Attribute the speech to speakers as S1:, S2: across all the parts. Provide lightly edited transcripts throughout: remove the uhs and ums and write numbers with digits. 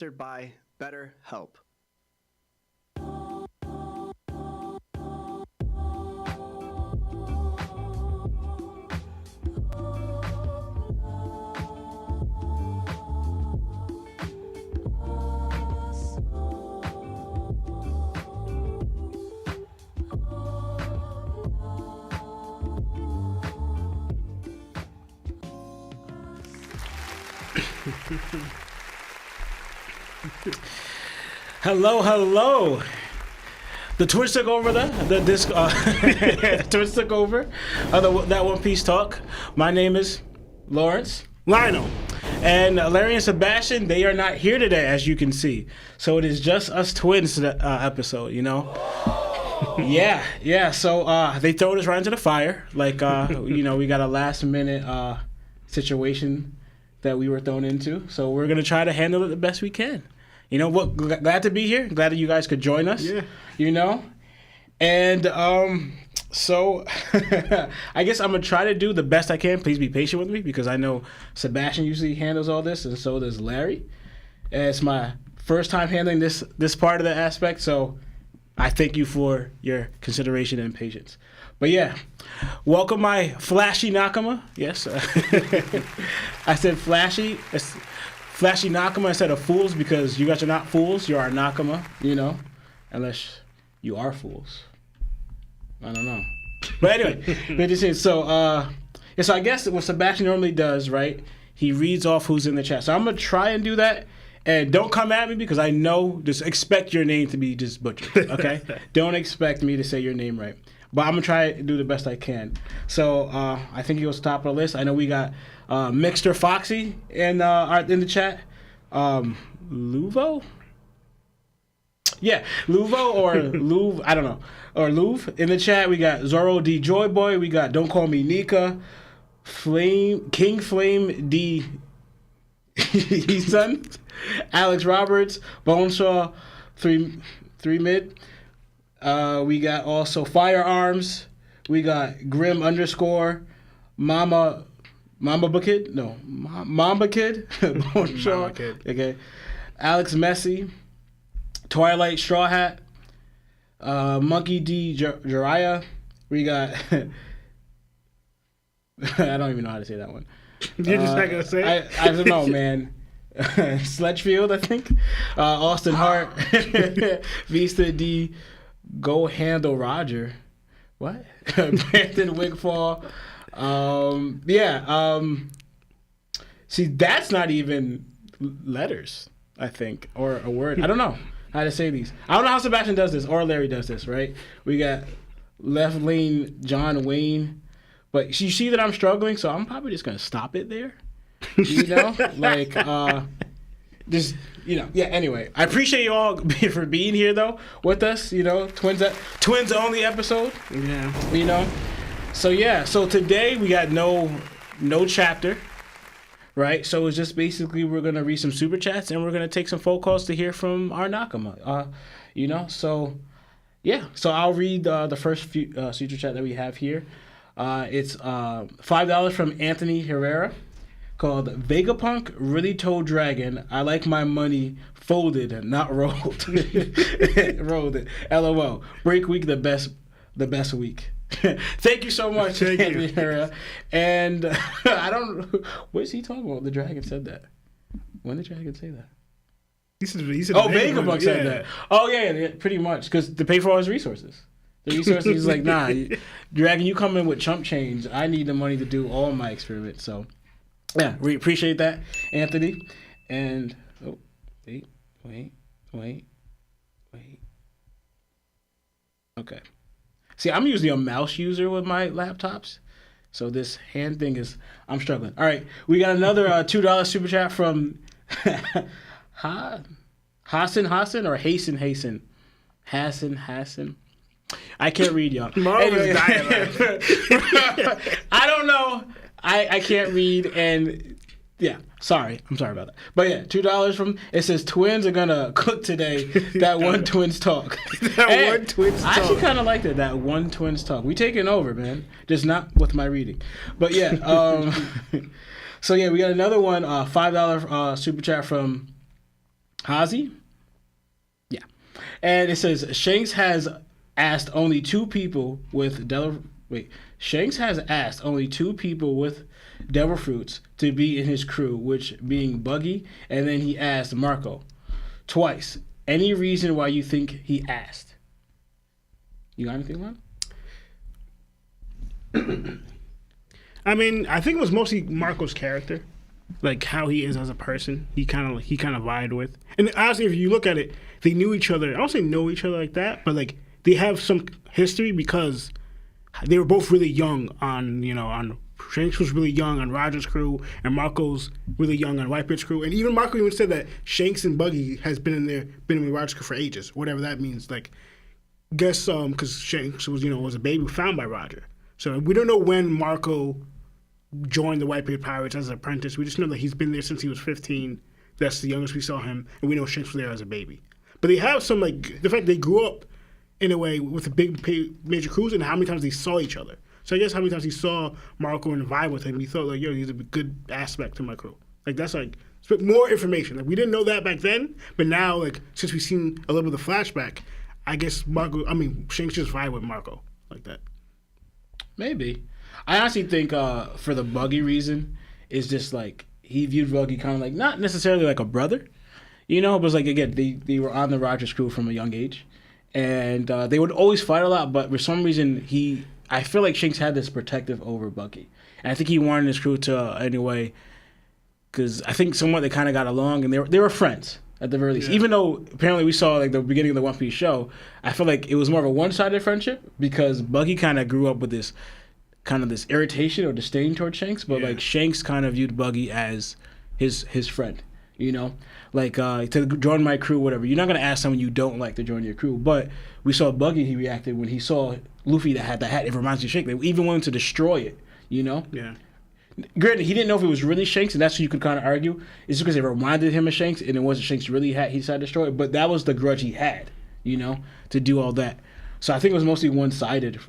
S1: sponsored by BetterHelp.
S2: Hello. The Twitch took over the disc. Twitch took over that One Piece talk. My name is Lawrence
S3: Lionel.
S2: and Larry and Sebastian. They are not here today, as you can see. So it is just us twins episode. You know. Yeah. So they throw us right into the fire. Like we got a last minute situation that we were thrown into. So we're gonna try to handle it the best we can. You know what? Glad to be here. Glad that you guys could join us.
S3: Yeah.
S2: You know, and so I guess I'm gonna try to do the best I can. Please be patient with me because I know Sebastian usually handles all this, and so does Larry. And it's my first time handling this part of the aspect, so I thank you for your consideration and patience. But yeah, welcome my flashy Nakama. Yes, I said flashy. It's flashy Nakama instead of fools because you guys are not fools. You are Nakama, you know, unless you are fools. I don't know. But anyway, so I guess what Sebastian normally does, right? He reads off who's in the chat. So I'm gonna try and do that. And don't come at me because I know, just expect your name to be just butchered, okay? Don't expect me to say your name right. But I'm going to try to do the best I can. So I think he was top of the list. I know we got Mixter Foxy in the chat. Luvo? Yeah, Luvo or Luv, I don't know. Or Luv in the chat. We got Zoro D Joy Boy. We got Don't Call Me Nika. King Flame D. He's son. Alex Roberts. Bonesaw. Three mid. We got also Firearms. We got Grim _ Mamba Kid. No, Mamba Kid. Mamba Kid. Okay. Alex Messi. Twilight Straw Hat. Monkey D Jiraiya. We got. I don't even know how to say that one.
S3: You're just not gonna say it?
S2: I don't know, man. Sledgefield, I think. Austin Hart. Vista D. Go Handle Roger. What? Brandon Wigfall. See, that's not even letters, I think, or a word. I don't know how to say these. I don't know how Sebastian does this or Larry does this, right? We got Left Lane John Wayne. But you see that I'm struggling, so I'm probably just going to stop it there. You know? Like, just, you know. Yeah, anyway. I appreciate you all for being here, though, with us. You know, twins only episode.
S3: Yeah.
S2: You know? So, yeah. So, today we got no chapter, right? So, it's just basically we're going to read some super chats, and we're going to take some phone calls to hear from our Nakama. You know? So, yeah. So, I'll read the first few super chat that we have here. It's $5 from Anthony Herrera called Vegapunk Really Told Dragon. I like my money folded, not rolled. Rolled it. LOL. Break week the best week. Thank you so much, Anthony Herrera. And I don't know. What is he talking about? The dragon said that. When did the dragon say that?
S3: He said
S2: Vegapunk said that. Oh, yeah, pretty much. Because to pay for all his resources. The resources, he's like, nah, Dragon, you come in with chump change. I need the money to do all my experiments. So, yeah, we appreciate that, Anthony. And, wait. Okay. See, I'm usually a mouse user with my laptops. So this hand thing I'm struggling. All right, we got another $2 super chat from Hassan or Hassan. I can't read, y'all. Anyway, I don't know. I can't read, and yeah, I'm sorry about that. But yeah, $2 from it says twins are gonna cook today. That one twins talk. One twins talk. I actually kind of liked it. That one twins talk. We taking over, man. Just not with my reading, but yeah. So yeah, we got another one. $5 super chat from Hazi? Yeah. And it says Shanks has asked only two people with Shanks has asked only two people with devil fruits to be in his crew, which being Buggy, and then he asked Marco twice. Any reason why you think he asked? You got anything, man?
S3: I mean, I think it was mostly Marco's character, like how he is as a person. He kind of vibed with, and honestly, if you look at it, they knew each other. I don't say know each other like that, but like they have some history because they were both really young on Shanks was really young on Roger's crew, and Marco's really young on Whitebeard's crew. And even Marco even said that Shanks and Buggy has been in Roger's crew for ages, whatever that means. Like, guess because Shanks was a baby found by Roger, so we don't know when Marco joined the Whitebeard Pirates as an apprentice. We just know that he's been there since he was 15. That's the youngest we saw him, and we know Shanks was there as a baby. But they have some like the fact they grew up in a way with the big major crews, and how many times they saw each other. So I guess how many times he saw Marco and vibe with him, he thought like, yo, he's a good aspect to my crew. Like that's like more information. Like we didn't know that back then, but now like since we've seen a little bit of the flashback, I guess Shanks just vibe with Marco like that.
S2: Maybe. I honestly think for the Buggy reason is just like he viewed Buggy kind of like not necessarily like a brother, but it's like again they were on the Rogers crew from a young age, and they would always fight a lot. But for some reason I feel like Shanks had this protective over Buggy, and I think he wanted his crew to anyway, because I think somewhat they kind of got along and they were friends at the very least. Yeah. Even though apparently we saw like the beginning of the One Piece show, I feel like it was more of a one-sided friendship because Buggy kind of grew up with this irritation or disdain towards Shanks, but like Shanks kind of viewed Buggy as his friend, like to join my crew, whatever. You're not gonna ask someone you don't like to join your crew, but we saw Buggy. He reacted when he saw Luffy that had the hat. It reminds you of Shanks. They even wanted to destroy it,
S3: Yeah.
S2: Granted, he didn't know if it was really Shanks, and that's what you could kind of argue. It's because it reminded him of Shanks, and it wasn't Shanks really hat. He decided to destroy it, but that was the grudge he had, to do all that. So I think it was mostly one-sided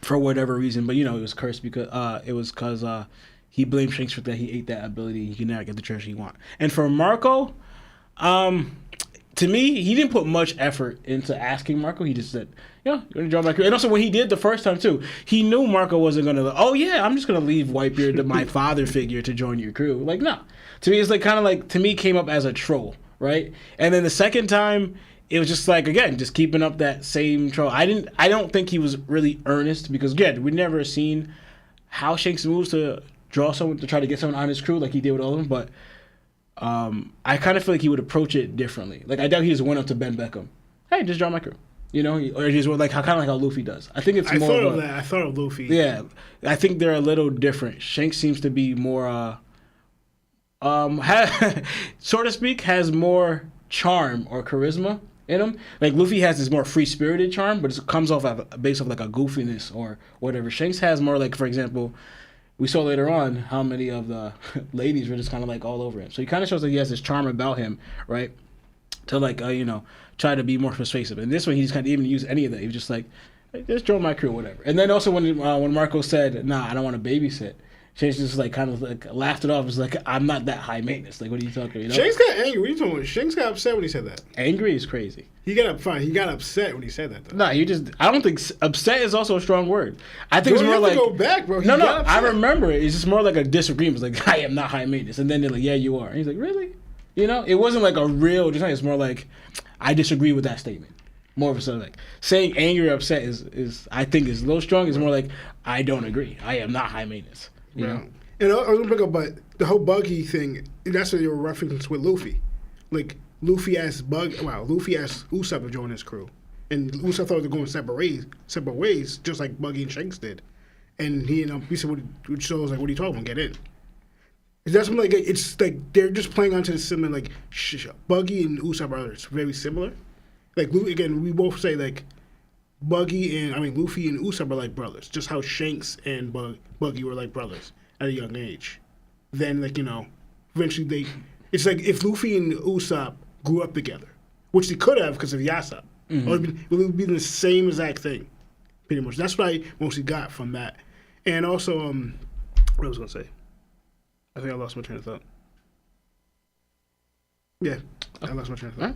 S2: for whatever reason, but it was cursed because he blamed Shanks for that. He ate that ability. He could not get the treasure he want. And for Marco, to me, he didn't put much effort into asking Marco. He just said, "Yeah, you're gonna join my crew." And also, when he did the first time too, he knew Marco wasn't gonna. Oh yeah, I'm just gonna leave Whitebeard to my father figure to join your crew. Like no, to me it's like kind of like to me came up as a troll, right? And then the second time, it was just like again, just keeping up that same troll. I don't think he was really earnest because again, we never seen how Shanks moves to draw someone to try to get someone on his crew like he did with all of them, but. I kind of feel like he would approach it differently. Like I doubt he just went up to Ben Beckham, "Hey, just join my crew," or just like kind of like how Luffy does. I think it's more.
S3: I thought of Luffy.
S2: Yeah, I think they're a little different. Shanks seems to be more, so to speak, has more charm or charisma in him. Like Luffy has this more free spirited charm, but it comes off based off like a goofiness or whatever. Shanks has more like, for example. We saw later on how many of the ladies were just kind of like all over him. So he kind of shows that he has this charm about him, right? To like, try to be more persuasive. And this one, he just kind of even use any of that. He was just like, "Hey, just join my crew, whatever." And then also when Marco said, "Nah, I don't want to babysit," Shanks just like kind of like laughed it off. It was like, "I'm not that high maintenance." Like, what are you talking about?
S3: Shanks got angry. What are you talking about? Shanks got upset when he said that.
S2: Angry is crazy.
S3: He got upset when he said that, though.
S2: No, I don't think upset is also a strong word. I think it's more like
S3: go back, bro.
S2: No, I remember it. It's just more like a disagreement. It's like, "I am not high maintenance," and then they're like, "Yeah, you are." And he's like, "Really?" It wasn't like a real. It's more like, I disagree with that statement. More of a sort of like saying angry or upset is I think is a little strong. It's more like I don't agree. I am not high maintenance. You know.
S3: And I was gonna bring up, but the whole Buggy thing. That's what they were referencing with Luffy. Like Luffy asked Usopp to join his crew, and Usopp thought they were going separate ways, just like Buggy and Shanks did. And he said, "Which shows like, what are you talking about? Get in." That's something like it's like they're just playing onto the similar like Buggy and Usopp are very similar. Like again, we both say like Luffy and Usopp are like brothers, just how Shanks and Buggy were like brothers at a young age. Then eventually it's like if Luffy and Usopp grew up together, which they could have because of Yasopp, it would be the same exact thing, pretty much. That's what I mostly got from that. And also, what I was gonna say. I think I lost my train of thought. Yeah. I lost my train of thought.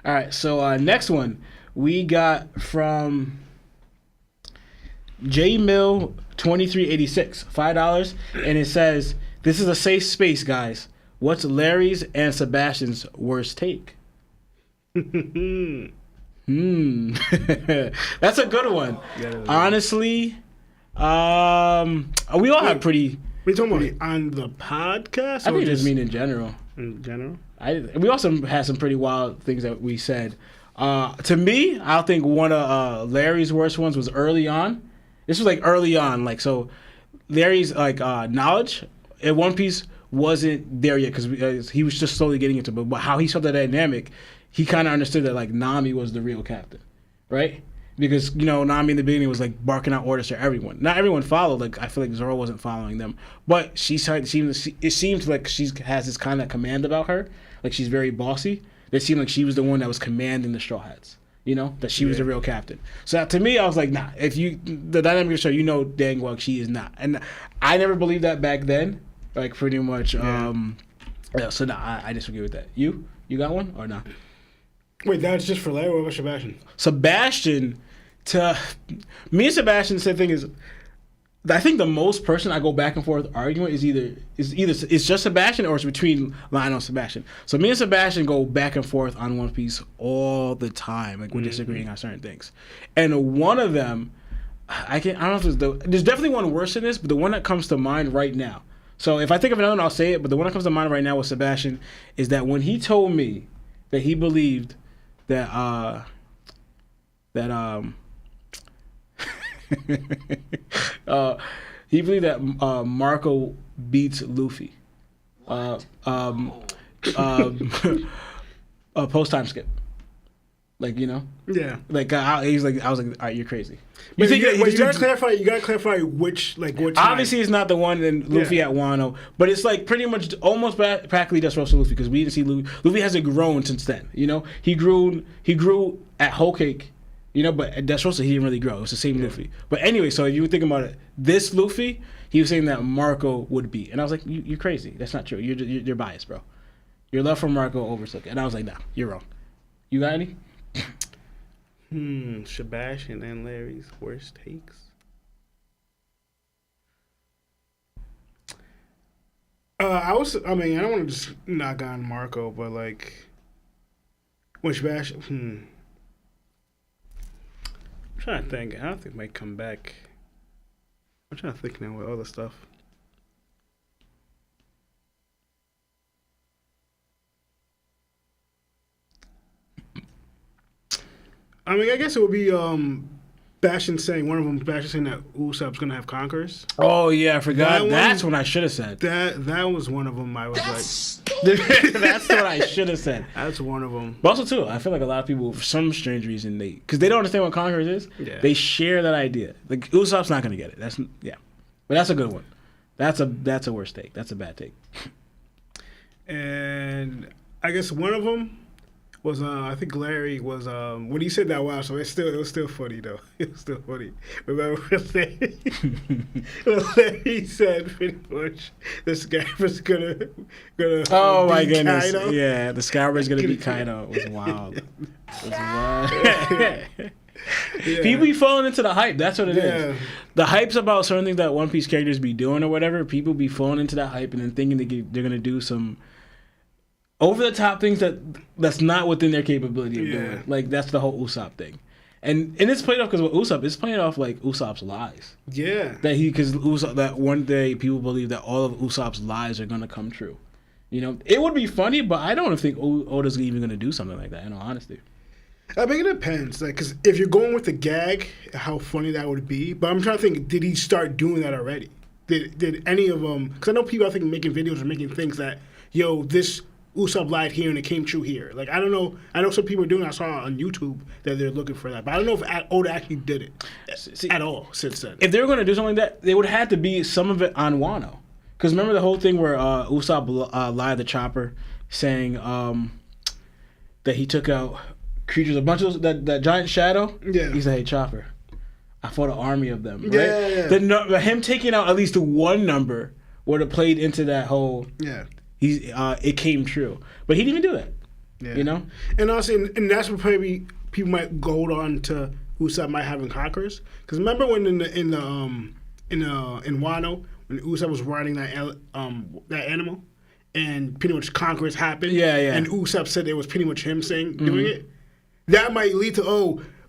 S2: All right. So next one we got from JMill 2386, $5, and it says, "This is a safe space, guys. What's Larry's and Sebastian's worst take?" That's a good one. Yeah, honestly, we all have pretty.
S3: We're talking about on the podcast.
S2: I think just mean in general.
S3: In general,
S2: we also had some pretty wild things that we said. To me, I think one of Larry's worst ones was early on. This was like early on, like so. Larry's like knowledge at One Piece wasn't there yet because he was just slowly getting into it. But how he saw the dynamic, he kind of understood that like Nami was the real captain, right? Because Nami in the beginning was like barking out orders to everyone. Not everyone followed. Like I feel like Zoro wasn't following them, but it seemed like she has this kind of command about her. Like she's very bossy. It seemed like she was the one that was commanding the Straw Hats. That she was the real captain. So to me, I was like, nah. The dynamic of the show, dang well she is not. And I never believed that back then. Like pretty much. Yeah, so nah, I disagree with that. You got one or not?
S3: Wait, that's just for Larry or about Sebastian?
S2: Sebastian, me and Sebastian, the same thing is, I think the most person I go back and forth arguing is either it's just Sebastian or it's between Lionel and Sebastian. So me and Sebastian go back and forth on One Piece all the time. Like we're disagreeing on certain things. And one of them, I don't know if there's definitely one worse than this, but the one that comes to mind right now. So if I think of another one, I'll say it. But the one that comes to mind right now with Sebastian is that when he told me that he believed that he believed that Marco beats Luffy. Post time skip. Like
S3: Yeah.
S2: Like I was like, all right, you're crazy.
S3: You gotta clarify which.
S2: Obviously, it's not the one in Luffy at Wano, but it's like pretty much almost practically just Rosa Luffy because we didn't see Luffy. Luffy hasn't grown since then. He grew at Whole Cake. But at Dressrosa he didn't really grow. It's the same Luffy. But anyway, so if you think about it, this Luffy, he was saying that Marco would beat, and I was like, you're crazy. That's not true. You're biased, bro. Your love for Marco overtook it. And I was like, nah, you're wrong. You got any?
S3: Sebastian and Larry's worst takes. I don't want to just knock on Marco, but like when Sebastian. I'm trying to think. I don't think it might come back. I'm trying to think now with other stuff. I guess it would be Bastion saying that Usopp's gonna have conquerors.
S2: Oh yeah, I forgot. That's what I should have said.
S3: That was one of them. I was
S2: that's what I should have said.
S3: That's one of them.
S2: But also too, I feel like a lot of people, for some strange reason, because they don't understand what conquerors is.
S3: Yeah.
S2: They share that idea. Like Usopp's not gonna get it. But that's a good one. That's a worst take. That's a bad take.
S3: And I guess one of them was I think Larry was when he said that. Wow, so it was still funny though. It was still funny. Remember when Larry said pretty much the Scarab's gonna
S2: oh my
S3: beat
S2: goodness,
S3: Kaido?
S2: yeah, the Scarab's gonna beat Kaido. It was wild. It was wild. Yeah. People be falling into the hype. That's what it is. The hype's about certain things that One Piece characters be doing or whatever. People be falling into that hype and then thinking they're gonna do some over the top things that's not within their capability of doing. Like that's the whole Usopp thing, and it's played off because with Usopp, it's playing off like Usopp's lies. Yeah, that one day people believe that all of Usopp's lies are gonna come true. It would be funny, but I don't think Oda's even gonna do something like that. In all honesty.
S3: I think it depends, because if you're going with the gag, how funny that would be. But I'm trying to think, did he start doing that already? Did any of them? Because I know people, I think, making videos or making things that, this Usopp lied here and it came true here. Like, I don't know. I know some people are doing it. I saw on YouTube that they're looking for that. But I don't know if Oda actually did it at all since then.
S2: If they were going to do something like that, they would have to be some of it on Wano. Because remember the whole thing where Usopp lied to Chopper saying that he took out creatures, a bunch of that giant shadow. Yeah. He's like, hey, Chopper, I fought an army of them. Right? Yeah. Him taking out at least one number would have played into that whole. Yeah. It came true, but he didn't even do that.
S3: Yeah.
S2: You know?
S3: And also, and that's what probably people might go on to Usopp might have in Conquerors. Because remember when in Wano, when Usopp was riding that animal, and pretty much Conquerors happened.
S2: Yeah.
S3: And Usopp said it was pretty much him doing it. That might lead to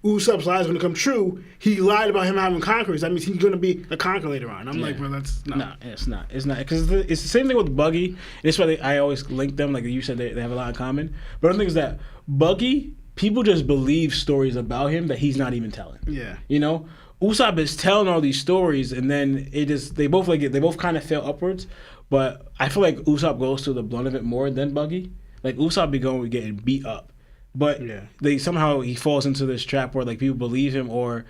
S3: Usopp's lies going to come true. He lied about him having Conquerors. That means he's going to be the Conqueror later on. I'm like, bro, that's not.
S2: No, it's not. It's not because it's the same thing with Buggy. And that's why I always link them. Like you said, they have a lot in common. But the thing is that Buggy, people just believe stories about him that he's not even telling.
S3: Yeah.
S2: You know, Usopp is telling all these stories, and then they both kind of fail upwards. But I feel like Usopp goes to the blunt of it more than Buggy. Like Usopp be getting beat up, but he falls into this trap where like people believe him, or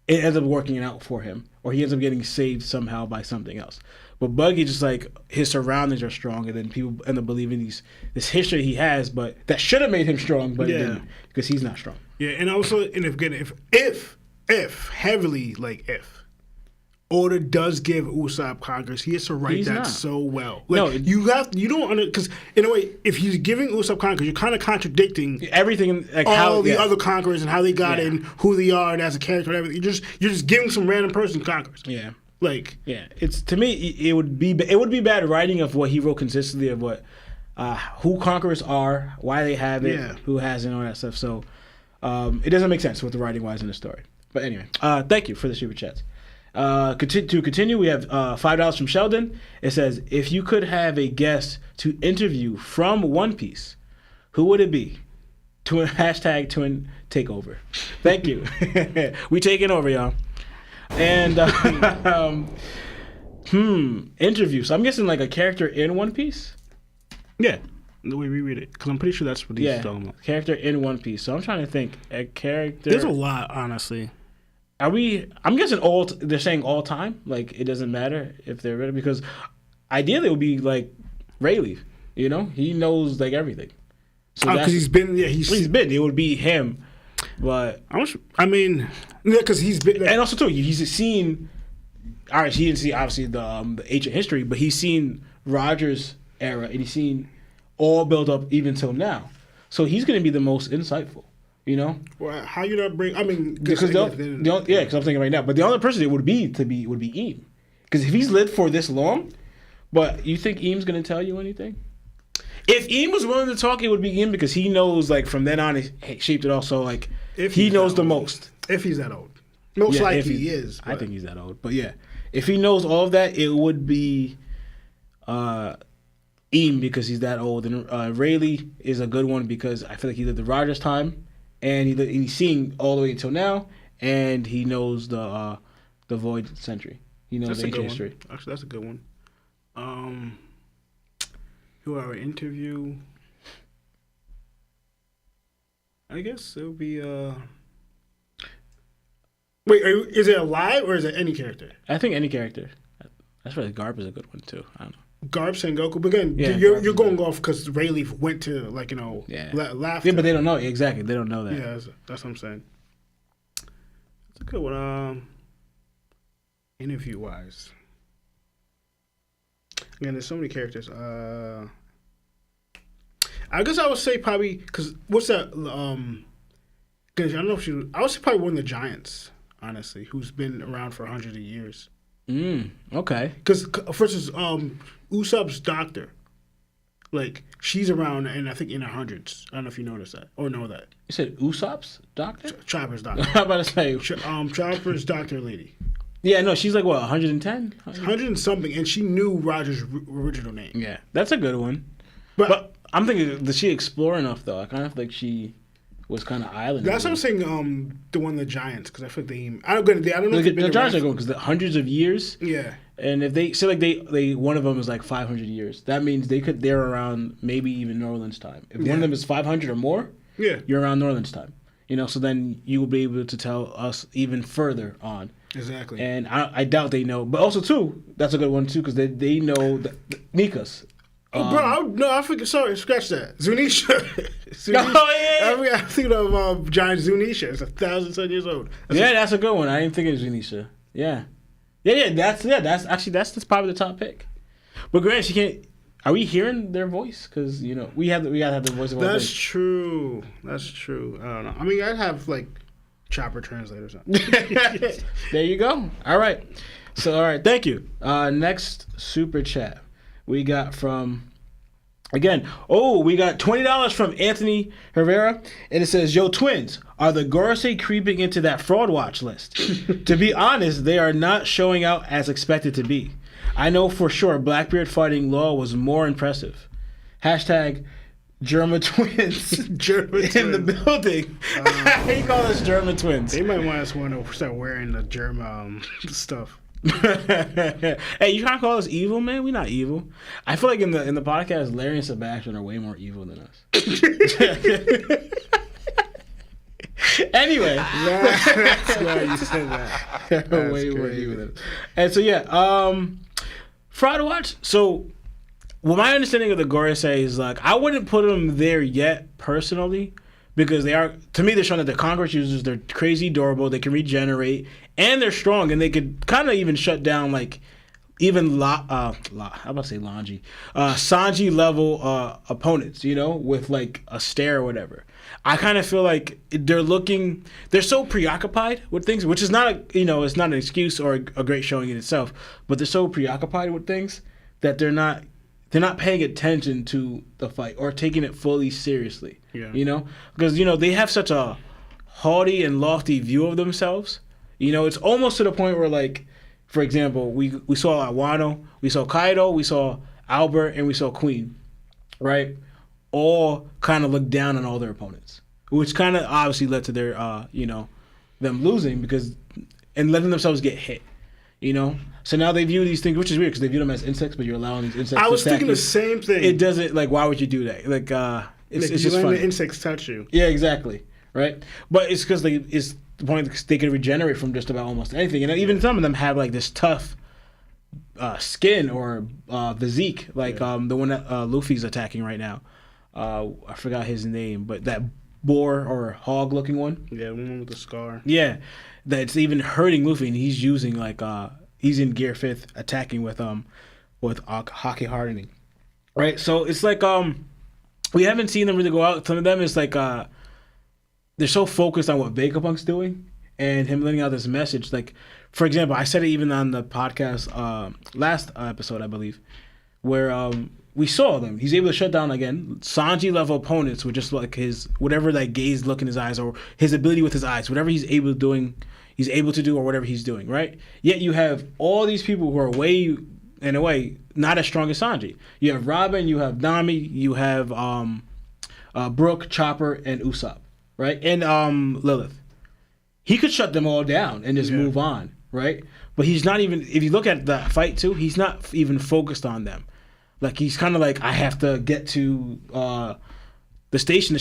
S2: it ends up working out for him, or he ends up getting saved somehow by something else. But Buggy, just like his surroundings are strong, and then people end up believing this history he has, but that should have made him strong, but it didn't, because he's not strong.
S3: Yeah, and also, and if heavily like if Oda does give Usopp Conquerors, he has to write so well. Like, you don't because in a way, if he's giving Usopp Conquerors, you're kind of contradicting
S2: everything, like
S3: all the other Conquerors and how they got in, who they are, and as a character, and everything. You're just giving some random person Conquerors.
S2: Yeah.
S3: It's
S2: to me, it would be bad writing of what he wrote consistently of what who Conquerors are, why they have it, who has it, and all that stuff. So it doesn't make sense with the writing wise in the story. But anyway, thank you for the super chats. To continue, we have $5 from Sheldon. It says, if you could have a guest to interview from One Piece, who would it be? Hashtag Twin Takeover. Thank you. We taking over, y'all. And interview. So I'm guessing like a character in One Piece.
S3: Yeah, the way we read it, because I'm pretty sure that's what he's talking about.
S2: Character in One Piece. So I'm trying to think a character.
S3: There's a lot, honestly.
S2: I'm guessing they're saying all time. Like it doesn't matter if they're ready, because ideally it would be like Rayleigh. You know, he knows like everything.
S3: So because he's been.
S2: It would be him. But
S3: because he's been,
S2: and also too, he's seen. All right, he didn't see obviously the ancient history, but he's seen Roger's era, and he's seen all build up even till now. So he's going to be the most insightful. You know.
S3: Well, how you not bring?
S2: Because because I'm thinking right now. But the only person it would be 𝗵. Because if he's lived for this long, but you think 𝗵's going to tell you anything? If 𝗵 was willing to talk, it would be 𝗵, because he knows, like, from then on, he shaped it all. So, like, he knows the most.
S3: If he's that old. Most likely he is.
S2: But I think he's that old. But, yeah. If he knows all of that, it would be 𝗵, because he's that old. And Rayleigh is a good one, because I feel like he lived the Rogers time, and he's seeing all the way until now, and he knows the Void Century. He knows the ancient history.
S3: Actually, that's a good one. Who I would interview? I guess it would be. Wait, is it alive or is it any character?
S2: I think any character. That's probably 𝗏 is a good one too. I don't know.
S3: 𝗏, Sengoku, but again, you're going off because Rayleigh went to laugh.
S2: Yeah, but they don't know exactly. They don't know that.
S3: Yeah, that's what I'm saying. It's a good one. Interview wise. Again, there's so many characters. I guess I would say probably, because what's that? Because I don't know if I would say probably one of the Giants, honestly, who's been around for hundreds of years.
S2: Okay.
S3: Because for instance, Usopp's doctor, like she's around, and I think in the hundreds. I don't know if you noticed that or know that.
S2: You said Usopp's doctor?
S3: Chopper's doctor.
S2: I'm about to say
S3: Chopper's doctor lady.
S2: Yeah, no, she's like, what, 110?
S3: 100 and something, and she knew Roger's original name.
S2: Yeah, that's a good one. But I'm thinking, did she explore enough, though? I kind of feel like she was kind of island.
S3: That's what I'm saying, the one of the Giants, because I feel like I don't know if
S2: the Giants are going, because hundreds of years.
S3: Yeah.
S2: And if they say, like, they one of them is like 500 years, that means they're around maybe even Norland's time. If one of them is 500 or more, you're around Norland's time. You know, so then you will be able to tell us even further on.
S3: Exactly.
S2: And I doubt they know. But also, too, that's a good one, too, because they know Mika's.
S3: I forget. Sorry, scratch that. Zunisha. I'm thinking of giant Zunisha. It's 1,000 years old.
S2: That's a good one. I didn't think of Zunisha. Yeah. That's probably the top pick. But granted, she can't. Are we hearing their voice? Because we gotta have the voice of all
S3: That's
S2: things.
S3: true. That's true. I don't know. I mean, I'd have like Chopper translate or something.
S2: There you go. All right. So all right, thank you. Next super chat we got from. Again, we got $20 from Anthony Herrera, and it says, "Yo, twins, are the Gorosei creeping into that fraud watch list? To be honest, they are not showing out as expected to be. I know for sure Blackbeard fighting Law was more impressive. Hashtag German twins
S3: German
S2: in the building." How you call us German twins?
S3: They might want to start wearing the German stuff.
S2: Hey, you trying to call us evil, man? We not evil. I feel like in the podcast, Larry and Sebastian are way more evil than us. Anyway,
S3: That's why you said that.
S2: they're way more evil than us. And so Fraud Watch. So, well, my understanding of the Gorosei is like I wouldn't put them there yet personally. Because they are, to me, they're showing that they're Conquerors users. They're crazy durable. They can regenerate, and they're strong. And they could kind of even shut down like even how about to say Sanji level opponents. With like a stare or whatever. I kind of feel like they're so preoccupied with things, which is not it's not an excuse or a great showing in itself. But they're so preoccupied with things that they're not paying attention to the fight or taking it fully seriously.
S3: Yeah.
S2: Because they have such a haughty and lofty view of themselves. It's almost to the point where, like, for example, we saw Wano, we saw Kaido, we saw Albert, and we saw Queen, right? All kind of look down on all their opponents, which kind of obviously led to their them losing and letting themselves get hit. So now they view these things, which is weird because they view them as insects, but you're allowing these insects.
S3: I was
S2: to attack
S3: thinking
S2: you.
S3: the same thing.
S2: It doesn't why would you do that? It's just
S3: letting
S2: funny.
S3: the insects touch you.
S2: Yeah, exactly. Right, but it's because it's the point they can regenerate from just about almost anything, and even some of them have like this tough skin or physique, like the one that Luffy's attacking right now. I forgot his name, but that boar or hog looking one.
S3: Yeah, one with the scar.
S2: Yeah, that's even hurting Luffy, and he's using he's in gear 5th attacking with hockey hardening, right? So it's like we haven't seen them really go out. Some of them is like they're so focused on what Vegapunk's doing and him letting out this message. Like, for example, I said it even on the podcast last episode, I believe, where we saw them. He's able to shut down again Sanji level opponents with just like his whatever that gaze look in his eyes or his ability with his eyes, whatever he's able to do or whatever he's doing, right? Yet you have all these people who are way, in a way, not as strong as Sanji. You have Robin, you have Nami, you have Brook, Chopper, and Usopp, right? And Lilith. He could shut them all down and just move on, right? But he's not even, if you look at the fight too, he's not even focused on them. Like he's kind of like, I have to get to the station to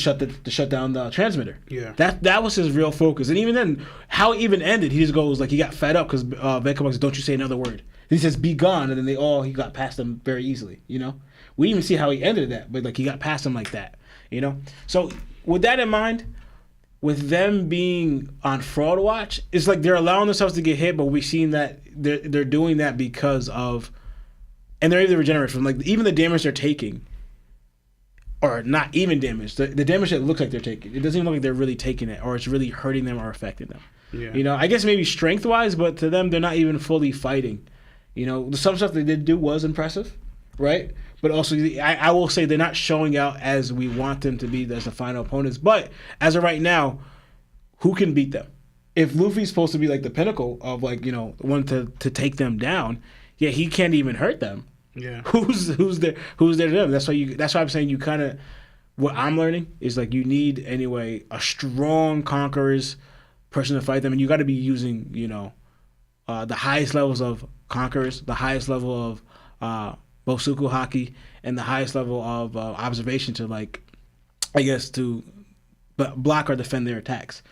S2: shut down the transmitter.
S3: Yeah.
S2: That was his real focus. And even then, how it even ended, he just goes like he got fed up because Vegapunk said, "Don't you say another word." And he says, "Be gone," and then he got past them very easily. We even see how he ended that, but like he got past them like that. So with that in mind, with them being on fraud watch, it's like they're allowing themselves to get hit, but we've seen that they're doing that because of, and they're able to regenerate from like even the damage they're taking. Or not even damage. The damage that looks like they're taking. It doesn't even look like they're really taking it or it's really hurting them or affecting them.
S3: Yeah.
S2: I guess maybe strength-wise, but to them, they're not even fully fighting. Some stuff they did do was impressive, right? But also, I will say they're not showing out as we want them to be as the final opponents. But as of right now, who can beat them? If Luffy's supposed to be like the pinnacle of like, one to take them down, yeah, he can't even hurt them.
S3: Yeah.
S2: Who's there to them? That's why I'm saying you kind of, what I'm learning is like you need anyway a strong conquerors person to fight them, and you got to be using the highest levels of conquerors, the highest level of Bosuku Haki, and the highest level of observation to like, I guess to block or defend their attacks.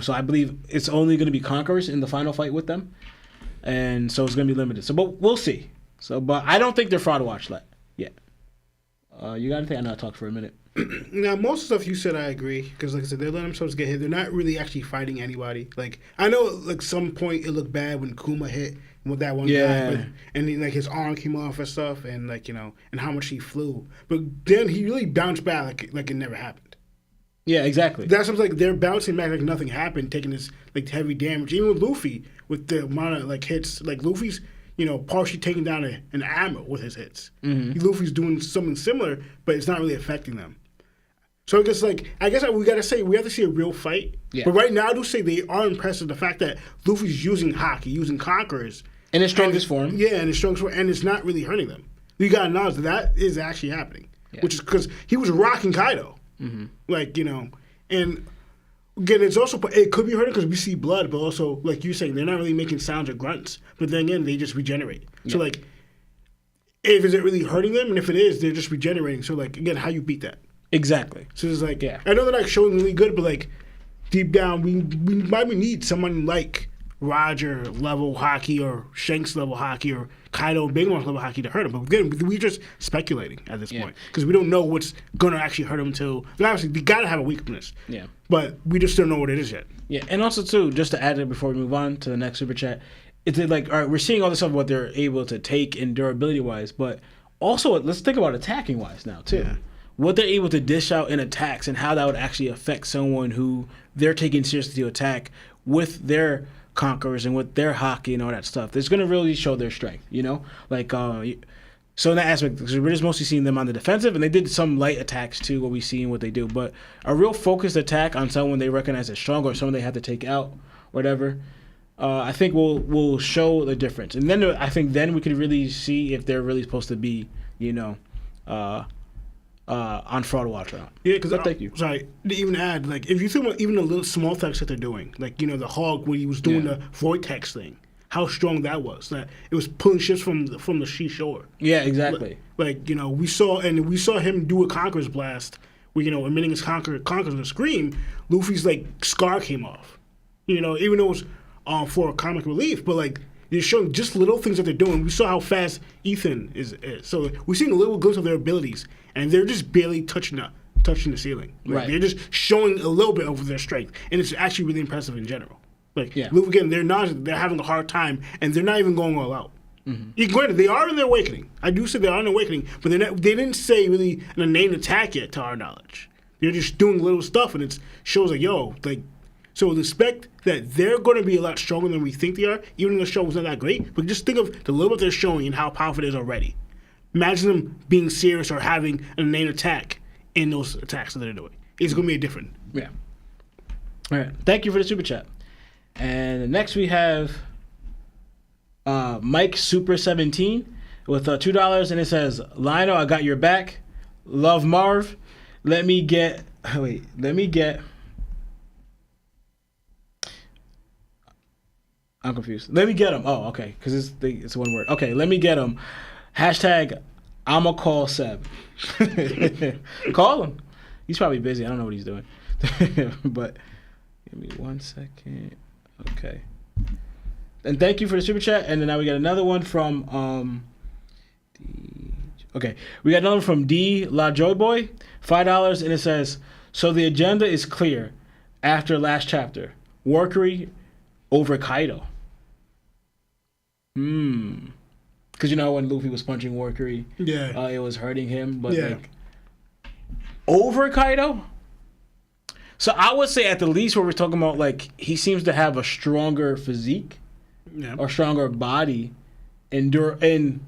S2: So I believe it's only going to be conquerors in the final fight with them, and so it's going to be limited. So, but we'll see. So, but I don't think they're fraud watch yet. You got anything? I know I talked for a minute.
S3: Now, most stuff you said, I agree. Because, like I said, they're letting themselves get hit. They're not really actually fighting anybody. Like, I know, like, some point it looked bad when Kuma hit with that one guy, and he, like his arm came off and stuff, and like and how much he flew, but then he really bounced back like it never happened.
S2: Yeah, exactly.
S3: That's something like they're bouncing back like nothing happened, taking this like heavy damage. Even with Luffy, with the amount of like hits, like Luffy's partially taking down an ammo with his hits. Mm-hmm. Luffy's doing something similar, but it's not really affecting them. So I guess we gotta say we have to see a real fight. Yeah. But right now, I do say they are impressed with the fact that Luffy's using haki, using conquerors.
S2: In his strongest form.
S3: Yeah, in his strongest form, and it's not really hurting them. You gotta acknowledge that is actually happening, which is because he was rocking Kaido. Mm-hmm. And again, it could be hurting because we see blood, but also, like you're saying, they're not really making sounds or grunts. But then again, they just regenerate. Yeah. So, is it really hurting them? And if it is, they're just regenerating. So, again, how you beat that?
S2: Exactly.
S3: So it's I know they're not showing really good, but deep down, we might need someone like Roger level hockey or Shanks level hockey or Kaido Big Mom level hockey to hurt him. But again, we're just speculating at this point because we don't know what's going to actually hurt him until obviously they got to have a weakness. Yeah. But we just don't know what it is yet.
S2: Yeah, and also too, just to add it before we move on to the next super chat, it's all right, we're seeing all this stuff what they're able to take in durability wise, but also let's think about attacking wise now too. Yeah. What they're able to dish out in attacks and how that would actually affect someone who they're taking seriously to attack with their conquerors and with their hockey and all that stuff. It's going to really show their strength, So in that aspect, because we're just mostly seeing them on the defensive, and they did some light attacks too, what we see and what they do. But a real focused attack on someone they recognize as strong or someone they have to take out, whatever, I think will show the difference. And then I think then we could really see if they're really supposed to be, on fraud watch or not.
S3: Yeah, because
S2: thank you.
S3: Sorry, to even add, if you think about even the little small attacks that they're doing, the Hog when he was doing the vortex thing, how strong that was. That it was pulling ships from the sea shore.
S2: Yeah, exactly.
S3: We saw him do a Conqueror's Blast, where emitting his Conqueror's and Scream. Luffy's scar came off. Even though it was for comic relief, but they're showing just little things that they're doing. We saw how fast Ethan is. So we're seeing a little glimpse of their abilities, and they're just barely touching the ceiling.
S2: Right.
S3: They're just showing a little bit of their strength, and it's actually really impressive in general. Again, they're having a hard time, and they're not even going all out. Mm-hmm. Granted, they are in their awakening. I do say they are in their awakening, but they didn't say really a named attack yet, to our knowledge. They're just doing little stuff, and it shows so expect that they're going to be a lot stronger than we think they are, even though the show was not that great. But just think of the little bit they're showing and how powerful it is already. Imagine them being serious or having a named attack in those attacks that they're doing. It's going to be different.
S2: Yeah. All right. Thank you for the super chat. And next we have Mike Super 17 with $2, and it says, Lionel, I got your back. Love Marv. Let me get. I'm confused. Let me get him. Oh, okay, because it's one word. Okay, let me get him. Hashtag I'ma call Seb. Call him. He's probably busy. I don't know what he's doing. But give me 1 second. Okay. And thank you for the super chat. And then now we got another one from we got another one from 𝗍𝗏𝗏, $5, and it says, so the agenda is clear after last chapter. Warcury over Kaido. Because when Luffy was punching Warcury, it was hurting him, but over Kaido. So I would say at the least, what we're talking about, he seems to have a stronger physique, or stronger body, and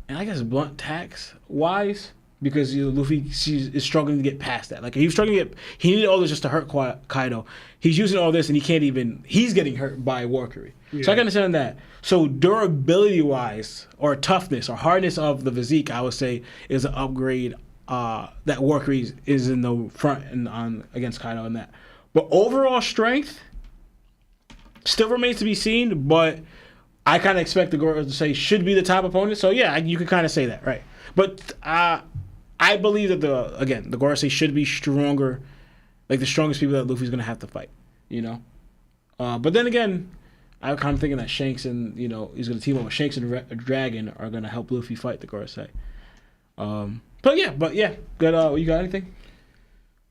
S2: I guess blunt tax wise, because Luffy is struggling to get past that. He was struggling to he needed all this just to hurt Kaido. He's using all this, and he's getting hurt by Warcury. So I can understand that. So durability wise, or toughness, or hardness of the physique, I would say is an upgrade that Warcury is in the front and on against Kaido in that. But overall strength still remains to be seen, but I kind of expect the Gorosei should be the top opponent. So yeah, you could kind of say that, right? But I believe that the Gorosei should be stronger, the strongest people that Luffy's going to have to fight, But then again, I'm kind of thinking that Shanks and, he's going to team up with Shanks and Dragon are going to help Luffy fight the Gorosei. But yeah, good. You got anything?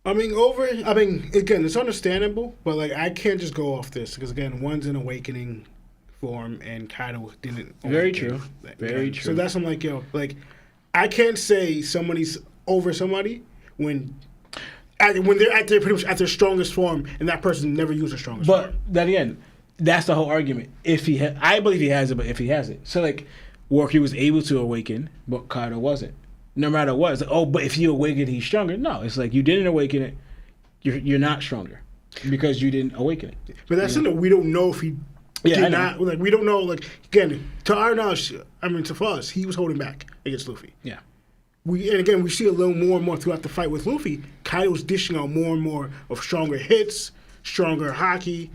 S3: Again, it's understandable, but I can't just go off this because again, one's an awakening form, and Kaido didn't.
S2: Very true. Very true.
S3: So that's I'm like, like I can't say somebody's over somebody when they're at their pretty much at their strongest form, and that person never used their strongest form.
S2: But then again, that's the whole argument. If I believe he has it, but if he has it, so like Warcury was able to awaken, but Kaido wasn't. No matter what, it's like, but if you awaken, he's stronger. No, it's like you didn't awaken it, you're not stronger because you didn't awaken it.
S3: But that's something we don't know if he did not. Like we don't know. Like again, to our knowledge, to us, he was holding back against Luffy.
S2: Yeah.
S3: And again, we see a little more and more throughout the fight with Luffy. Kaido's dishing out more and more of stronger hits, stronger haki.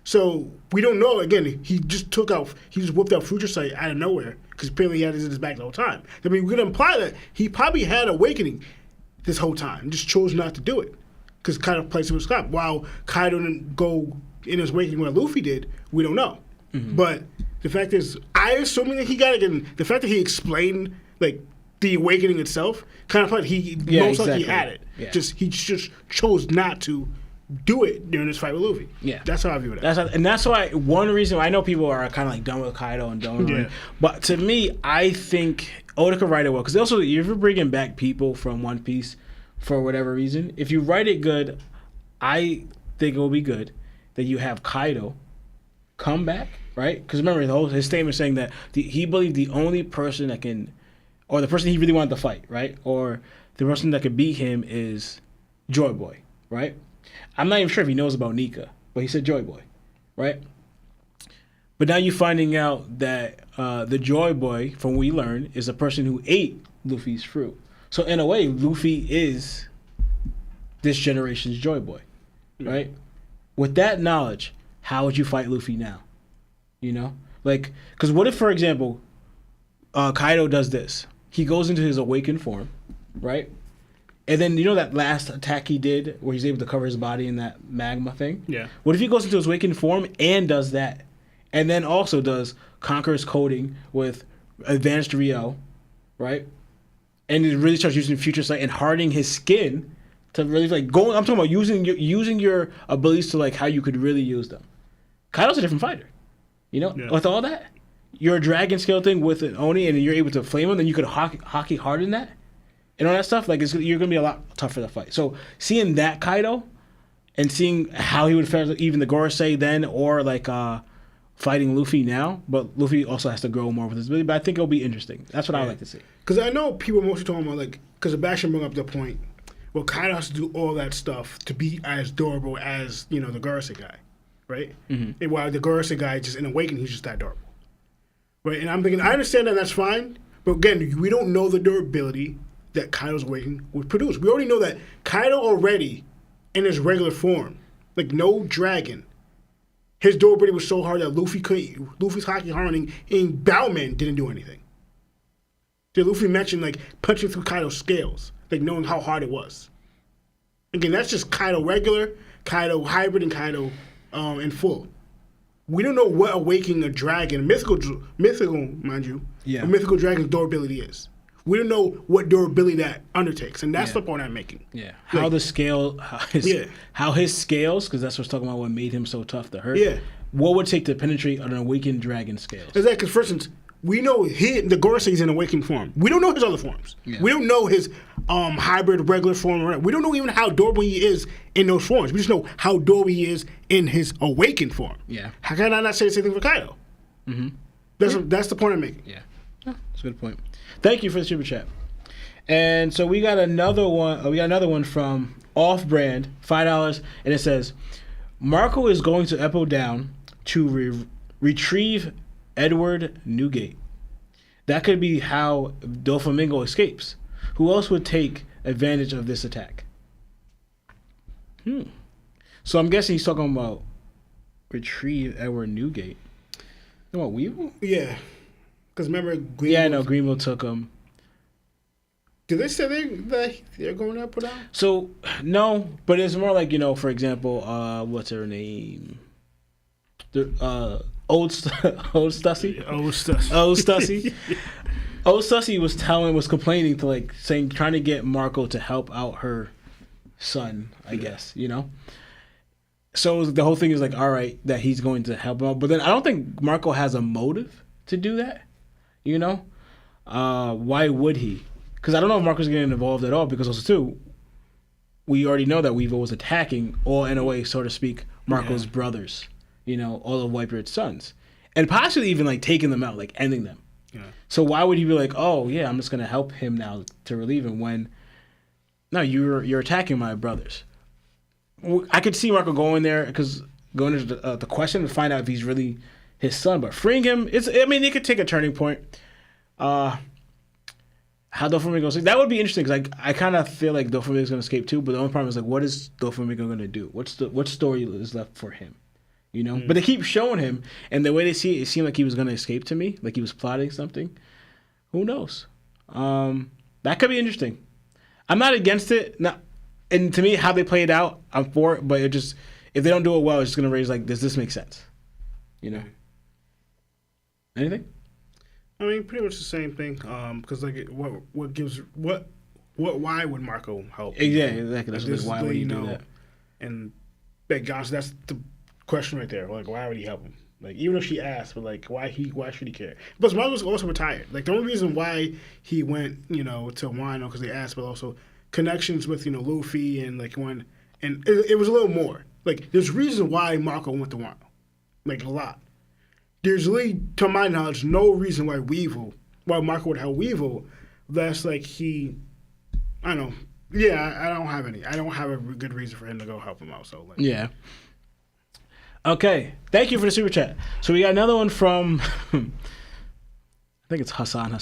S3: So we don't know. Again, he just whipped out Future Sight out of nowhere because apparently he had it in his back the whole time. I mean, we're gonna imply that he probably had Awakening this whole time, just chose not to do it because Kaido placed him in scrap. While Kaido didn't go in his Awakening where Luffy did, we don't know. Mm-hmm. But the fact is, I assuming that he got it. And the fact that he explained like the Awakening itself, kind of like most likely had it. Yeah. He just chose not to do it during this fight with Luffy. Yeah, that's how I view it.
S2: That's why one reason I know people are kind of like done with Kaido and done with but to me, I think Oda could write it well because also if you're bringing back people from One Piece for whatever reason, if you write it good, I think it will be good that you have Kaido come back, right? Because remember his statement saying that he believed the only person that can, or the person he really wanted to fight, right, or the person that could beat him is Joy Boy, right? I'm not even sure if he knows about Nika, but he said Joy Boy, right? But now you're finding out that the Joy Boy, from what we learned, is a person who ate Luffy's fruit. So in a way, Luffy is this generation's Joy Boy, right? With that knowledge, how would you fight Luffy now? You know? Like, because what if, for example, Kaido does this? He goes into his awakened form, right? And then, you know that last attack he did where he's able to cover his body in that magma thing? Yeah. What if he goes into his awakened form and does that? And then also does Conqueror's Coding with Advanced Rio, right? And he really starts using Future Sight and hardening his skin to really, like, I'm talking about using your abilities to, like, how you could really use them. Kaido's a different fighter. You know? Yeah. With all that, your dragon scale thing with an Oni and you're able to flame him, then you could hockey harden that. And all that stuff, like you're gonna be a lot tougher to fight. So seeing that Kaido, and seeing how he would fare even the Gorosei then, or like fighting Luffy now, but Luffy also has to grow more with his ability. But I think it'll be interesting. That's what I would like to see.
S3: Because I know people are mostly talking about like, because Sebastian brought up the point, well, Kaido has to do all that stuff to be as durable as the Gorosei guy, right? Mm-hmm. And while the Gorosei guy just in Awakening, he's just that durable, right? And I'm thinking, I understand that's fine, but again, we don't know the durability that Kaido's Awakening would produce. We already know that Kaido already, in his regular form, like no dragon, his durability was so hard that Luffy's hockey hardening in Bowman didn't do anything. So Luffy mentioned like punching through Kaido's scales, like knowing how hard it was. Again, that's just Kaido regular, Kaido hybrid, and Kaido in full. We don't know what awakening a dragon, mythical, mind you, a mythical dragon's durability is. We don't know what durability that undertakes, and that's the point I'm making.
S2: Yeah, how his scales, because that's what's talking about what made him so tough to hurt. Yeah, what would it take to penetrate an awakened dragon scales?
S3: Exactly, because for instance, we know the Gorosei is in awakened form. We don't know his other forms. Yeah. We don't know his hybrid regular form. We don't know even how durable he is in those forms. We just know how durable he is in his awakened form. Yeah, how can I not say the same thing for Kaido? Mm-hmm. That's the point I'm making.
S2: Yeah, that's a good point. Thank you for the super chat. And so we got another one. We got another one from Off Brand, $5, and it says, "Marco is going to Eppo down to retrieve Edward Newgate. That could be how Doflamingo escapes. Who else would take advantage of this attack?" So I'm guessing he's talking about retrieve Edward Newgate. You know what, Weevil?
S3: Yeah. Because remember,
S2: Greenville took him.
S3: Did they say they're going up or down?
S2: So, no, but it's more like, for example, what's her name? Old Stussy?
S3: Old Stussy.
S2: Old Stussy. Old Stussy was complaining to, like, trying to get Marco to help out her son, I guess, So the whole thing is like, all right, that he's going to help him out. But then I don't think Marco has a motive to do that. You know? Why would he? Because I don't know if Marco's getting involved at all. Because also, too, we already know that Weevil was attacking, or in a way, so to speak, Marco's brothers. You know, all of Whitebeard's sons. And possibly even, like, taking them out, like, ending them. Yeah. So why would he be like, oh, yeah, I'm just going to help him now to relieve him when, no, you're attacking my brothers. I could see Marco going there, because going into the question to find out if he's really his son. But freeing him, it could take a turning point. How Doflamingo escape? That would be interesting, because I kind of feel like Doflamingo is going to escape too. But the only problem is, like, what is Doflamingo going to do? What story is left for him? You know? But they keep showing him, and the way they see it, it seemed like he was going to escape to me, like he was plotting something. Who knows? That could be interesting. I'm not against it. And to me, how they play it out, I'm for it. But if they don't do it well, it's just going to raise, like, does this make sense? You know? Anything?
S3: I mean, pretty much the same thing. Because like, why would Marco help?
S2: Yeah, exactly. That's like, why would you do that?
S3: And like, gosh, that's the question right there. Like, why would he help him? Like, even if she asked, but like, why should he care? But Marco's also retired. Like, the only reason why he went, to Wano, because they asked, but also connections with Luffy and like it was a little more. Like, there's reason why Marco went to Wano, like a lot. There's really, to my knowledge, no reason why Marco would help Weevil. That's like I don't know. Yeah, I don't have any. I don't have a good reason for him to go help him out. So like, yeah.
S2: Okay, thank you for the super chat. So we got another one from, I think it's Hassan. I'm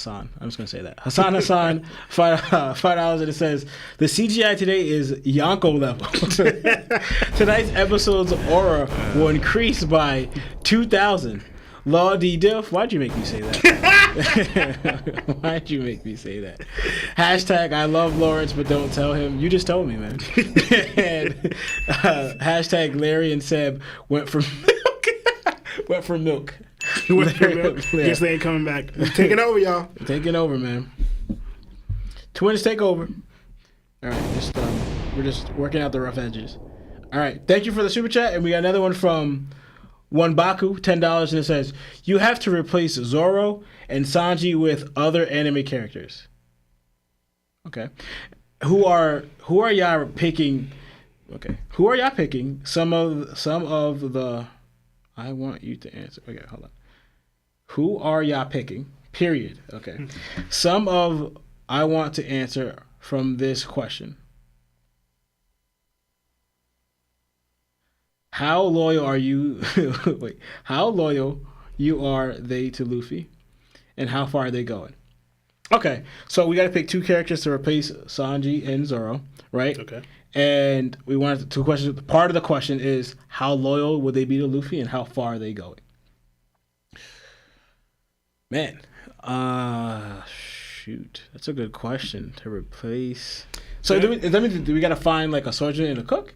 S2: just gonna say that Hassan, $5, and it says the CGI today is Yonko level. Tonight's episode's aura will increase by 2,000. Law D Diff, why'd you make me say that? Why'd you make me say that? Hashtag I love Lawrence, but don't tell him. You just told me, man. And hashtag Larry and Seb went for milk.
S3: Guess they ain't coming back. We're taking over, y'all.
S2: Taking over, man. Twins take over. All right, we're just working out the rough edges. All right, thank you for the super chat, and we got another one from Baku, $10, and it says, you have to replace Zoro and Sanji with other anime characters. Okay. Who are y'all picking? Okay. Who are y'all picking? Some of the I want you to answer. Okay, hold on. Who are y'all picking? Period. Okay. Some of I want to answer from this question. How loyal are you? Wait, how loyal are they to Luffy, and how far are they going? Okay, so we got to pick two characters to replace Sanji and Zoro, right? Okay. And we wanted two questions. Part of the question is how loyal would they be to Luffy, and how far are they going? Man, shoot, that's a good question to replace. So do we got to find like a sergeant and a cook?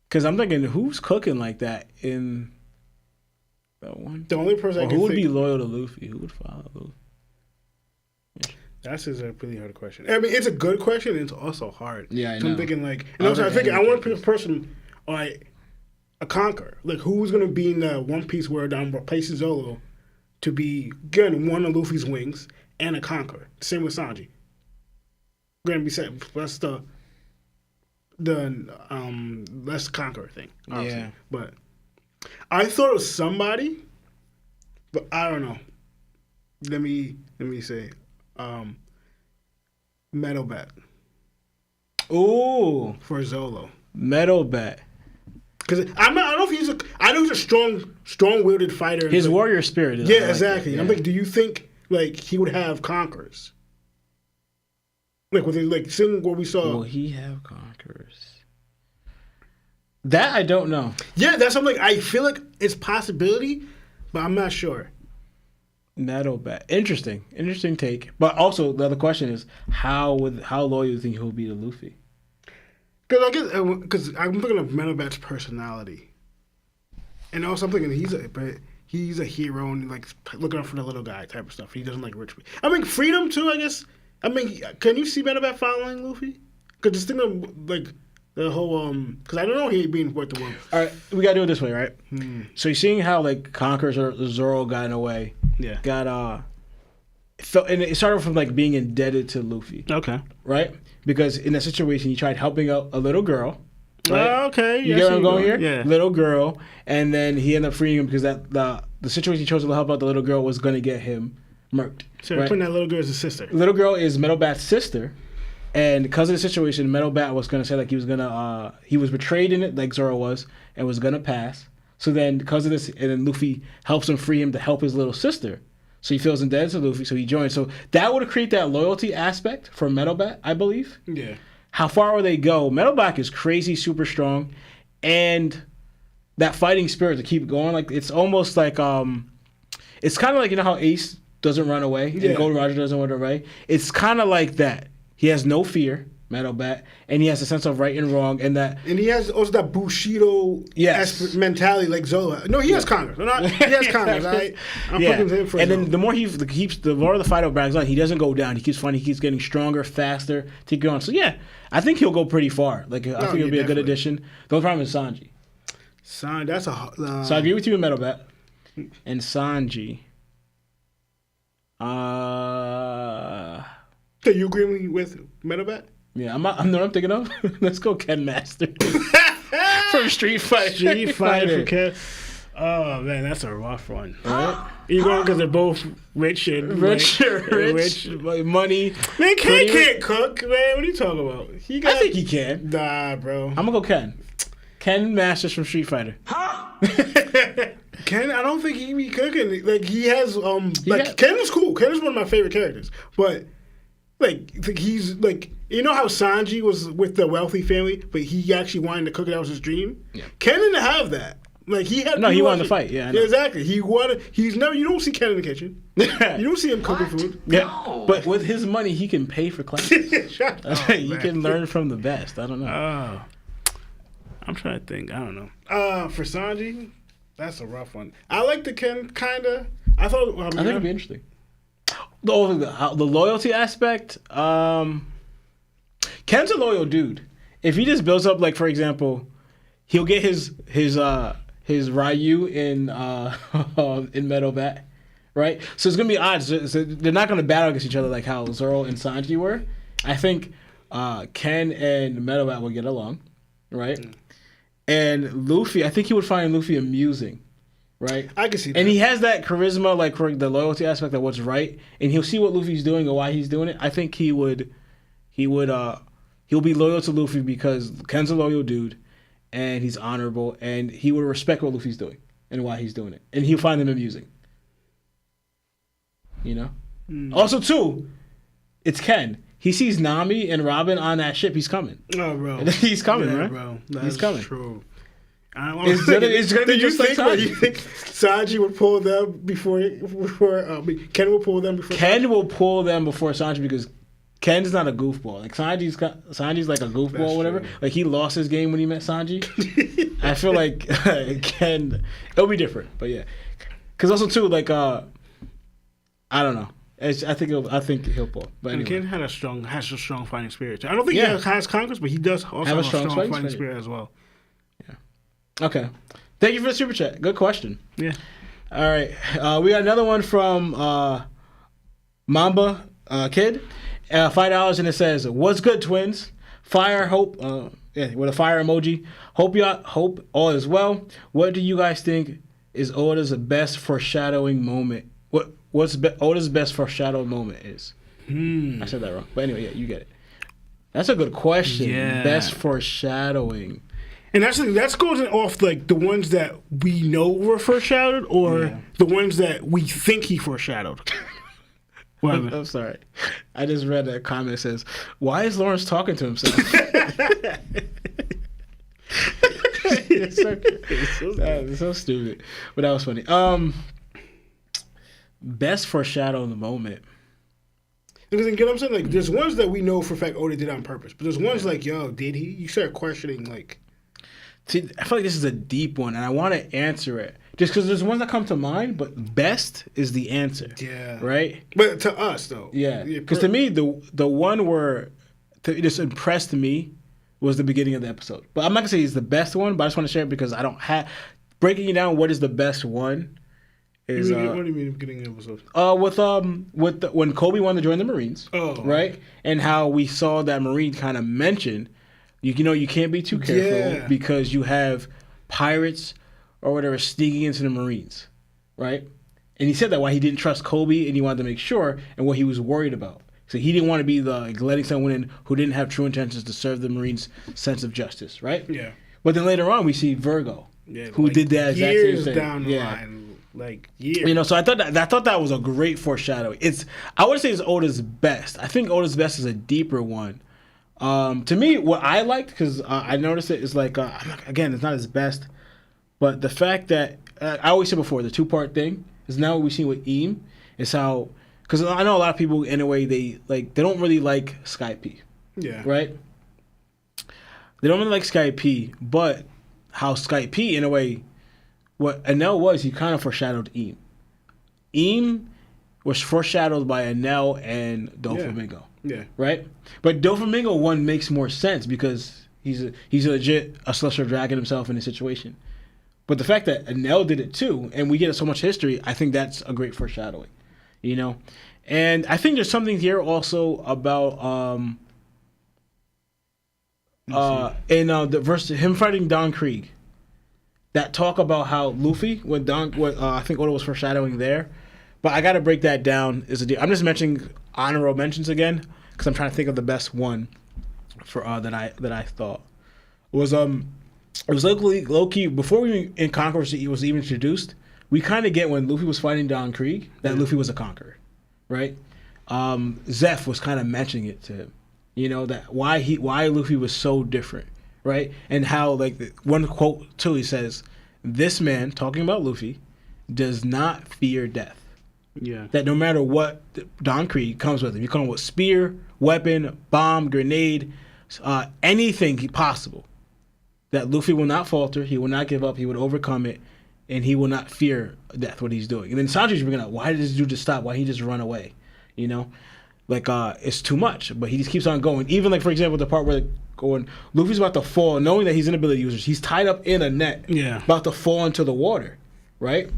S2: Because I'm thinking, who's cooking like that in that one?
S3: The only person I can
S2: who would
S3: think...
S2: be loyal to Luffy? Who would follow Luffy?
S3: Yeah. That's a really hard question. I mean, it's a good question, and it's also hard.
S2: Yeah, I know.
S3: I'm thinking, like... And also, I'm thinking, I want to pick a person, like, a conqueror. Like, who's going to be in the One Piece world I'm replacing Zoro to be, again, one of Luffy's wings and a conqueror. Same with Sanji. Going to be set. That's the let's conquer thing. Obviously. Yeah. But I thought of somebody, but I don't know. Let me say, Metal Bat.
S2: Ooh,
S3: for Zolo.
S2: Metal Bat.
S3: Because I don't know if he's I know he's a strong-willed fighter.
S2: His warrior spirit is.
S3: Yeah, exactly. Yeah. I'm like, do you think like he would have conquerors? Like, with like seeing what we saw.
S2: Will he have conquerors? That I don't know.
S3: Yeah, that's something. Like, I feel like it's possibility, but I'm not sure.
S2: Metal Bat. Interesting take. But also the other question is how loyal do you think he'll be to Luffy?
S3: Because I'm looking at Metal Bat's personality, and also I'm thinking he's a hero and like looking out for the little guy type of stuff. He doesn't like rich people. I mean, freedom too, I guess. I mean, can you see Metal Bat following Luffy? Because this thing of like The whole because I don't know he being worth the world.
S2: All right, we gotta do it this way, right? So you're seeing how like Conquerors or Zoro got in a way.
S3: Yeah.
S2: Got and it started from like being indebted to Luffy.
S3: Okay.
S2: Right? Because in that situation, he tried helping out a little girl. Right?
S3: Okay.
S2: You get where I'm going here?
S3: Yeah.
S2: Little girl, and then he ended up freeing him because that the situation he chose to help out the little girl was going to get him murked.
S3: So
S2: right?
S3: putting that little girl as a sister.
S2: Little girl is ~Metal_Bat's sister, and because of the situation, ~Metal_Bat was going to say like he was gonna he was betrayed in it like Zoro was and was gonna pass. So then because of this, and then Luffy helps him free him to help his little sister. So he feels indebted to Luffy, so he joins. So that would create that loyalty aspect for ~Metal_Bat, I believe.
S3: Yeah.
S2: How far will they go? ~Metal_Bat is crazy, super strong, and that fighting spirit to keep going. Like it's almost like it's kind of like, you know how Ace doesn't run away and Gold Roger doesn't run away. It's kind of like that. He has no fear, ~Metal_Bat, and he has a sense of right and wrong, and
S3: he has also that Bushido mentality like Zoro. No, he has Congress. He has Congress. I'm putting him for.
S2: And then the more the more the fight brags on, he doesn't go down. He keeps fighting. He keeps getting stronger, faster to keep going. So yeah, I think he'll go pretty far. Like I think he'll be a good addition. The only problem is Sanji.
S3: That's
S2: so I agree with you with ~Metal_Bat and Sanji.
S3: So you agree with ~Metal_Bat?
S2: Yeah, I'm what I'm thinking of. Let's go Ken Master from Street Fighter.
S3: Street Fighter for Ken. Oh man, that's a rough one. Right? You going because they're both rich,
S2: rich, like money.
S3: Man, Ken can't cook. Man, what are you talking about?
S2: I think he can.
S3: Nah, bro.
S2: I'm gonna go Ken. Ken Masters from Street Fighter.
S3: Ken, I don't think he be cooking. Like he has Ken is cool. Ken is one of my favorite characters, but. Like he's like, you know how Sanji was with the wealthy family, but he actually wanted to cook. That was his dream. Yeah. Ken didn't have that. Like he had.
S2: No, he wanted to fight. Yeah,
S3: exactly. He wanted. He's never. You don't see Ken in the kitchen. You don't see him cooking food.
S2: Yeah, no. But with his money, he can pay for classes. He can learn from the best. I don't know.
S3: I'm trying to think. I don't know. For Sanji, that's a rough one. I like the Ken kinda. I thought. I
S2: think it'd be interesting. The loyalty aspect, Ken's a loyal dude. If he just builds up, like for example, he'll get his Ryu in ~Metal_Bat, right? So it's gonna be odds. So they're not gonna battle against each other like how Zoro and Sanji were. I think Ken and ~Metal_Bat will get along, right? And Luffy, I think he would find Luffy amusing. Right,
S3: I can see that,
S2: and he has that charisma, like the loyalty aspect of what's right, and he'll see what Luffy's doing or why he's doing it. I think he'll be loyal to Luffy because Ken's a loyal dude, and he's honorable, and he would respect what Luffy's doing and why he's doing it, and he'll find them amusing. You know. Also, too, it's Ken. He sees Nami and Robin on that ship. He's coming.
S3: Oh, bro,
S2: he's coming, right?
S3: Bro,
S2: he's coming.
S3: True.
S2: It's gonna be just like Sanji.
S3: You think Sanji would pull them before Ken will pull them before?
S2: Ken will pull them before Sanji because Ken's not a goofball. Like Sanji's like a goofball, or whatever. True. Like he lost his game when he met Sanji. I feel like Ken, it'll be different, but yeah. Because also too, like I don't know. I think he'll pull. But anyway.
S3: Ken has a strong fighting spirit. I don't think he has conquest, but he does also have a strong fighting spirit as well.
S2: Okay. Thank you for the super chat. Good question.
S3: Yeah.
S2: All right. We got another one from Mamba Kid. $5 and it says, "What's good, twins? Fire hope." With a fire emoji. Hope all is well. What do you guys think is Oda's best foreshadowing moment? What's Oda's best foreshadowing moment is? I said that wrong. But anyway, yeah, you get it. That's a good question.
S3: Yeah.
S2: Best foreshadowing.
S3: And that's goes off like the ones that we know were foreshadowed or the ones that we think he foreshadowed.
S2: I'm sorry. I just read a comment that says, "Why is Lawrence talking to himself?" It's so stupid. But that was funny. Best foreshadowing the moment.
S3: Because you get what I'm saying? Like, there's ones that we know for a fact Oda did on purpose. But there's ones like, yo, did he? You start questioning, like...
S2: See, I feel like this is a deep one, and I want to answer it. Just because there's ones that come to mind, but best is the answer.
S3: Yeah.
S2: Right?
S3: But to us, though.
S2: Yeah. Because to me, the one where it just impressed me was the beginning of the episode. But I'm not gonna say it's the best one, but I just want to share it because I don't have breaking it down. What is the best one? Is
S3: what do you mean beginning of the episode?
S2: When Kobe wanted to join the Marines, right, and how we saw that Marine kind of mention, you can't be too careful because you have pirates or whatever sneaking into the Marines, right? And he said that why he didn't trust Kobe and he wanted to make sure and what he was worried about. So he didn't want to be the letting someone in who didn't have true intentions to serve the Marines' sense of justice, right?
S3: Yeah.
S2: But then later on we see Virgo, who did that exact same
S3: years
S2: thing.
S3: Down the line, like years.
S2: So I thought that was a great foreshadowing. I would say it's Oda's best. I think Oda's best is a deeper one. To me, what I liked because I noticed it is like again, it's not his best, but the fact that I always said before the 2-part thing is now what we've seen with 𝗵 is how. Because I know a lot of people, in a way, they don't really like Skype.
S3: Yeah.
S2: Right? They don't really like Skype, but how Skype, in a way, what Enel was, he kind of foreshadowed 𝗵. 𝗵 was foreshadowed by Enel and Doflamingo.
S3: Yeah.
S2: Right? But Doflamingo one makes more sense because he's legit a Celestial Dragon himself in the situation. But the fact that Enel did it too, and we get so much history, I think that's a great foreshadowing. And I think there's something here also about in the verse him fighting Don Krieg, that talk about how Luffy I think Oda was foreshadowing there, but I got to break that down. I'm just mentioning honorable mentions again because I'm trying to think of the best one for that I thought was it was low key before we in Conquerors was even introduced. We kind of get when Luffy was fighting Don Krieg that Luffy was a conqueror, right? Zeph was kind of mentioning it to him, that why Luffy was so different, right? And how one quote too, he says, "This man," talking about Luffy, "does not fear death."
S3: Yeah. That
S2: no matter what Don Krieg comes with him, you come with spear, weapon, bomb, grenade, anything possible, that Luffy will not falter. He will not give up. He would overcome it. And he will not fear death, what he's doing. And then Sanji's bringing up, why did this dude just stop? Why he just run away? It's too much. But he just keeps on going. Even, for example, the part where Luffy's about to fall, knowing that he's an ability user. He's tied up in a net, about to fall into the water, right?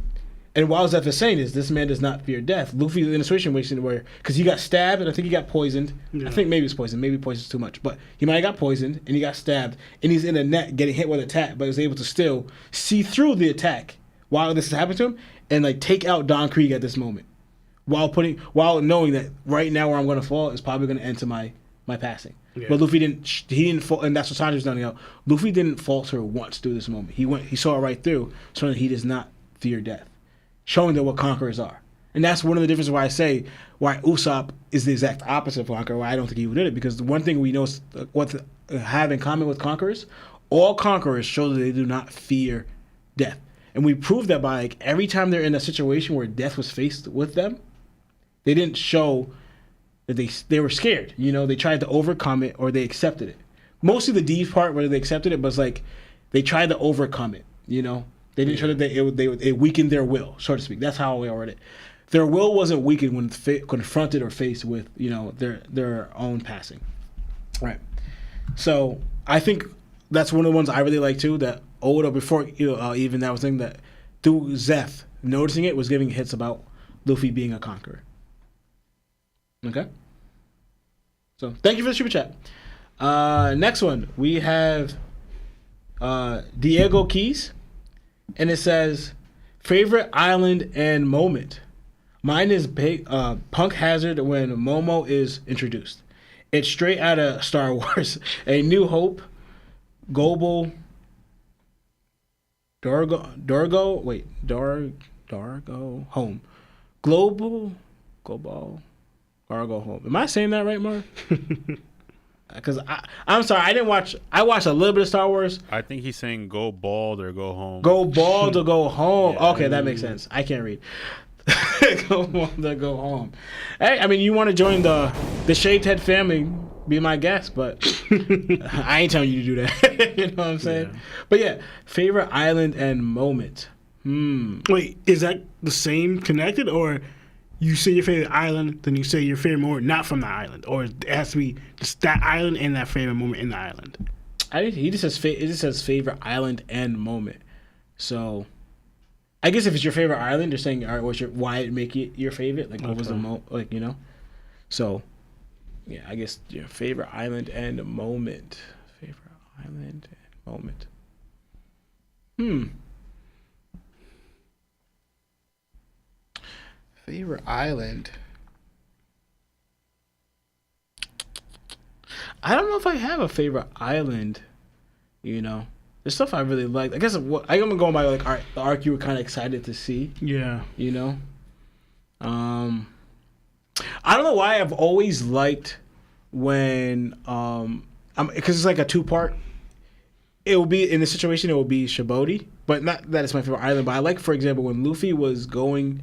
S2: And while Zeph is saying this man does not fear death. Luffy in a situation where, because he got stabbed and I think he got poisoned. Yeah. I think maybe it's poisoned. Maybe poison's too much. But he might have got poisoned and he got stabbed and he's in a net getting hit with an attack, but he was able to still see through the attack while this is happening to him and take out Don Krieg at this moment. While knowing that right now where I'm going to fall is probably going to end to my passing. Yeah. But Luffy didn't fall, and that's what Sanji's done out. Luffy didn't falter once through this moment. He saw it right through, so that he does not fear death, showing that what conquerors are. And that's one of the differences why I say why Usopp is the exact opposite of Conqueror, why I don't think he did it, because the one thing we know is what have in common with conquerors, all conquerors show that they do not fear death. And we proved that by every time they're in a situation where death was faced with them, they didn't show that they were scared. They tried to overcome it or they accepted it. Mostly the D part where they accepted it, but it's they tried to overcome it. They didn't show that it weakened their will, so to speak. That's how we read it. Their will wasn't weakened when confronted or faced with their own passing. Right. So I think that's one of the ones I really like too. That Oda before even that was thing that through Zeph noticing it was giving hits about Luffy being a conqueror. Okay. So thank you for the super chat. Next one we have Diego Keys, and it says favorite island and moment. Mine is Punk Hazard when Momo is introduced. It's straight out of Star Wars. A New Hope, Global, Dargo Home. Global, Dargo Home. Am I saying that right, Mark? Because I'm sorry, I watched a little bit of Star Wars.
S4: I think he's saying go bald or go home.
S2: Go bald or go home.
S4: Yeah.
S2: Okay, that makes sense. I can't read. Go bald or go home. Hey, I mean, you want to join the shaved head family, be my guest, but I ain't telling you to do that. You know what I'm saying? Yeah. But yeah, favorite island and moment.
S3: Wait, is that the same connected, or you say your favorite island, then you say your favorite moment not from the island, or it has to be just that island and that favorite moment in the island?
S2: He just says it just says favorite island and moment. So, I guess if it's your favorite island, they're saying, all right, why it make it your favorite? Like, what was the like, you know? So, yeah, I guess your favorite island and moment. Favorite island and moment. Favorite island. I don't know if I have a favorite island. You know, there's stuff I really like. I guess I'm going by like the arc you were kind of excited to see.
S3: Yeah.
S2: You know, I don't know why I've always liked when because it's like a 2-part. It will be in this situation. It will be 𝗍𝐿𝐷, but not that it's my favorite island. But I like, for example, when Luffy was going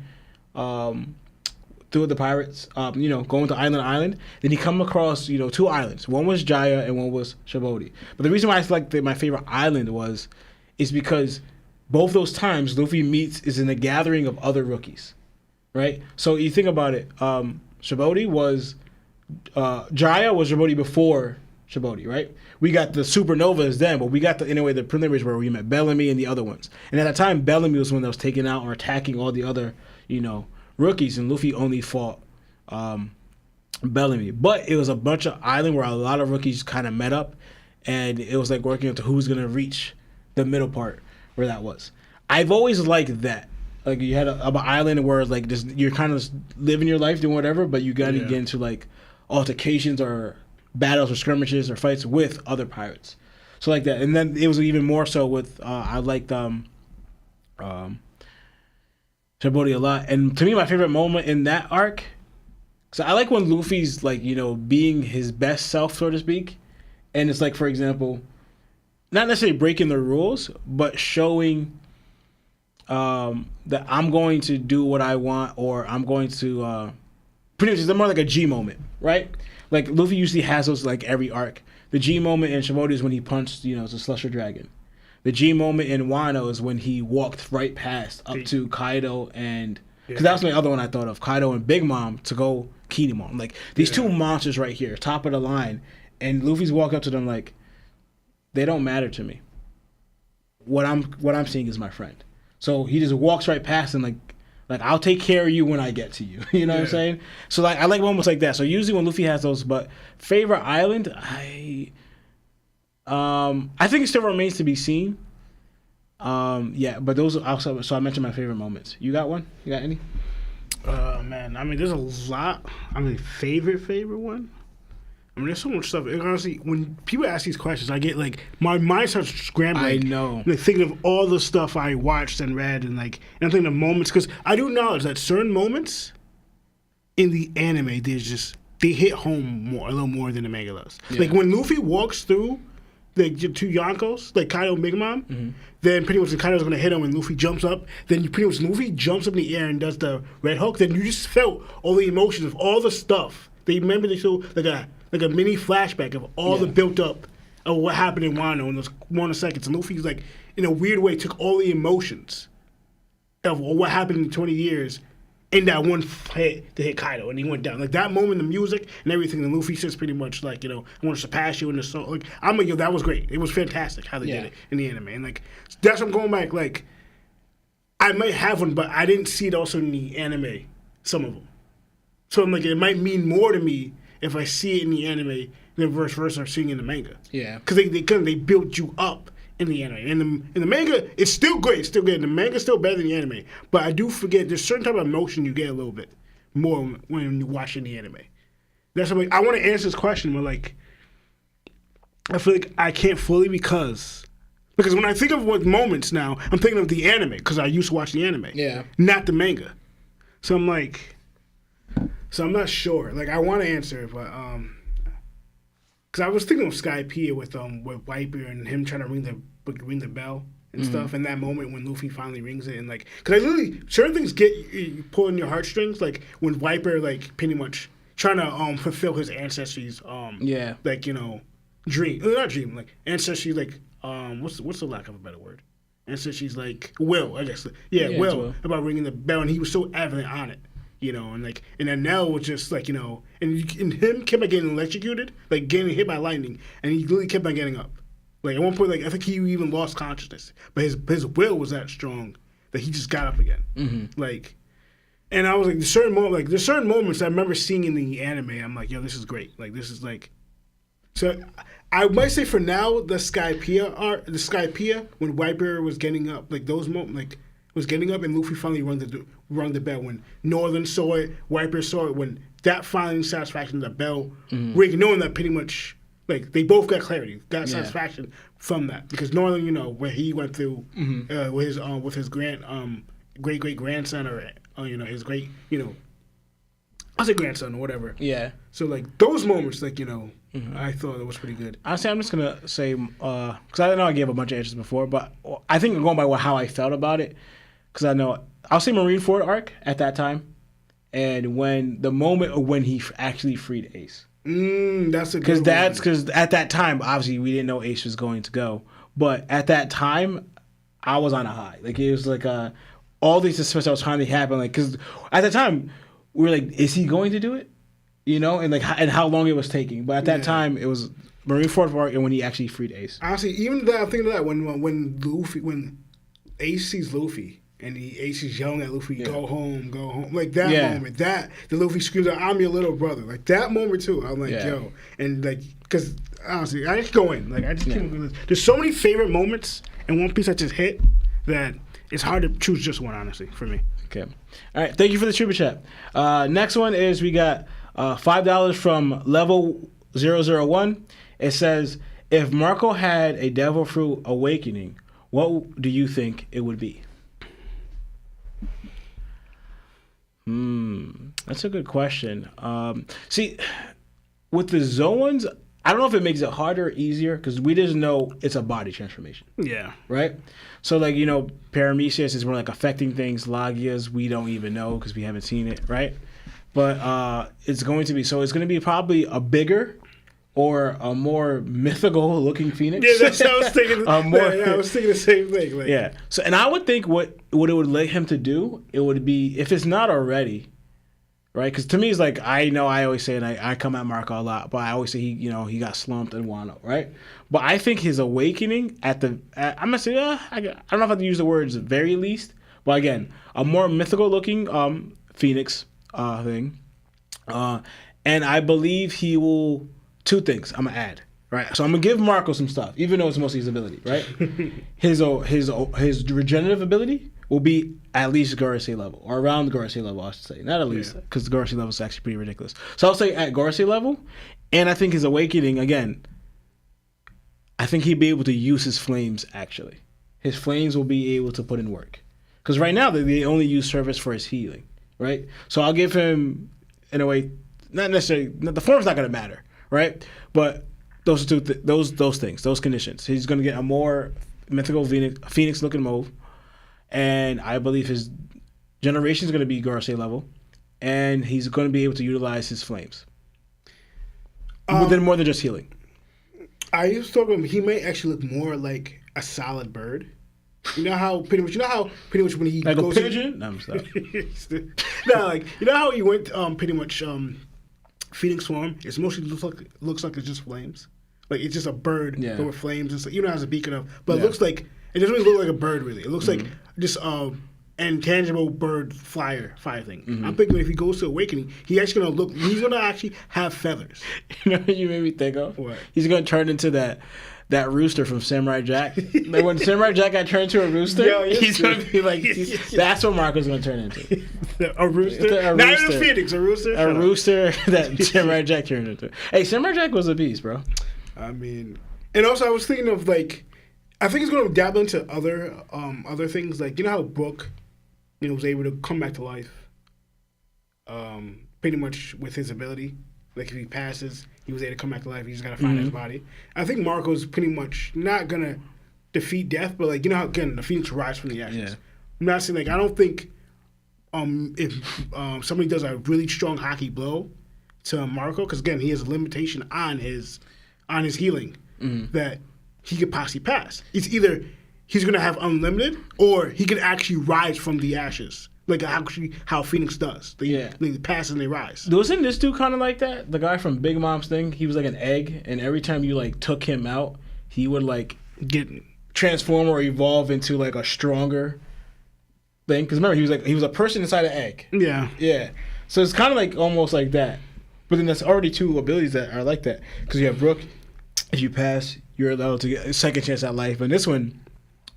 S2: through the pirates, you know, going to island, then he come across, you know, 2 islands. One was Jaya and one was 𝗍𝐿𝐷. But the reason why I like my favorite island is because both those times Luffy is in a gathering of other rookies, right? So you think about it, 𝗍𝐿𝐷 was Jaya was 𝗍𝐿𝐷 before 𝗍𝐿𝐷, right? We got the supernovas then, but we got the preliminaries where we met Bellamy and the other ones. And at that time, Bellamy was the one that was taking out or attacking all the other, you know, rookies, and Luffy only fought Bellamy. But it was a bunch of island where a lot of rookies kind of met up, and it was like working into who's gonna reach the middle part where that was. I've always liked that. Like you had an island where like just you're kind of living your life doing whatever, but you got to get into like altercations or battles or skirmishes or fights with other pirates. So like that, and then it was even more so with I liked 𝗍𝐿𝐷 a lot. And to me, my favorite moment in that arc, so I like when Luffy's like, you know, being his best self, so to speak. And it's like, for example, not necessarily breaking the rules, but showing that I'm going to do what I want, or I'm going to pretty much it's more like a G moment, right? Like Luffy usually has those like every arc. The G moment in 𝗍𝐿𝐷 is when he punched, you know, the Slusher Dragon. The G moment in Wano is when he walked right past up to Kaido and because that was the other one I thought of, Kaido and Big Mom to go Kinemon. Like these 2 monsters right here, top of the line, and Luffy's walk up to them like, they don't matter to me. What I'm seeing is my friend. So he just walks right past and like I'll take care of you when I get to you. You know what I'm saying? So like I like moments like that. So usually when Luffy has those, but favorite island, I think it still remains to be seen. Yeah, but those also. So I mentioned my favorite moments. You got one? You got any?
S3: Man, I mean, there's a lot. I mean, favorite one. I mean, there's so much stuff. And honestly, when people ask these questions, I get like my mind starts scrambling.
S2: I know.
S3: Like thinking of all the stuff I watched and read, and I'm thinking of moments because I do acknowledge that certain moments in the anime, they hit home a little more than the manga does. Yeah. Like when Luffy walks through the 2 Yonkos, like Kaido and Big Mom, then pretty much Kaido's gonna hit him and Luffy jumps up. Then Luffy jumps up in the air and does the Red Hook. Then you just felt all the emotions of all the stuff. They remember they show like a mini flashback of all the built up of what happened in Wano in those 1 seconds. And Luffy's like, in a weird way, took all the emotions of what happened in 20 years in that one hit to hit Kaido, and he went down. Like that moment, the music and everything, and Luffy says pretty much like, you know, I want to surpass you in the song. Like that was great. It was fantastic how they did it in the anime. And like that's what I'm going back. Like I might have one, but I didn't see it also in the anime. Some of them. So I'm like, it might mean more to me if I see it in the anime than vice versa seeing it in the manga. Yeah. Because they built you up in the anime. In the manga, it's still great. It's still good. The manga's still better than the anime. But I do forget there's certain type of emotion you get a little bit more when you watch in the anime. That's what I want to answer this question, but like I feel like I can't fully because when I think of what moments now, I'm thinking of the anime because I used to watch the anime. Yeah. Not the manga. So I'm like, I'm not sure. Like I want to answer it, but because I was thinking of Skypiea with Viper and him trying to ring the bell and stuff, and that moment when Luffy finally rings it, and like, because I literally certain things get you pull in your heartstrings, like when Viper like pretty much trying to fulfill his ancestry's like, you know, dream, like ancestry, like what's the lack of a better word? Ancestry's like will, I guess. Will about ringing the bell, and he was so adamant on it. You know, and like, and then Nell was just like, you know, and him kept on getting electrocuted, like getting hit by lightning, and he literally kept on getting up. Like at one point, like I think he even lost consciousness, but his will was that strong that he just got up again.
S2: Mm-hmm.
S3: Like, and I was like, there's certain moments I remember seeing in the anime. I'm like, yo, this is great. Like this is like, so I might say for now the Skypiea when Whitebeard was getting up, like those moments, like was getting up and Luffy finally rung the bell when Northern saw it, Whitebeard saw it, when that finally satisfaction, the bell ring, knowing that pretty much. Like they both got clarity, got satisfaction from that because Northern, you know, where he went through with his great grandson or you know his great, you know, I say grandson or whatever.
S2: Yeah.
S3: So like those moments, like you know, I thought it was pretty good.
S2: Honestly, I'm just gonna say because I know I gave a bunch of answers before, but I think I'm going by how I felt about it because I know I'll say Marineford arc at that time, and when the moment when he actually freed Ace.
S3: That's a good
S2: because at that time, obviously, we didn't know Ace was going to go. But at that time, I was on a high. Like, it was like all these suspense that was finally happening. Like, because at that time, we were like, is he going to do it? You know? And like, and how long it was taking. But at that time, it was Marineford arc and when he actually freed Ace.
S3: Honestly, even that, I'm thinking of that when Ace sees Luffy. And Ace is yelling at Luffy, go home. Like that moment, the Luffy screams out, I'm your little brother. Like that moment too. I'm like, yo. And like, because honestly, I just go in. Like, I just keep going. There's so many favorite moments in One Piece that just hit that it's hard to choose just one, honestly, for me.
S2: Okay. All right. Thank you for the super chat. Next one is we got $5 from Level 001. It says, if Marco had a Devil Fruit awakening, what do you think it would be? That's a good question. See, with the Zoans, I don't know if it makes it harder or easier because we just know it's a body transformation.
S3: Yeah.
S2: Right? So, like, you know, Paramecia is more like affecting things. Lagias, we don't even know because we haven't seen it, right? But it's going to be probably a bigger or a more mythical looking Phoenix.
S3: Yeah, that's what I was thinking. I was thinking the same thing. Like.
S2: Yeah. So, and I would think what it would let him to do, it would be, if it's not already, right? Because to me, it's like, I know I always say, and I come at Marco a lot, but I always say he got slumped in Wano, right? But I think his awakening I'm going to say, I don't know if I have to use the words very least, but again, a more mythical looking Phoenix thing. And I believe he will, two things I'm going to add, right? So I'm going to give Marco some stuff, even though it's mostly his ability, right? His regenerative ability will be at least Gorosei level, or around the Gorosei level, I should say. Not at least, because the Gorosei level is actually pretty ridiculous. So I'll say at Gorosei level, and I think his awakening, again, I think he'd be able to use his flames, actually. His flames will be able to put in work. Because right now, they only use service for his healing, right? So I'll give him, in a way, not necessarily, the form's not going to matter, right? But those are those things, those conditions. He's going to get a more mythical Phoenix-looking move. And I believe his generation is going to be Gorosei level, and he's going to be able to utilize his flames. But then more than just healing.
S3: I used to talk about him. He may actually look more like a solid bird. You know how pretty much when he
S2: like
S3: goes
S2: a pigeon. No, I'm sorry.
S3: No, like you know how he went pretty much Phoenix Swarm. It's mostly looks like it's just flames. Like it's just a bird with flames and stuff. You know, it has a beacon of, but it looks like. It doesn't really look like a bird, really. It looks like just intangible bird fire thing. I'm thinking if he goes to Awakening, he's gonna actually have feathers.
S2: You know what you made me think of?
S3: What?
S2: He's gonna turn into that rooster from Samurai Jack. Like when Samurai Jack got turned into a rooster, he's gonna be like, that's what Marco's gonna turn into.
S3: A rooster? Not even a Phoenix, a rooster?
S2: A rooster that Samurai Jack turned into. Hey, Samurai Jack was a beast, bro.
S3: I mean, and also I was thinking of like, I think he's going to dabble into other things. Like, you know how Brook, was able to come back to life pretty much with his ability? Like, if he passes, he was able to come back to life. He just got to find his body. I think Marco's pretty much not going to defeat death, but, like, you know how, again, the Phoenix rise from the ashes. Yeah. I'm not saying, like, I don't think if somebody does a really strong hockey blow to Marco, because, again, he has a limitation on his healing that he could possibly pass. It's either he's going to have unlimited or he could actually rise from the ashes. Like actually how Phoenix does. They pass and they rise.
S2: Wasn't this dude kind of like that? The guy from Big Mom's thing? He was like an egg, and every time you like took him out, he would like
S3: Get
S2: transform or evolve into like a stronger thing. Because remember, he was a person inside an egg.
S3: yeah.
S2: Yeah. So it's kind of like almost like that. But then there's already two abilities that are like that. Because you have Brook, if you pass, you're allowed to get a second chance at life. But this one,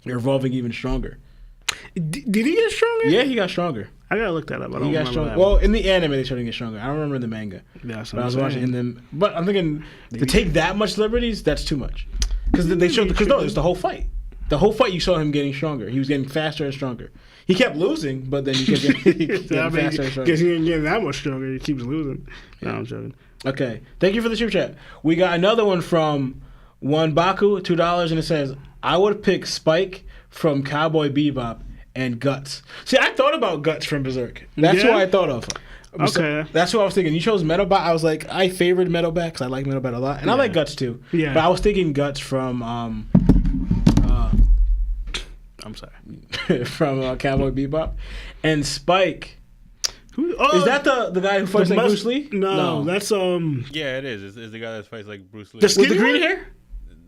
S2: you're evolving even stronger.
S3: Did he get stronger?
S2: Yeah, he got stronger.
S3: I gotta look that up. I don't
S2: He got
S3: remember
S2: stronger.
S3: that
S2: Well,
S3: one.
S2: in the anime, they showed him get stronger. I don't remember in the manga.
S3: Yeah,
S2: But I was watching in them. But I'm thinking to take that much liberties, that's too much. Because they showed. Because no, it's the whole fight. The whole fight, you saw him getting stronger. He was getting faster and stronger. He kept losing, but then he kept getting faster and stronger.
S3: Guess he ain't getting that much stronger. He keeps losing. No, I'm joking.
S2: Okay. Thank you for the super chat. We got another one from 𝗃 $2, and it says, I would pick Spike from Cowboy Bebop and Guts. See, I thought about Guts from Berserk. That's who
S3: Yeah?
S2: I thought of.
S3: Okay.
S2: That's what I was thinking. You chose Metalbat. I was like, I favored Metalbat because I like Metalbat a lot. And I like Guts too.
S3: Yeah.
S2: But I was thinking Guts from
S3: I'm sorry.
S2: from Cowboy Bebop. And Spike.
S3: Who,
S2: Is that the guy who fights like Bruce Lee?
S3: No, that's
S4: Yeah, it is. It's the guy that fights like Bruce Lee.
S3: The
S2: With the
S3: skinny
S2: green
S3: one?
S2: hair?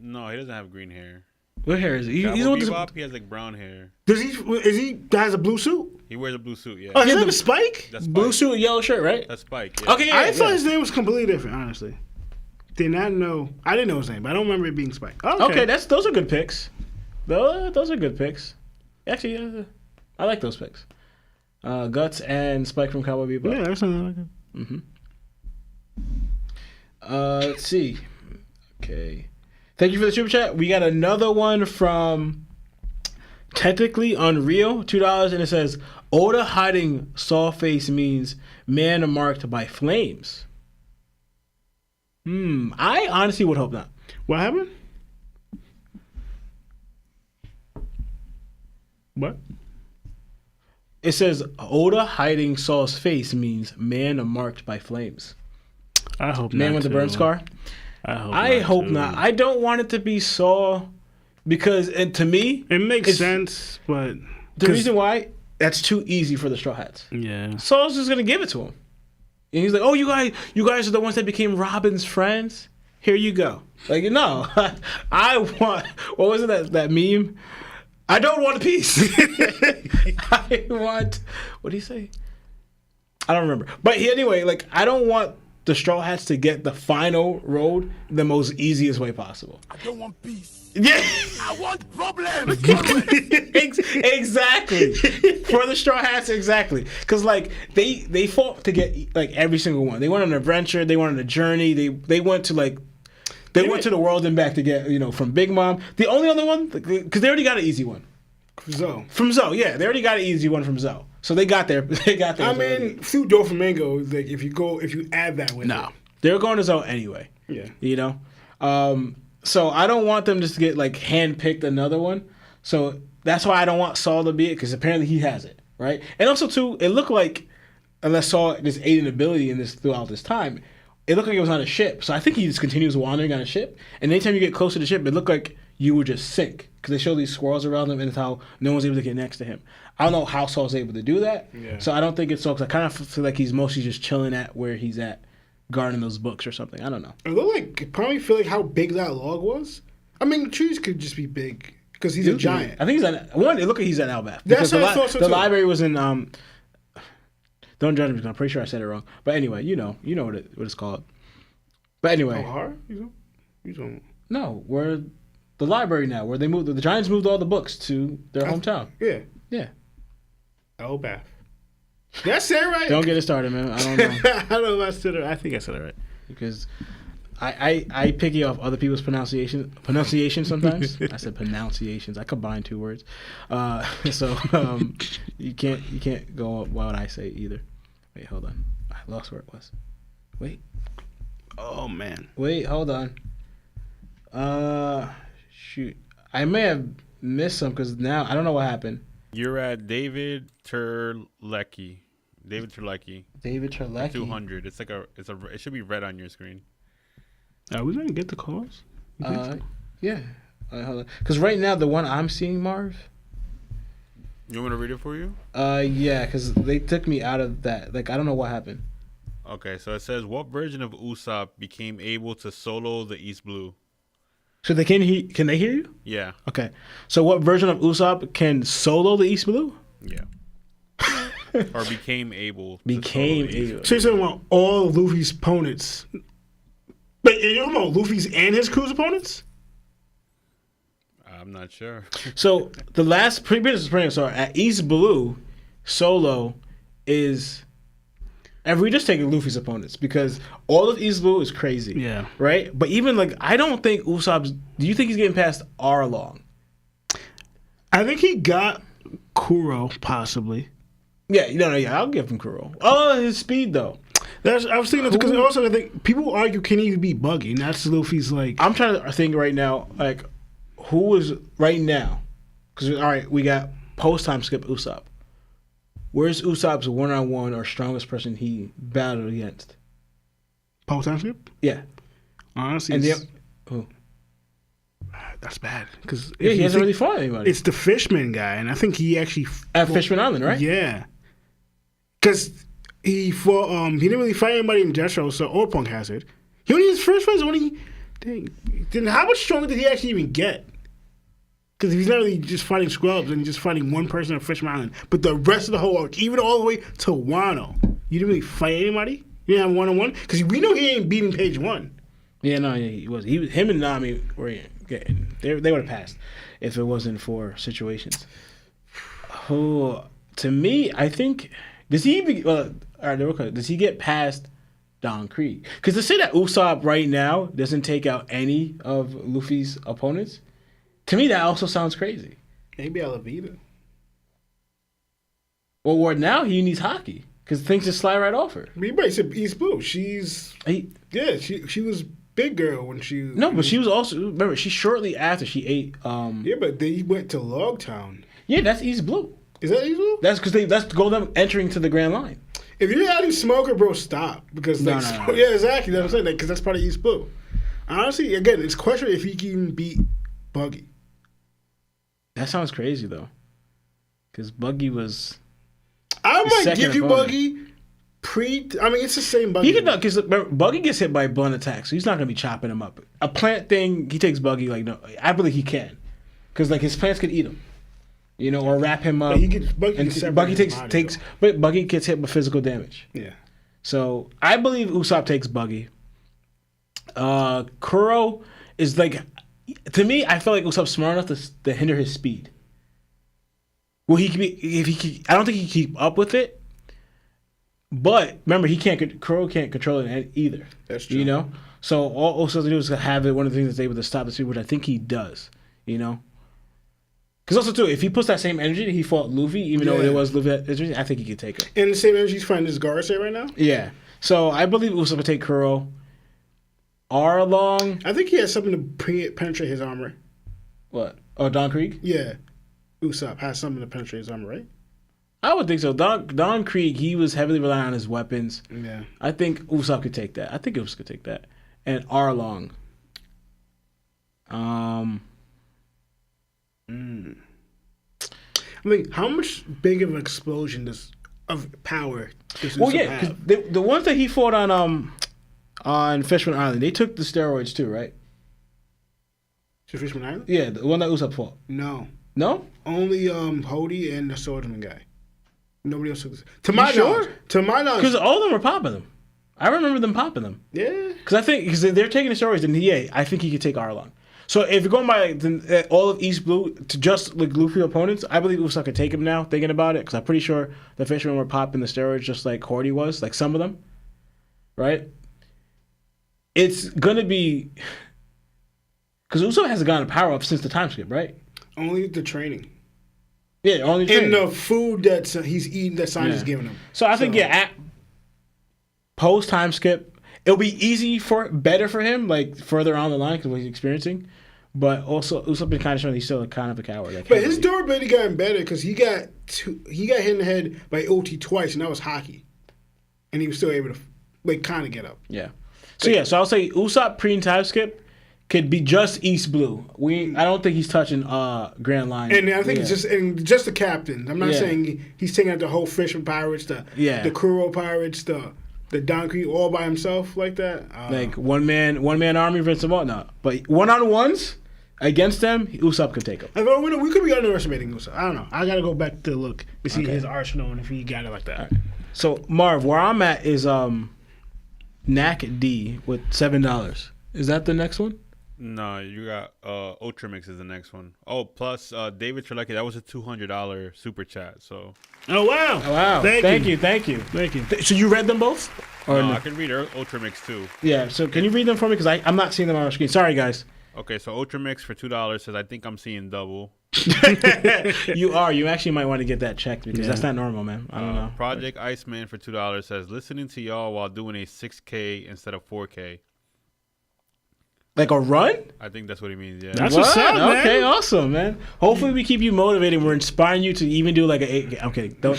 S4: No, he doesn't have green hair.
S2: What hair is he?
S4: Cowboy
S2: He's the one with
S4: Bebop, he has like brown hair.
S3: Does he? Is he? Has a blue suit?
S4: He wears a blue suit. Yeah,
S3: Oh, his
S2: Yeah,
S3: name
S2: the-
S3: is Spike.
S4: that's
S2: blue
S4: Spike.
S2: suit, yellow shirt, right?
S4: That's Spike. Yeah.
S2: Okay, yeah.
S3: I thought
S2: yeah.
S3: his name was completely different. Honestly, did not know. I didn't know his name, but I don't remember it being Spike.
S2: Okay, those are good picks. Those are good picks. Actually, I like those picks. Guts and Spike from Cowboy Bebop.
S3: yeah, that's not good.
S2: Let's see. Okay. Thank you for the super chat. We got another one from Technically Unreal, $2, and it says, Oda hiding Saw face means man marked by flames. I honestly would hope not.
S3: What happened? What?
S2: It says Oda hiding Saul's face means man marked by flames.
S3: I hope
S2: Man
S3: not
S2: with the
S3: too.
S2: burn scar. I hope
S3: too.
S2: not. I don't want it to be Saul because, and to me,
S3: It makes
S2: it's-
S3: sense, but
S2: the reason why that's too easy for the Straw Hats.
S3: yeah,
S2: Saul's just gonna give it to him, and he's like, "Oh, you guys are the ones that became Robin's friends. Here you go." Like, no, I want. What was it that meme? I don't want a piece. I want. What do you say? I don't remember. But anyway, like, I don't want the Straw Hats to get the final road the most easiest way possible.
S5: I don't want peace.
S2: Yeah.
S5: I want problems.
S2: Exactly. For the Straw Hats, exactly. Because, like, they fought to get, like, every single one. They went on an adventure. They went on a journey. They went to, like, they went to the world and back to get, from Big Mom. The only other one, because they already got an easy one.
S3: Zoe.
S2: From Zoe, yeah. They already got an easy one from Zoe. So they got there.
S3: I mean, through Doflamingo, like if you add that with
S2: no. They're going to Zoe anyway.
S3: Yeah.
S2: So I don't want them just to get, like, handpicked another one. So that's why I don't want Saul to be it, because apparently he has it, right? And also, too, it looked like, unless Saul just ate an ability in this throughout this time, it looked like it was on a ship. So I think he just continues wandering on a ship. And anytime you get close to the ship, it looked like you would just sink, because they show these swirls around him, and it's how no one's able to get next to him. I don't know how Saul's able to do that.
S3: Yeah.
S2: So I don't think it's Saul, because I kind of feel like he's mostly just chilling at where he's at, guarding those books or something. I don't know.
S3: It looked like probably feel like how big that log was. I mean, trees could just be big because he's a giant.
S2: I think he's at one. It looked like he's at 𝗷𝐵.
S3: That's what I thought so
S2: the
S3: too.
S2: library was in. Don't judge me because I'm pretty sure I said it wrong. But anyway, you know what it's called. But anyway,
S3: Hard? You don't.
S2: no, we're the library now. Where they moved, the Giants moved all the books to their hometown.
S3: Yeah.
S2: Yeah.
S3: 𝗷𝐵. Did I say it right?
S2: Don't get it started, man. I don't know
S3: I don't know if I said it. I think I said it right.
S2: because I picky off other people's pronunciation sometimes. I said pronunciations. I combine two words. So you can't go up what I say either. Wait, hold on. I lost where it was. Wait,
S3: Oh man.
S2: hold on. Shoot. I may have missed some because now I don't know what happened.
S4: You're at David Terlecki. David Terlecki.
S2: David Terlecki.
S4: 200. It's like it should be red on your screen.
S3: Are we gonna get the calls? You think so?
S2: Yeah. Hold on. Because right now the one I'm seeing, Marv.
S4: You want me to read it for you?
S2: Yeah, because they took me out of that. Like, I don't know what happened.
S4: Okay, so it says, what version of Usopp became able to solo the East Blue?
S2: So they can they hear you?
S4: Yeah.
S2: Okay. So what version of Usopp can solo the East Blue?
S4: Yeah. Or became able.
S2: Became
S4: to solo
S2: able.
S3: So you're talking about all Luffy's opponents. But you're talking about Luffy's and his crew's opponents?
S4: I'm not sure.
S2: So the last previous so at East Blue, Solo is. And we just take Luffy's opponents because all of East Blue is crazy.
S3: Yeah.
S2: Right? But even like I don't think Usopp's. Do you think he's getting past Arlong?
S3: I think he got Kuro, possibly.
S2: Yeah, yeah, I'll give him Kuro. Oh, his speed though.
S3: I was thinking because also I think people argue can he even beat Buggy, and that's Luffy's like.
S2: I'm trying to think right now, like who is right now? Because all right, we got post time skip Usopp. Where's Usopp's 1-on-1 or strongest person he battled against?
S3: Post time skip?
S2: Yeah,
S3: Honestly,
S2: and who?
S3: That's bad because
S2: Yeah, he hasn't really fought anybody.
S3: It's the Fishman guy, and I think he actually
S2: At Fishman Island, right?
S3: Yeah, because he fought. He didn't really fight anybody in Death Row, so or Punk Hazard. He only his first fight was only. Dang, then how much stronger did he actually even get? Because he's not really just fighting scrubs and just fighting one person on Fishman Island, but the rest of the whole arc, even all the way to Wano, you didn't really fight anybody. You didn't have 1-on-1 because we know he ain't beating Page 1.
S2: Yeah, no, yeah, he was. Him and Nami were getting. They would have passed if it wasn't for situations. Oh, to me, I think does he even? All right, okay. Does he get past Don Krieg? Because to say that Usopp right now doesn't take out any of Luffy's opponents, to me that also sounds crazy.
S3: Maybe Alavita.
S2: Well, now he needs hockey because things just slide right off her.
S3: Everybody said East Blue. She's she was big girl when she was.
S2: No, but she was also remember she shortly after she ate.
S3: Yeah, but they went to Logtown.
S2: Yeah, that's East Blue.
S3: Is that East Blue?
S2: That's because that's Golden entering to the Grand Line.
S3: If you're adding Smoker, bro, stop because
S2: No.
S3: yeah, exactly. That's what I'm saying because that's part of East Blue. Honestly, again, it's questionable if he can even beat Buggy.
S2: That sounds crazy though, because Buggy was.
S3: I might
S2: second
S3: give you
S2: opponent.
S3: Buggy. I mean, it's the same Buggy.
S2: He can because Buggy gets hit by a blunt attack, so he's not gonna be chopping him up. A plant thing, he takes Buggy like no. I believe he can, because like his plants could eat him, or wrap him up.
S3: But he gets Buggy.
S2: and
S3: can
S2: Buggy
S3: separate his body,
S2: takes, but Buggy gets hit with physical damage.
S3: though. Yeah.
S2: So I believe Usopp takes Buggy. Kuro is like, to me, I feel like Usopp's smart enough to hinder his speed. Well, he could be if he could, I don't think he can keep up with it. But remember, Kuro can't control it either.
S3: That's true.
S2: So all Usopp has to do is have it. One of the things that's able to stop the speed, which I think he does. Because also too, if he puts that same energy that he fought Luffy, even though it was Luffy, I think he could take it.
S3: And the same energy he's fighting this Gorosei right now?
S2: Yeah. So I believe Usopp would take Kuro. Arlong.
S3: I think he has something to penetrate his armor.
S2: What? Oh, Don Krieg?
S3: Yeah. Usopp has something to penetrate his armor, right?
S2: I would think so. Don Krieg, he was heavily relying on his weapons.
S3: Yeah.
S2: I think Usopp could take that. I think Usopp could take that. And Arlong.
S3: I mean, how much big of an explosion of power does Usopp
S2: yeah,
S3: have?
S2: because the ones that he fought on Fishman Island, they took the steroids too, right?
S3: To Fishman Island?
S2: Yeah, the one that Usopp fought.
S3: No.
S2: No?
S3: Only 𝗺𝗲 and the swordsman guy. Nobody else took this. To my
S2: sure?
S3: knowledge. To my knowledge.
S2: Because all of them were popping them. I remember them popping them.
S3: Yeah.
S2: Because they're taking the steroids, and I think he could take Arlong. So if you're going by all of East Blue to just like Luffy opponents, I believe Usopp could take him now, thinking about it, because I'm pretty sure the fishermen were popping the steroids just like 𝗺𝗲 was, like some of them, right? It's going to be... Because Usopp hasn't gotten a power up since the time skip, right?
S3: Only the training.
S2: Yeah, only training.
S3: And the food that he's eating that Sanji's giving him.
S2: So I think, at post time skip, it'll be better for him, like further on the line because what he's experiencing. But also, Usopp been kind of showing he's still kind of a coward. Like,
S3: but his durability gotten better because he got hit in the head by OT twice, and that was hockey. And he was still able to kind of get up.
S2: Yeah. So I'll say Usopp pre-time skip could be just East Blue. I don't think he's touching Grand Line.
S3: And I think it's just the captain. I'm not saying he's taking out the whole Fisher Pirates, the Kuro Pirates, the the Don Creek all by himself like that.
S2: Like one man army versus them all. No, but 1-on-1s against them, Usopp could take them.
S3: I mean, we could be underestimating Usopp. I don't know. I gotta go back to look to see his arsenal and if he got it like that.
S2: Right. So Marv, where I'm at is Knack D with $7. Is that the next one?
S4: No, you got Ultramix is the next one. Oh, plus David Trelecki, that was a $200 super chat. So.
S3: Oh wow!
S2: Oh, wow! Thank you. So you read them both? Or
S4: no, I can read Ultramix too.
S2: Yeah. So can you read them for me? Because I'm not seeing them on our screen. Sorry, guys.
S4: Okay, so Ultramix for $2 says, I think I'm seeing double.
S2: You are. You actually might want to get that checked because that's not normal, man. I don't know.
S4: Project Iceman for $2 says, listening to y'all while doing a 6K instead of 4K.
S2: Like a run?
S4: I think that's what he means, yeah.
S3: That's what's up, man.
S2: Okay, awesome, man. Hopefully we keep you motivated. We're inspiring you to even do like a 8K. Okay, don't,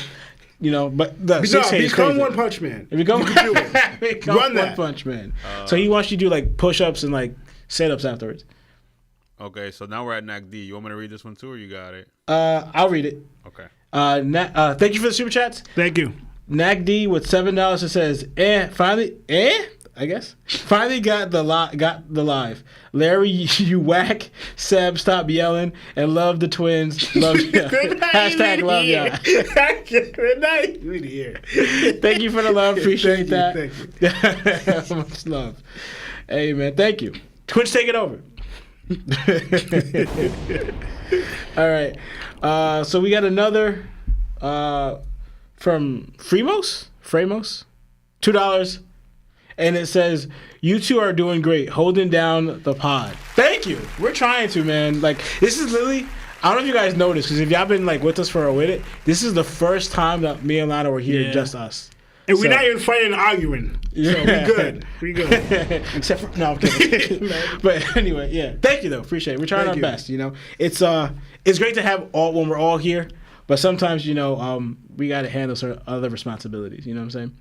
S2: but the 6K is
S3: become
S2: crazy.
S3: One Punch Man.
S2: Become
S3: Run that.
S2: One Punch Man. So he wants you to do like push-ups and like sit-ups afterwards.
S4: Okay, so now we're at Knack D. You want me to read this one too, or you got it?
S2: I'll read it.
S4: Okay.
S2: Thank you for the super chats.
S3: Thank you.
S2: Knack D with $7. It says, finally, I guess. Finally got the live. Larry, you whack. Seb, stop yelling. And love the twins. Love you. Hashtag love ya.
S3: Good night. Good here.
S2: Thank you for the love. Appreciate that.
S3: Thank you.
S2: Much love. Hey, man. Thank you. Twitch, take it over. All right. So we got another from Framos. $2. And it says, you two are doing great, holding down the pod. Thank you. We're trying to, man. Like, this is literally, I don't know if you guys noticed, because if y'all been like with us for a minute, this is the first time that me and Lana were here, just us.
S3: And we're not even fighting and arguing. So we good.
S2: Except for, no, I'm kidding. But anyway, yeah. Thank you, though. Appreciate it. We're trying our best, It's great to have when we're all here, but sometimes, we got to handle certain other responsibilities. You know what I'm saying?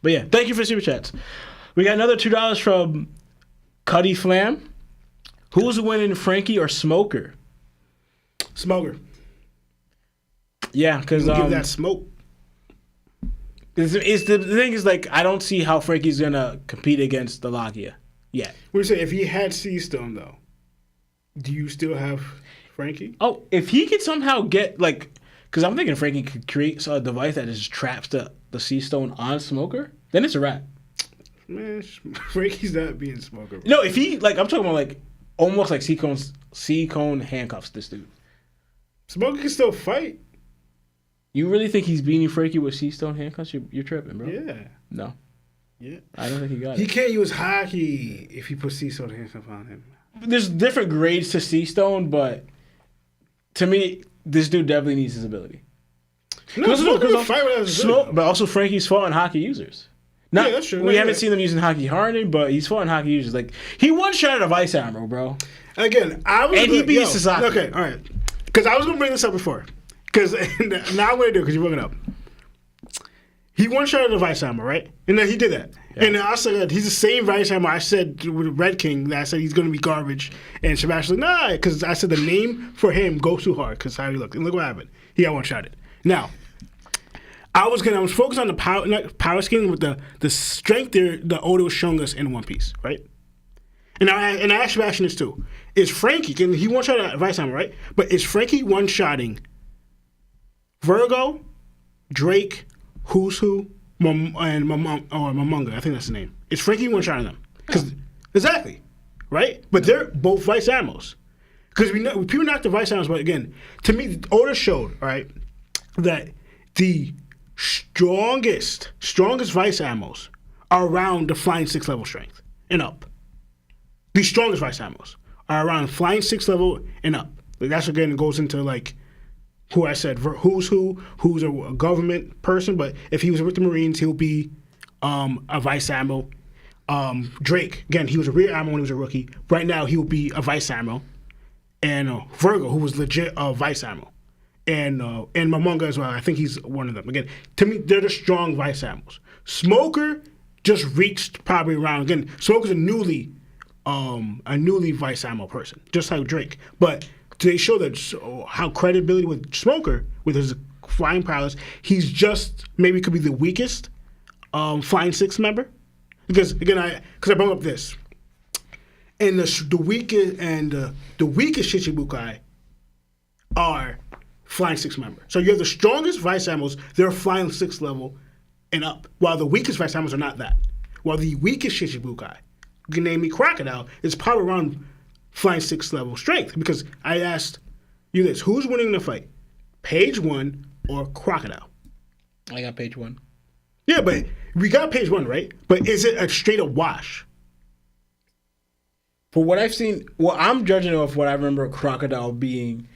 S2: But yeah, thank you for super chats. We got another $2 from Cuddy Flam. Who's winning, Frankie or Smoker?
S3: Smoker.
S2: Yeah, because
S3: give that smoke.
S2: The thing is, like, I don't see how Frankie's gonna compete against the Lagia yet.
S3: What do you say? If he had Sea Stone, though, do you still have Frankie?
S2: Oh, if he could somehow get because I'm thinking Frankie could create a device that just traps the Sea Stone on Smoker, then it's a wrap.
S3: Man, Frankie's not being Smoker.
S2: No, if he I'm talking about almost like sea cone handcuffs this dude.
S3: Smoker can still fight.
S2: You really think he's beating Frankie with Sea Stone handcuffs? You're tripping, bro.
S3: Yeah.
S2: No.
S3: Yeah.
S2: I don't think he got it.
S3: He can't use hockey if he puts Sea Stone handcuffs on him.
S2: There's different grades to Sea Stone, but to me, this dude definitely needs his ability.
S3: No, Smoker can fight without his ability.
S2: But also Frankie's fought on hockey users. Yeah,
S3: that's true.
S2: We haven't seen them using hockey hardening, but he's fought on hockey users. Like, he one-shot of Ice Armor, bro.
S3: Again, he beat Sasaki. Okay, all right. Because I was going to bring this up before. Because now I'm going to do it because you brought it up. He one-shot of Ice Armor, right? And then he did that. Yeah. And I said he's the same Ice Armor I said with Red King that I said he's going to be garbage. And Sebastian like, nah, because I said the name for him goes too hard because how he looked. And look what happened. He got one-shotted. Now, I was focused on the power scaling with the strength the Oda was showing us in One Piece, right? And I asked Sebastian this too. Is Frankie, can he one-shot at Ice Armor, right? But is Frankie one-shotting Virgo, Drake, Who's Who, and Momonga? I think that's the name. Is Frankie one-shotting them? Exactly, right? But they're both Vice Admirals. Because people knock the Vice Admirals, but again, to me, Oda showed, right, that the strongest Vice Admirals are around the Flying 6 level strength and up. The strongest Vice Admirals are around Flying 6 level and up. That's again, it goes into who I said, who's a government person, but if he was with the Marines, he'll be a Vice Admiral. Drake, again, he was a Rear Admiral when he was a rookie. Right now, he'll be a Vice Admiral. And Virgo, who was legit a Vice Admiral. And Momonga as well. I think he's one of them. Again, to me, they're the strong Vice Admirals. Smoker just reached probably around, again, Smoker's a newly Vice Admiral person, just like Drake. But they show that how credibility with Smoker, with his flying prowess, he's just maybe could be the weakest Flying Six member? Because again, I brought up this, and the weakest Shichibukai are Flying Six member. So you have the strongest Vice Admirals; they're Flying Six level and up, while the weakest Vice Admirals are not that. While the weakest Shichibukai, you can name me Crocodile, is probably around Flying Six level strength. Because I asked you this: who's winning the fight, Page One or Crocodile?
S2: I got Page One.
S3: Yeah, but we got Page One, right? But is it a straight up wash?
S2: For what I've seen, well, I'm judging off what I remember Crocodile being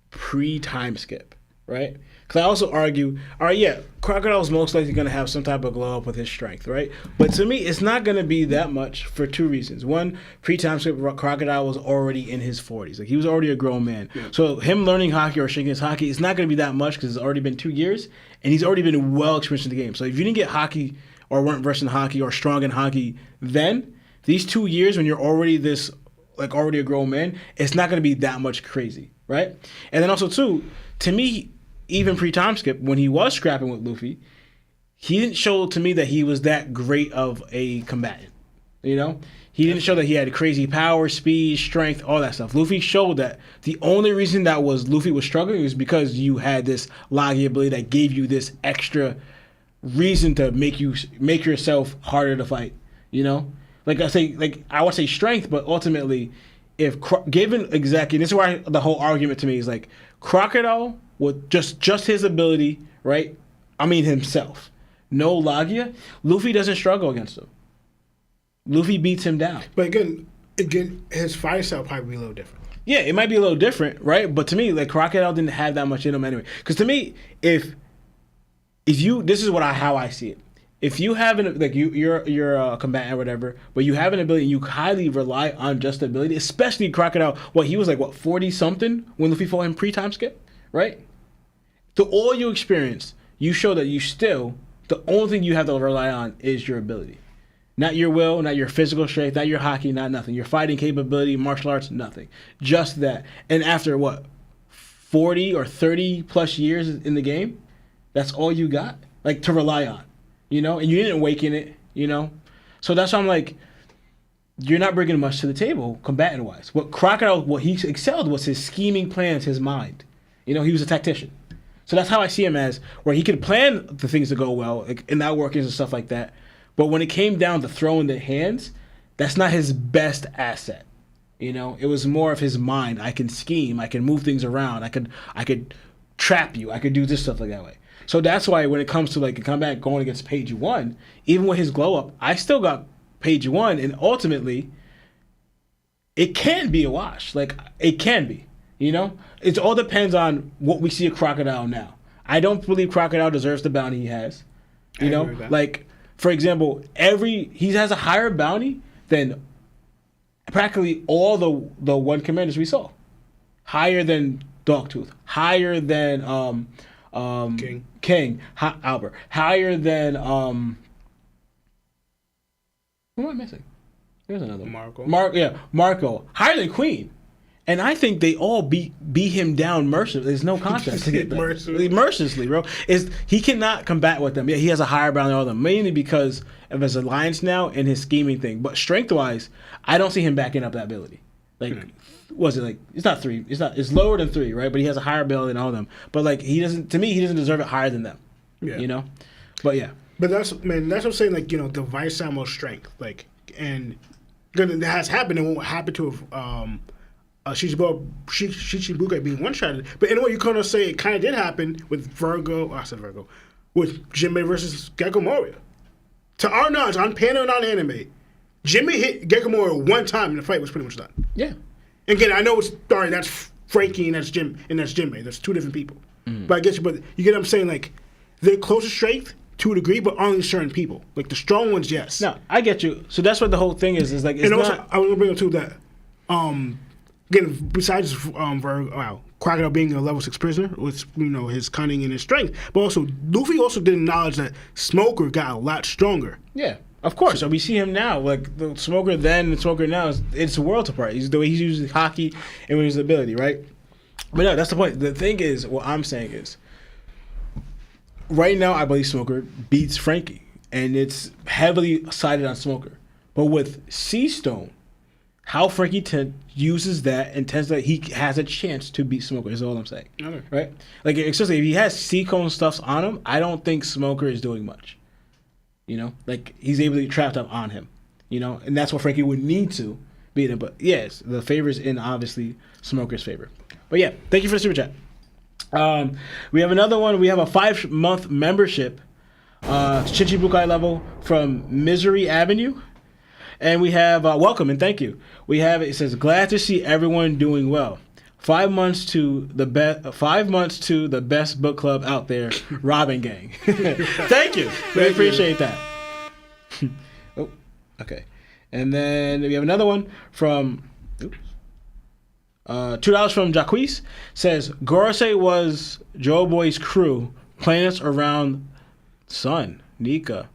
S2: pre-time skip, right? Because I also argue, all right, yeah, Crocodile's most likely going to have some type of glow up with his strength, right? But to me, it's not going to be that much for two reasons. One, pre-time skip, Crocodile was already in his 40s. Like, he was already a grown man. Yeah. So him learning Haki or shaking his Haki, it's not going to be that much because it's already been 2 years, and he's already been well experienced in the game. So if you didn't get Haki or weren't versed in Haki or strong in Haki then, these 2 years when you're already this, like, already a grown man, it's not going to be that much crazy, right? And then also, too, to me, even pre-time skip, when he was scrapping with Luffy, he didn't show to me that he was that great of a combatant. You know? He didn't show that he had crazy power, speed, strength, all that stuff. Luffy showed that the only reason that Luffy was struggling was because you had this Lagi ability that gave you this extra reason to make yourself harder to fight. You know? I would say strength, but ultimately, if given exactly, and this is why the whole argument to me is like, Crocodile with just his ability, right? I mean himself. No Lagia, Luffy doesn't struggle against him. Luffy beats him down.
S3: But again, his fire style probably be a little different.
S2: Yeah, it might be a little different, right? But to me, like, Crocodile didn't have that much in him anyway. Because to me, if you, this is how I see it. If you have you're a combatant or whatever, but you have an ability and you highly rely on just the ability, especially Crocodile, he was 40 something when Luffy fought him pre-time skip, right? To all you experience, you show that the only thing you have to rely on is your ability. Not your will, not your physical strength, not your Haki, not nothing. Your fighting capability, martial arts, nothing. Just that. And after 40 or 30 plus years in the game, that's all you got, to rely on. You know, and you didn't awaken it, you know? So that's why I'm like, you're not bringing much to the table, combatant-wise. What he excelled was his scheming plans, his mind. You know, he was a tactician. So that's how I see him as, where he could plan the things to go well, in outworkings and stuff like that. But when it came down to throwing the hands, that's not his best asset. You know, it was more of his mind. I can scheme, I can move things around, I could trap you, I could do this stuff like that way. So that's why when it comes to a comeback going against Page One, even with his glow up, I still got Page One, and ultimately, it can be a wash. It can be, you know? It all depends on what we see of Crocodile now. I don't believe Crocodile deserves the bounty he has. You know? For example, he has a higher bounty than practically all the one commanders we saw. Higher than Dogtooth. Higher than King, Albert, higher than who am I missing? There's another Marco, higher than Queen, and I think they all beat him down mercilessly. There's no contest to get mercilessly, bro. He cannot combat with them. Yeah, he has a higher bounty on them, mainly because of his alliance now and his scheming thing. But strength wise, I don't see him backing up that ability. Was it it's not 3? It's lower than 3, right? But he has a higher ability than all of them. But he doesn't deserve it higher than them. Yeah. You know? But yeah.
S3: But that's what I'm saying, the Vice Admiral strength. And that has happened and won't happen to Shichibukai being one-shotted. But anyway, you kind of say it kind of did happen with with Jinbei versus Gecko Moria. To our knowledge, on panel and on anime, Jinbei hit Gecko Moria one time and the fight was pretty much done. Yeah. Again, I know that's Frankie and that's Jinbei. That's two different people. Mm-hmm. But you get what I'm saying? They're close to strength to a degree, but only certain people. The strong ones, yes.
S2: No, I get you. So that's what the whole thing is.
S3: And also, I was going to bring up too that, again, besides Crocodile being a level 6 prisoner, with his cunning and his strength, but also Luffy also did acknowledge that Smoker got a lot stronger.
S2: Yeah. Of course, so we see him now. The Smoker then and Smoker now, it's a world apart. The way he's using Haki and with his ability, right? But no, that's the point. The thing is, what I'm saying is, right now, I believe Smoker beats Frankie. and it's heavily sided on Smoker. But with Sea Stone, how Frankie uses that and tends that he has a chance to beat Smoker is all I'm saying.
S3: Okay.
S2: Right? Like, especially if he has Sea Cone stuffs on him, I don't think Smoker is doing much. You know? Like, he's able to get trapped up on him. You know? And that's what Frankie would need to beat him. But, yes, the favor is in, obviously, Smoker's favor. But, yeah, thank you for the super chat. We have another one. We have a 5-month membership, Chichibukai level from Misery Avenue. And we have welcome and thank you. We have it says glad to see everyone doing well. 5 months to the best. 5 months to the best book club out there, Robin Gang. Thank you. We appreciate that. Oh, okay. And then we have another one from $2 from Jacquees. Says Gorosei was Joe Boy's crew. Planets around sun. Nika.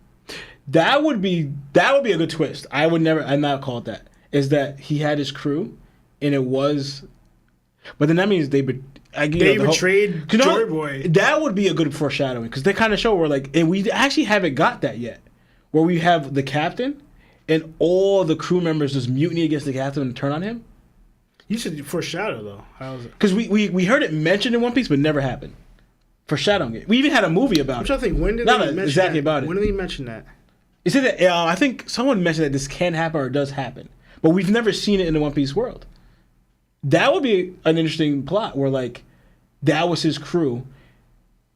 S2: That would be a good twist. I'd not call it that. Is that he had his crew, and it was, but then that means they
S3: betrayed Joy Boy.
S2: That would be a good foreshadowing because they kind of show where like, and we actually haven't got that yet, where we have the captain, and all the crew members just mutiny against the captain and turn on him.
S3: You should foreshadow though. How is it?
S2: Because we heard it mentioned in One Piece, but never happened. Foreshadowing it. We even had a movie about
S3: Which
S2: it.
S3: I think when did
S2: Not
S3: they mention
S2: exactly
S3: that?
S2: about it.
S3: When did they mention that?
S2: Is it that I think someone mentioned that this can happen or does happen, but we've never seen it in the One Piece world. That would be an interesting plot where like that was his crew,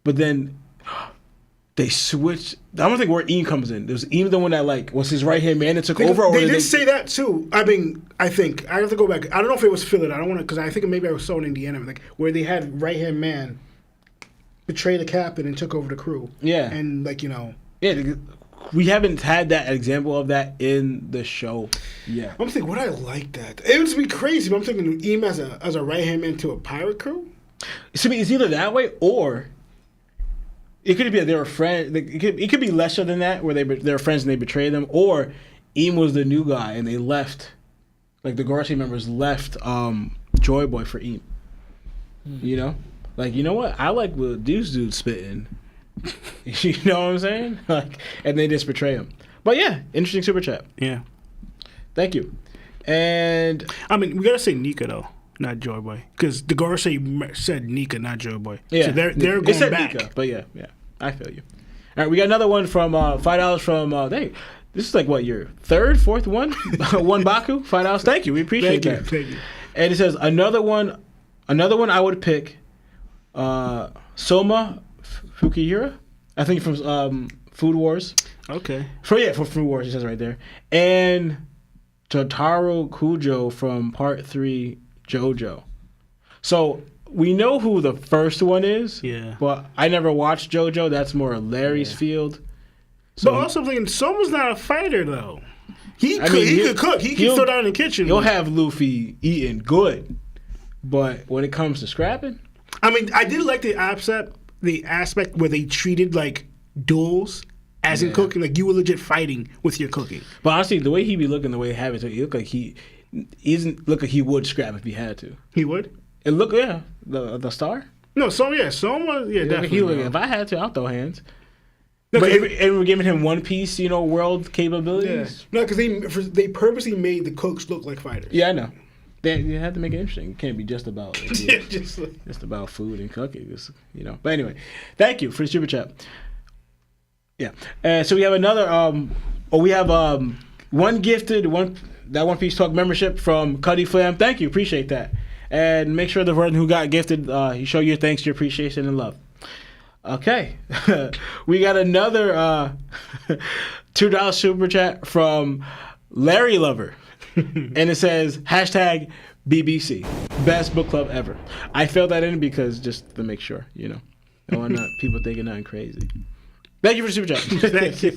S2: but then they switched. I don't think where Ian comes in. There's Ian the one that like was his right hand man that took over. Or
S3: They did say that too. I mean, I think I have to go back. I don't know if it was filler. I don't want to because I think maybe I was saw it in the end, like where they had right hand man betray the captain and took over the crew.
S2: Yeah,
S3: and like you know.
S2: Yeah. We haven't had that example of that in the show yet.
S3: I'm thinking, would I like that? It would be crazy, but I'm thinking Eam as a right-hand man to a pirate crew?
S2: So it's either that way or it could be that they were friends. It could be lesser than that where they're friends and they betray them, or Eam was the new guy and they left, like the Gorosei members left Joy Boy for Eam. You know? Like, you know what? I like what these dudes spitting. You know what I'm saying? Like, and they just betray him. But yeah, interesting super chat.
S3: Yeah.
S2: Thank you. And
S3: I mean, we gotta say Nika though, not Joy Boy, because the Gorosei said Nika, not Joy Boy.
S2: Yeah,
S3: so they're going back.
S2: Nika, but yeah, I feel you. All right, we got another one from $5 from. This is like what your fourth one, one Baku, $5. Thank you, we appreciate that.
S3: Thank you.
S2: And it says another one I would pick. Soma Fukihira, I think from Food Wars.
S3: Okay.
S2: For Food Wars, it says right there. And Totaro Kujo from Part 3 JoJo. So we know who the first one is.
S3: Yeah.
S2: But I never watched JoJo. That's more Larry's field. So
S3: But also thinking Soma's not a fighter though. He could cook. He can throw down in the kitchen.
S2: He'll have Luffy eating good. But when it comes to scrapping,
S3: I mean, I did like the aspect where they treated like duels as in cooking, like you were legit fighting with your cooking.
S2: But honestly, the way he be looking, the way he have it, he look like he look like he would scrap if he had to.
S3: He would.
S2: It look the star.
S3: No, Soma definitely.
S2: He look, if I had to, I'll throw hands. No, but and we're giving him One Piece, world capabilities.
S3: Yeah. No, because they purposely made the cooks look like fighters.
S2: Yeah, I know. You have to make it interesting. It can't be just about
S3: just
S2: about food and cooking. But anyway, thank you for the super chat. Yeah. So we have another. We have one gifted One Piece Talk membership from Cuddy Flam. Thank you, appreciate that. And make sure the person who got gifted, you show your thanks, your appreciation, and love. Okay, we got another $2 super chat from Larry Lover. And it says #BBC best book club ever. I filled that in because just to make sure, I don't want people thinking nothing crazy. Thank you for the super chat.
S3: Thank you.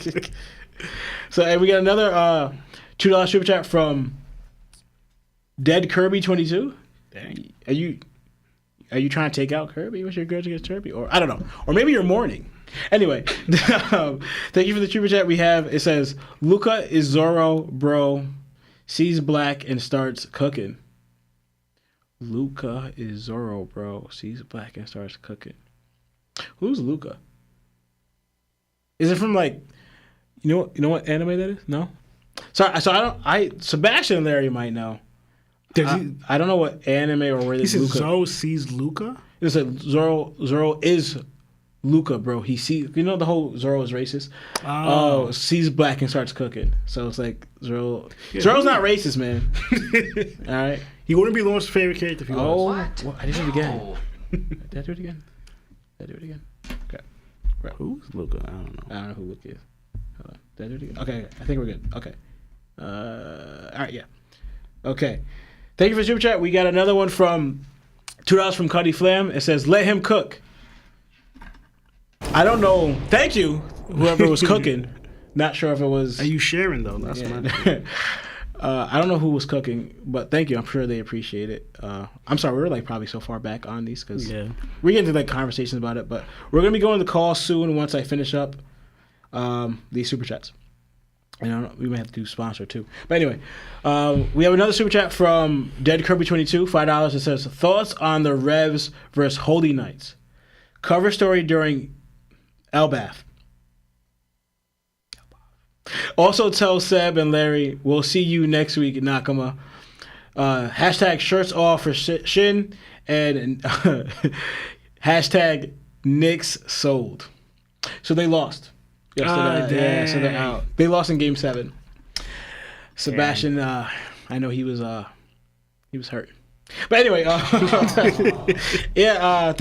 S2: So, and we got another $2 super chat from Dead Kirby 22.
S3: Dang.
S2: Are you trying to take out Kirby? What's your grudge against Kirby? Or I don't know. Or maybe you're mourning. Anyway, thank you for the super chat. We have, it says Luca is Zoro, bro. Sees black and starts cooking. Luca is Zoro, bro. Sees black and starts cooking. Who's Luca? Is it from like You know what anime that is? No. Sorry, so Sebastian and Larry might know. I don't know what anime or where
S3: He
S2: this
S3: says
S2: Luca.
S3: Zoro sees Luca.
S2: It's like Zoro is Luca, bro. He sees, the whole Zoro is racist. Oh, sees black and starts cooking. So it's like Zoro's not racist, man. All right.
S3: He wouldn't be Lawrence's favorite character if he was.
S2: Well, I did it again. Did I do it again? Okay. Right.
S3: Who's Luca? I don't know.
S2: I don't know who Luca is. Hold on. Did I do it again? Okay, I think we're good. Okay. All right, yeah. Okay. Thank you for the super chat. We got another one from $2 from Cuddy Flam. It says, "Let him cook." I don't know. Thank you, whoever was cooking. Not sure if it was.
S3: Are you sharing though? That's my.
S2: I don't know who was cooking, but thank you. I'm sure they appreciate it. I'm sorry, we were like probably so far back on these because we get into like conversations about it, but we're gonna be going to call soon once I finish up these super chats. And we may have to do sponsor too. But anyway, we have another super chat from Dead Kirby 22, $5. It says, "Thoughts on the Revs versus Holy Knights cover story during 𝐴𝐵𝐴𝐵. Also tell Seb and Larry, we'll see you next week, Nakama. Hashtag shirts off for Shin and hashtag Knicks sold." So they lost yesterday. Yeah, so they're out. They lost in Game 7. Sebastian, I know he was hurt. But anyway, thank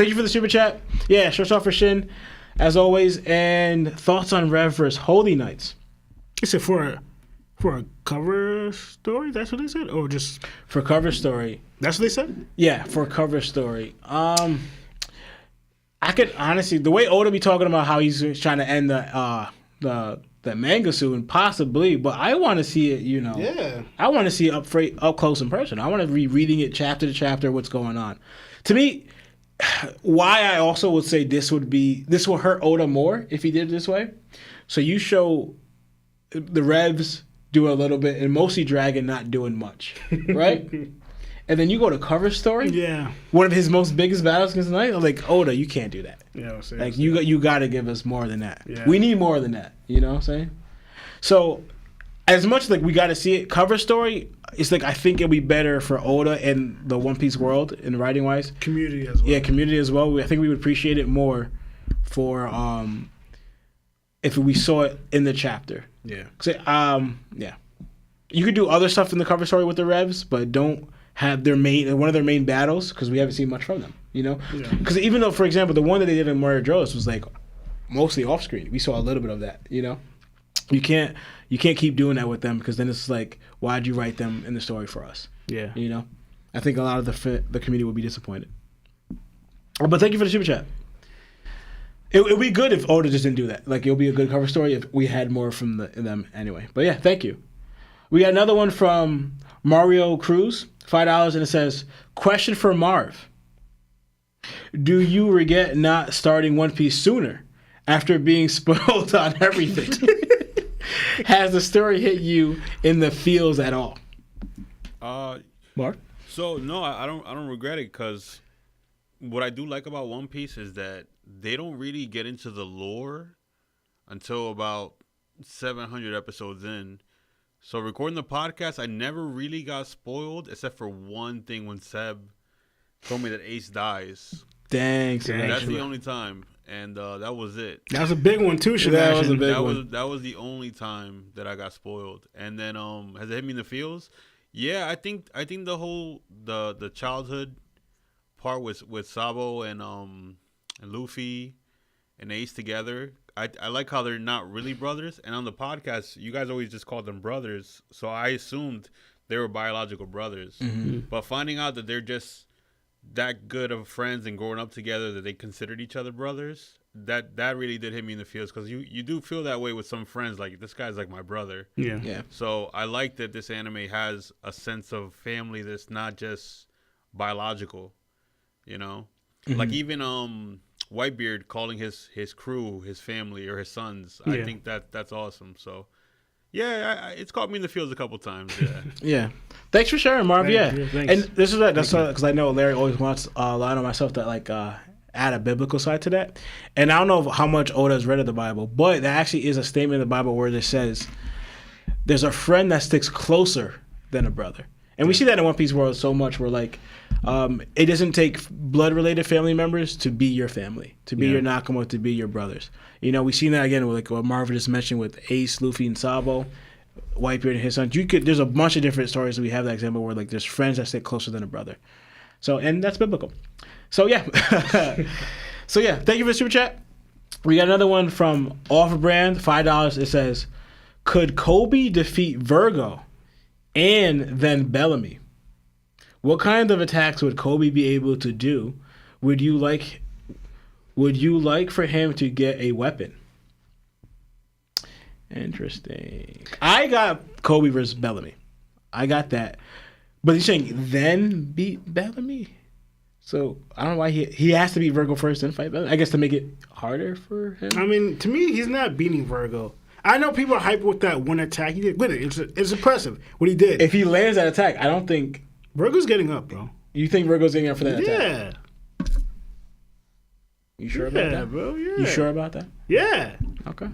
S2: you for the super chat. Yeah, shirts off for Shin, as always. And thoughts on Rev versus Holy Knights.
S3: Is it for a cover story? That's what they said, or just
S2: for cover story?
S3: That's what they said.
S2: Yeah, for a cover story. I could honestly, the way Oda be talking about how he's trying to end the manga soon, possibly, but I want to see it.
S3: Yeah.
S2: I want to see it up close in person. I want to be reading it chapter to chapter. What's going on? To me, why I also would say this will hurt Oda more if he did it this way. So you show the Revs do a little bit, and mostly Dragon not doing much, right? And then you go to cover story.
S3: Yeah.
S2: One of his most biggest battles against the Knight. I'm like, Oda, you can't do that.
S3: Yeah.
S2: Like you got to give us more than that.
S3: Yeah.
S2: We need more than that. You know what I'm saying? So, as much like we got to see it cover story, it's like I think it'll be better for Oda and the One Piece world in writing wise.
S3: Community as well.
S2: Yeah, community as well. I think we would appreciate it more for if we saw it in the chapter.
S3: Yeah.
S2: Yeah. You could do other stuff in the cover story with the Revs, but don't have one of their main battles because we haven't seen much from them. Because even though, for example, the one that they did in Murder Joe's was like mostly off screen, we saw a little bit of that. You can't keep doing that with them because then it's like, why'd you write them in the story for us?
S3: Yeah.
S2: I think a lot of the community will be disappointed. But thank you for the super chat. It would be good if Oda just didn't do that. Like, it'll be a good cover story if we had more from them anyway. But yeah, thank you. We got another one from Mario Cruz, $5, and it says, "Question for Marv. Do you regret not starting One Piece sooner after being spoiled on everything? Has the story hit you in the feels at all?" Marv?
S4: So no, I don't regret it because what I do like about One Piece is that they don't really get into the lore until about 700 episodes in. So recording the podcast, I never really got spoiled except for one thing when Seb told me that Ace dies.
S2: Thanks.
S4: That's the only time, and that was it.
S3: That was a big one too, Sebastian.
S2: That was a big one.
S4: That was the only time that I got spoiled. And then has it hit me in the feels? Yeah, I think the whole the childhood part with Sabo and Luffy and Ace together. I like how they're not really brothers. And on the podcast, you guys always just called them brothers. So I assumed they were biological brothers.
S2: Mm-hmm.
S4: But finding out that they're just that good of friends and growing up together that they considered each other brothers, that really did hit me in the feels. Because you do feel that way with some friends. Like, this guy's like my brother.
S2: Yeah.
S4: So I like that this anime has a sense of family that's not just biological, Mm-hmm. Like even Whitebeard calling his crew his family or his sons. I think that's awesome. So yeah, it's caught me in the feels a couple times. Yeah.
S2: Yeah. Thanks for sharing, Marv.
S3: Thanks.
S2: And this is that's because I know Larry always wants a line on myself that like add a biblical side to that. And I don't know how much Oda has read of the Bible, but there actually is a statement in the Bible where it says there's a friend that sticks closer than a brother. And we see that in One Piece world so much where like it doesn't take blood-related family members to be your family, to be your Nakama, to be your brothers. You know, we seen that again with like what Marvin just mentioned with Ace, Luffy, and Sabo, Whitebeard and his son. There's a bunch of different stories that we have that example where like there's friends that stick closer than a brother. So, and that's biblical. So yeah. So yeah, thank you for the super chat. We got another one from Off-Brand, $5. It says, could Kobe defeat Virgo and then Bellamy? What kind of attacks would Kobe be able to do? Would you like for him to get a weapon? Interesting. I got Kobe versus Bellamy. I got that. But he's saying then beat Bellamy? So I don't know why he has to beat Virgo first and fight Bellamy. I guess to make it harder for him.
S3: I mean, to me, he's not beating Virgo. I know people are hyped with that one attack he did. But it's impressive what he did.
S2: If he lands that attack, I don't think
S3: Virgo's getting up, bro.
S2: You think Virgo's getting up for that attack?
S3: Yeah.
S2: You sure about that,
S3: bro? Yeah.
S2: You sure about that?
S3: Yeah.
S2: Okay.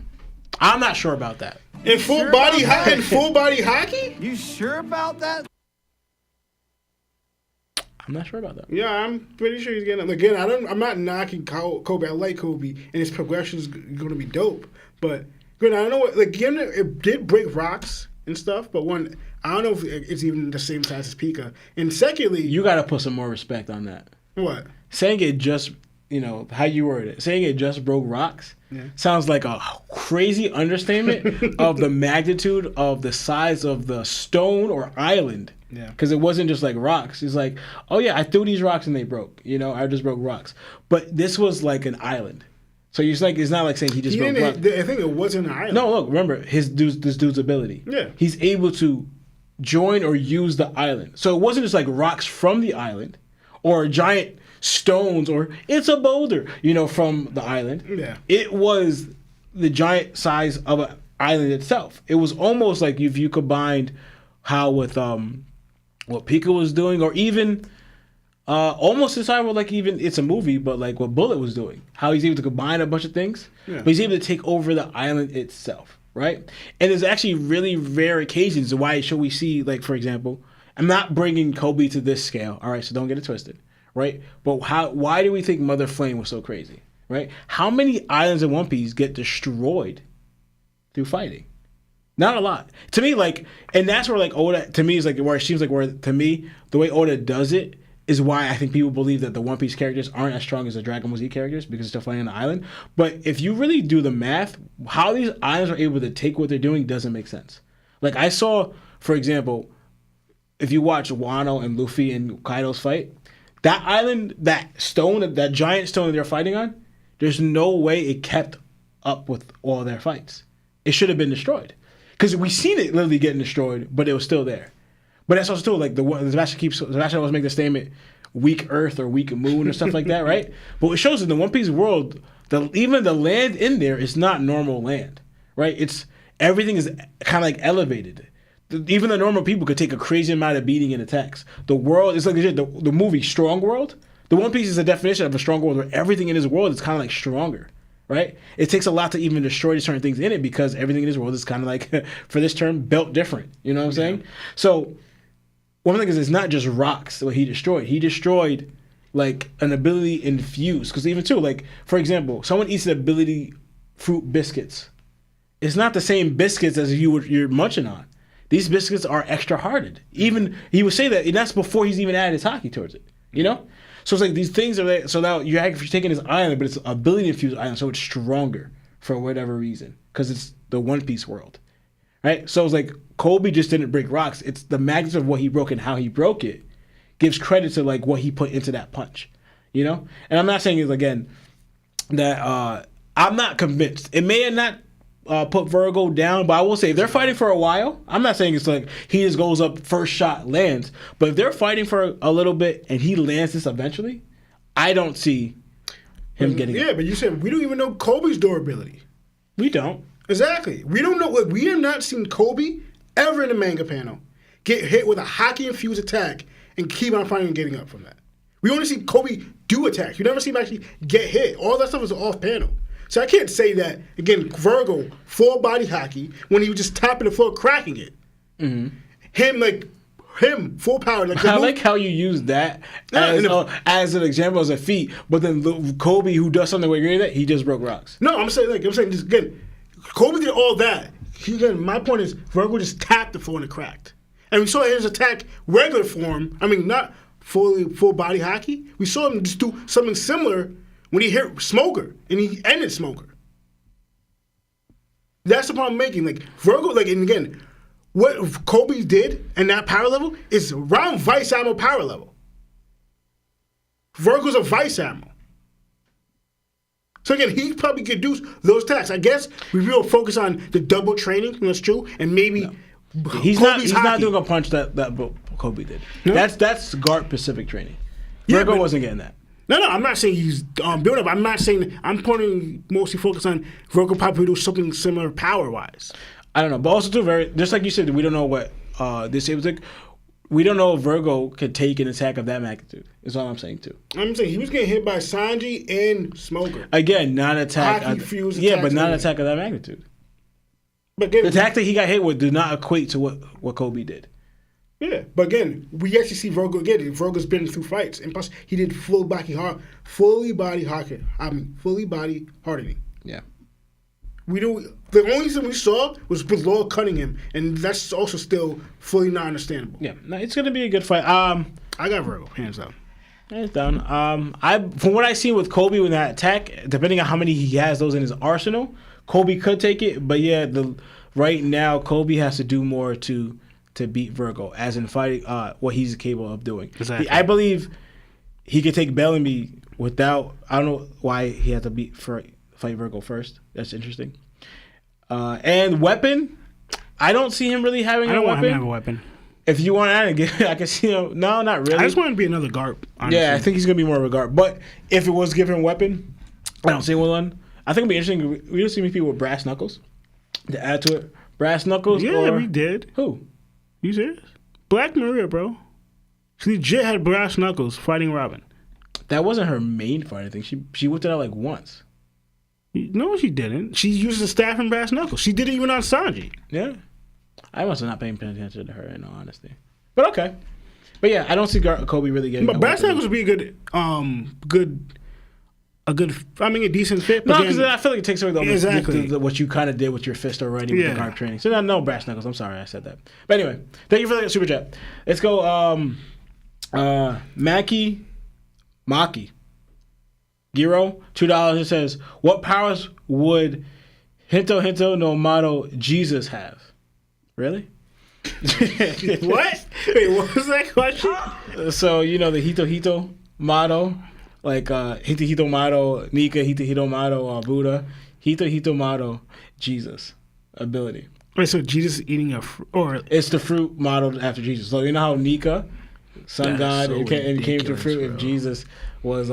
S2: I'm not sure about that.
S3: In full body hockey?
S5: You sure about that?
S2: I'm not sure about that.
S3: Yeah, I'm pretty sure he's getting up. Again, I'm not knocking Kobe. I like Kobe, and his progression is going to be dope. But good, I don't know what. Like, again, it did break rocks and stuff. But one, I don't know if it's even the same size as Pika. And secondly,
S2: You got to put some more respect on that.
S3: what?
S2: Saying it just, how you word it, saying it just broke rocks sounds like a crazy understatement of the magnitude of the size of the stone or island.
S3: Yeah.
S2: Because it wasn't just like rocks. It's like, oh yeah, I threw these rocks and they broke. I just broke rocks. But this was like an island. So it's not like saying he just broke rocks.
S3: I think it wasn't an island.
S2: No, look, remember this dude's ability.
S3: Yeah.
S2: He's able to join or use the island. So it wasn't just like rocks from the island or giant stones or it's a boulder, from the island.
S3: Yeah.
S2: It was the giant size of an island itself. It was almost like if you combined how with what Pika was doing, or even almost inside with like even it's a movie, but like what Bullet was doing. How he's able to combine a bunch of things, but he's able to take over the island itself, right? And there's actually really rare occasions why should we see, like for example, I'm not bringing Kobe to this scale, all right? So don't get it twisted, right? But why do we think Mother Flame was so crazy, right? How many islands in One Piece get destroyed through fighting? Not a lot. To me, and that's where Oda, to me, is where it seems like where, to me, the way Oda does it is why I think people believe that the One Piece characters aren't as strong as the Dragon Ball Z characters because they're fighting on the island. But if you really do the math, how these islands are able to take what they're doing doesn't make sense. Like I saw, for example, if you watch Wano and Luffy and Kaido's fight, that island, that stone, that giant stone that they're fighting on, there's no way it kept up with all their fights. It should have been destroyed. Because we seen it literally getting destroyed, but it was still there. But that's also too, like Sebastian always make the statement, weak Earth or weak Moon or stuff like that, right? But it shows in the One Piece world, even the land in there is not normal land, right? Everything is kind of like elevated. Even the normal people could take a crazy amount of beating in attacks. The world is like the movie Strong World. The One Piece is a definition of a strong world where everything in this world is kind of like stronger. Right? It takes a lot to even destroy certain things in it because everything in this world is kind of like, for this term, built different. You know what I'm saying? So one thing is it's not just rocks what he destroyed. He destroyed like an ability infused. Because even too, like, for example, someone eats an ability fruit biscuits. It's not the same biscuits as you're munching on. These biscuits are extra hardened. Even he would say that, and that's before he's even added his hockey towards it. You know? So it's like these things are there. So now you're taking this island, but it's a ability infused island, so it's stronger for whatever reason because it's the One Piece world, right? So it's like Kobe just didn't break rocks. It's the magnitude of what he broke and how he broke it gives credit to like what he put into that punch, And I'm not saying again that I'm not convinced. It may have not put Virgo down, but I will say if they're fighting for a while, I'm not saying it's like he just goes up first shot lands, but if they're fighting for a little bit and he lands this eventually, I don't see him getting it.
S3: But you said we don't even know Kobe's durability.
S2: We don't.
S3: Exactly. We don't know. We have not seen Kobe ever in a manga panel get hit with a hockey infused attack and keep on fighting and getting up from that. We only see Kobe do attacks. You never see him actually get hit. All that stuff is off panel. So I can't say that, again, Virgo, full body hockey, when he was just tapping the floor, cracking it. Him, full power. Like,
S2: I like how you use that as an example, as a feat, but then Kobe, who does something way greater than that, he just broke rocks.
S3: No, I'm saying just, again, Kobe did all that. My point is, Virgo just tapped the floor and it cracked. And we saw his attack regular form. I mean, not full body hockey. We saw him just do something similar when he hit Smoker and he ended Smoker. That's the point I'm making. Like Virgo, and again, what Kobe did in that power level is around Vice Admiral power level. Virgo's a Vice Admiral. So again, he probably could do those attacks. I guess we will focus on the double training, that's true, and maybe
S2: he's not doing a punch that Kobe did. No? That's guard Pacific training. Virgo wasn't getting that.
S3: No, I'm not saying he's built up. I'm not saying I'm pointing mostly focus on Virgo probably do something similar power wise.
S2: I don't know, but also too just like you said, we don't know what this was like. We don't know if Virgo could take an attack of that magnitude. Is all I'm saying too.
S3: I'm saying he was getting hit by Sanji and Smoker.
S2: Again, not an attack. But not an attack of that magnitude. But again, the attack that he got hit with did not equate to what Kobe did.
S3: Yeah, but again, we actually see Virgo again. Virgo's been through fights, and plus he did fully body hardening.
S2: Yeah.
S3: The only thing we saw was with Law cutting him, and that's also still fully not understandable.
S2: Yeah, no, it's gonna be a good fight.
S3: I got Virgo, hands down.
S2: Hands down. From what I see with Kobe with that attack, depending on how many he has those in his arsenal, Kobe could take it. But yeah, right now Kobe has to do more to beat Virgo, as in fighting what he's capable of doing.
S3: Exactly.
S2: I believe he could take Bellamy without. I don't know why he had to fight Virgo first. That's interesting. And weapon, I don't see him really having a weapon.
S3: I don't want him to have a weapon.
S2: If you want to, I can see him. No, not really.
S3: I just want him to be another guard. Honestly.
S2: Yeah, I think he's gonna be more of a guard. But if it was given a weapon, I don't see one. I think it'd be interesting. We don't see many people with brass knuckles to add to it. Brass knuckles.
S3: Yeah, we did.
S2: Who?
S3: You serious? Black Maria, bro. She legit had brass knuckles fighting Robin.
S2: That wasn't her main fight. I think she whipped it out like once.
S3: No, she didn't. She used the staff and brass knuckles. She did it even on Sanji.
S2: Yeah. I must have not paying attention to her, in all honesty. But okay. But yeah, I don't see Kobe really getting.
S3: But brass knuckles would be a decent fit.
S2: No, because I feel like it takes away
S3: exactly
S2: what you kind of did with your fist already with the guard training. So no brass knuckles. I'm sorry I said that. But anyway, thank you for the super chat. Let's go. Maki. Giro, $2. It says, what powers would Hinto no Mato Jesus have? Really?
S3: What? Wait, what was that question?
S2: So, the Hito Mato, like Hito Mato, Nika, Hito Mato, Buddha, Hito Mato, Jesus ability.
S3: Wait, so Jesus is eating a fruit? Or
S2: it's the fruit modeled after Jesus. So, you know how Nika, sun god,
S3: so
S2: it came to fruit if Jesus was...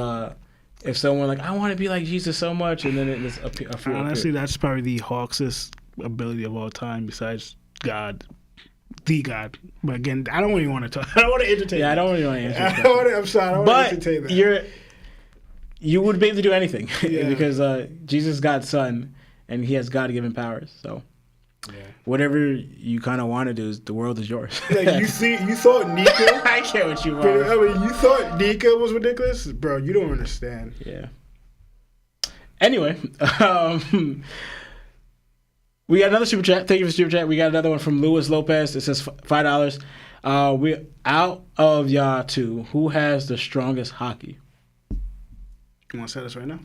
S2: if someone like, I want to be like Jesus so much, and then it's a fruit.
S3: Honestly, that's probably the Hawks' ability of all time besides God. The God. But again, I don't even want to talk. I don't want to entertain
S2: that. I don't really want to answer that.
S3: I'm sorry. I don't want to entertain that.
S2: You would be able to do anything because Jesus is God's son, and he has God-given powers. So whatever you kind of want to do, the world is yours.
S3: Like you thought Nika.
S2: I get what you want.
S3: I mean, you thought Nika was ridiculous, bro. You don't understand.
S2: Yeah. Anyway, we got another super chat. Thank you for the super chat. We got another one from Luis Lopez. It says $5. We out of y'all two. Who has the strongest hockey?
S3: You want to say this right now?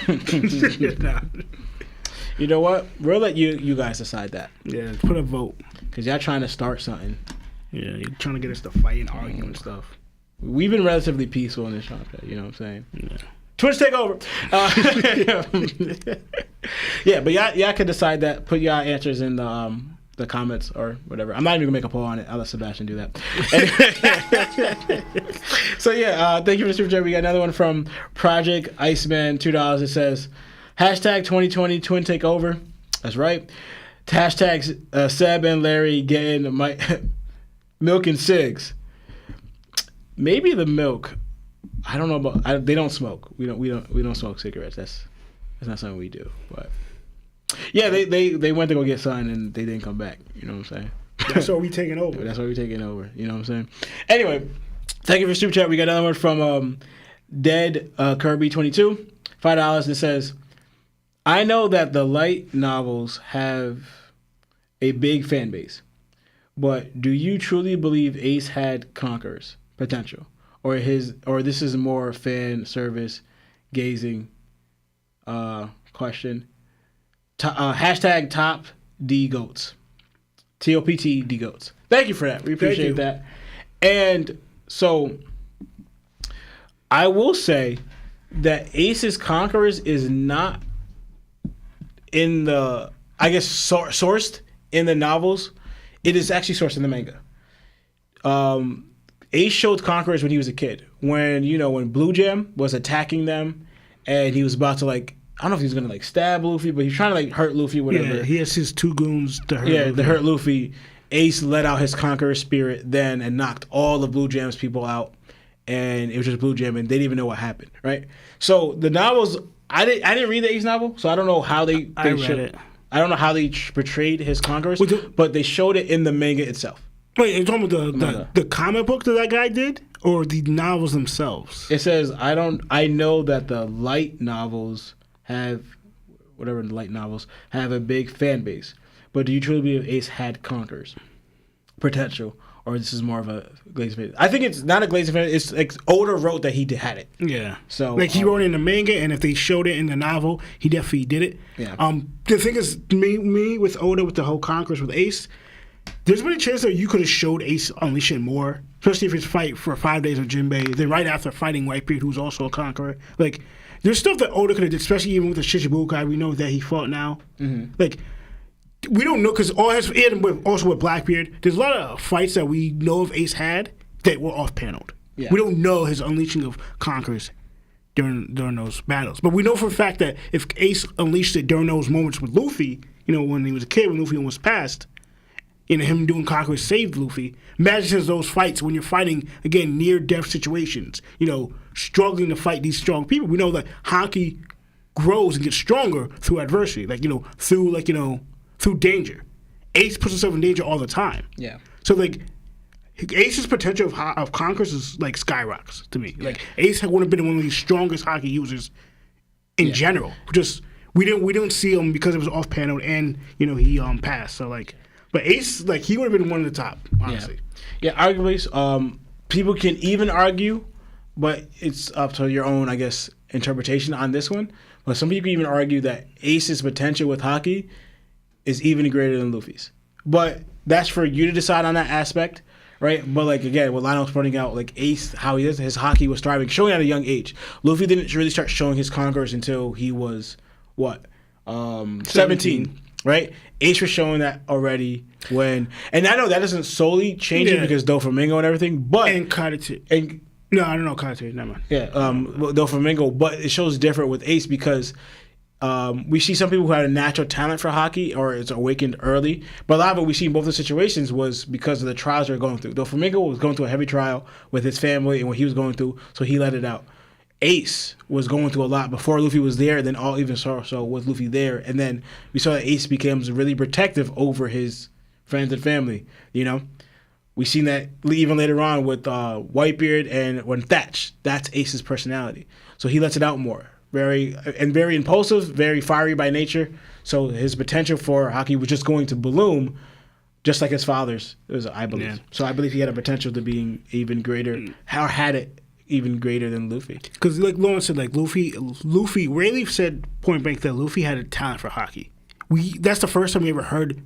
S2: Nah. You know what? We'll let you guys decide that.
S3: Yeah, put a vote.
S2: Because y'all trying to start something.
S3: Yeah, you're trying to get us to fight and argue and stuff.
S2: We've been relatively peaceful in this shop, you know what I'm saying?
S3: Yeah.
S2: Twitch takeover. Yeah, but y'all can decide that. Put y'all answers in the comments or whatever. I'm not even going to make a poll on it. I'll let Sebastian do that. So yeah, thank you for the super chat. We got another one from Project Iceman, $2. It says... #2020 Twin Takeover. That's right. # Seb and Larry getting milk and cigs. Maybe the milk. I don't know about. They don't smoke. We don't smoke cigarettes. That's not something we do. But yeah, they went to go get something and they didn't come back. You know what I'm saying?
S3: That's what we taking over.
S2: That's what we taking over. You know what I'm saying? Anyway, thank you for super chat. We got another one from Dead Kirby 22, $5. That says, I know that the light novels have a big fan base, but do you truly believe Ace had Conqueror's potential, or this is more fan service gazing question? Hashtag top D goats. TOPT D goats. Thank you for that. We appreciate that. And so I will say that Ace's Conquerors is not in the, I guess, sourced in the novels. It is actually sourced in the manga. Ace showed Conquerors when he was a kid. When Blue Jam was attacking them and he was about to I don't know if he was going to stab Luffy, but he was trying to hurt Luffy, whatever.
S3: Yeah, he has his 2 goons to hurt Luffy.
S2: To hurt Luffy. Ace let out his Conqueror spirit then and knocked all the Blue Jam's people out. And it was just Blue Jam, and they didn't even know what happened, right? So the novels, I didn't read the Ace novel, so I don't know how they
S3: read it.
S2: I don't know how they portrayed his Conquerors, but they showed it in the manga itself.
S3: Wait, you're talking about the comic book that guy did, or the novels themselves?
S2: It says, I know that the light novels have a big fan base, but do you truly believe Ace had Conquerors potential? Or this is more of a Glazer fan? I think it's not a Glazer fan. It's Oda wrote that he had it.
S3: Yeah.
S2: So
S3: he wrote it in the manga, and if they showed it in the novel, he definitely did it.
S2: Yeah.
S3: The thing is, me with Oda with the whole Conquerors with Ace, there's been a chance that you could have showed Ace unleashing more, especially if it's fight for 5 days with Jinbei. Then right after fighting Whitebeard, who's also a Conqueror, there's stuff that Oda could have did, especially even with the Shichibukai. We know that he fought now. Mm-hmm. We don't know because also with Blackbeard, there's a lot of fights that we know of Ace had that were off-paneled. Yeah. We don't know his unleashing of Conquerors during those battles, but we know for a fact that if Ace unleashed it during those moments with Luffy, when he was a kid, when Luffy almost passed, him doing Conquerors saved Luffy. Imagine those fights when you're fighting again near-death situations, struggling to fight these strong people. We know that Haki grows and gets stronger through adversity, through danger. Ace puts himself in danger all the time.
S2: Yeah.
S3: So Ace's potential of Conquerors is skyrockets to me. Yeah. Ace would have been one of the strongest Haki users in general. Just we didn't see him because it was off panel and he passed. So but Ace he would have been one of the top, honestly.
S2: Yeah, arguably, people can even argue, but it's up to your own, I guess, interpretation on this one. But some people can even argue that Ace's potential with Haki is even greater than Luffy's. But that's for you to decide on that aspect, right? But again, what Lionel's pointing out, Ace, how he is, his Haki was thriving, showing at a young age. Luffy didn't really start showing his Conquerors until he was, 17, right? Ace was showing that already and I know that doesn't solely change it because Doflamingo and everything, but...
S3: And Kaido. No, I don't know Kaido, never mind.
S2: Yeah, Doflamingo, but it shows different with Ace because... we see some people who had a natural talent for Haki or it's awakened early, but a lot of it we see in both the situations was because of the trials they're going through. Doflamingo was going through a heavy trial with his family and what he was going through, so he let it out. Ace was going through a lot before Luffy was there, then even so with Luffy there, and then we saw that Ace becomes really protective over his friends and family. We seen that even later on with Whitebeard and when Thatch. That's Ace's personality, so he lets it out more. Very impulsive, very fiery by nature. So his potential for Haki was just going to bloom, just like his father's. I believe. Yeah. So I believe he had a potential to being even greater. How had it even greater than Luffy? Because
S3: Lawrence said, Luffy. Rayleigh said point blank that Luffy had a talent for Haki. That's the first time we ever heard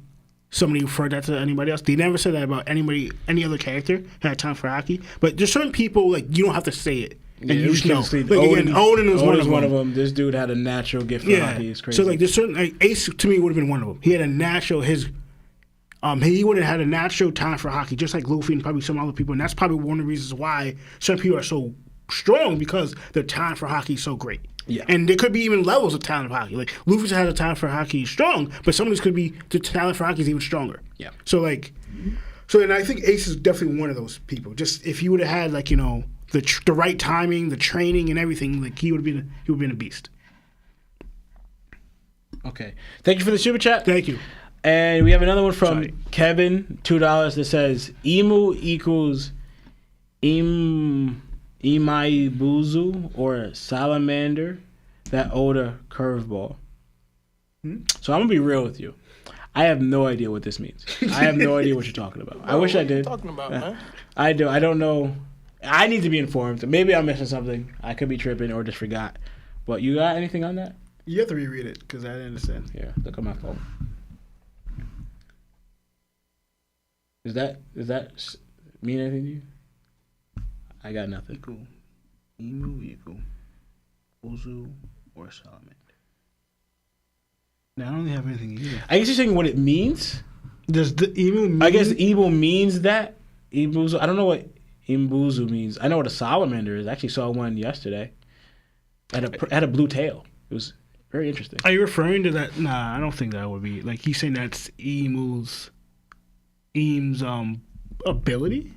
S3: somebody refer that to anybody else. They never said that about any other character had a talent for Haki. But there's certain people you don't have to say it. And you just know. Oden was one of them.
S2: This dude had a natural gift for Haki. It's crazy.
S3: So there's certain Ace to me would have been one of them. He had a natural he would have had a natural talent for Haki, just like Luffy and probably some other people. And that's probably one of the reasons why some people are so strong because their talent for Haki is so great. Yeah. And there could be even levels of talent for Haki. Luffy has a talent for Haki strong, but some of these could be the talent for Haki is even stronger.
S2: Yeah.
S3: So and I think Ace is definitely one of those people. Just if you would have had the right timing, the training, and everything, like he would have been a beast.
S2: Okay. Thank you for the super chat.
S3: Thank you.
S2: And we have another one from
S3: Sorry.
S2: Kevin, $2 that says emu equals 𝗵𝗁𝗍𝗀 or salamander that older curveball. So I'm gonna be real with you. I have no idea what this means. I have no idea what you're talking about. I wish I did.
S6: What are you talking about, man?
S2: I do. I don't know. I need to be informed. Maybe I'm missing something. I could be tripping or just forgot. But you got anything on that?
S3: You have to reread it because I didn't understand.
S2: Here, look at my phone. Does that mean anything to you? I got nothing.
S3: Emu or salamander. Now I don't have anything either.
S2: I guess you're saying what it means.
S3: Does the emu mean?
S2: I guess emu means that. Imbuzu. I don't know what imbuzu means. I know what a salamander is. I actually saw one yesterday. Had a blue tail. It was very interesting.
S3: Are you referring to that? Nah, I don't think that would be. Like, he's saying that's Emu's ability?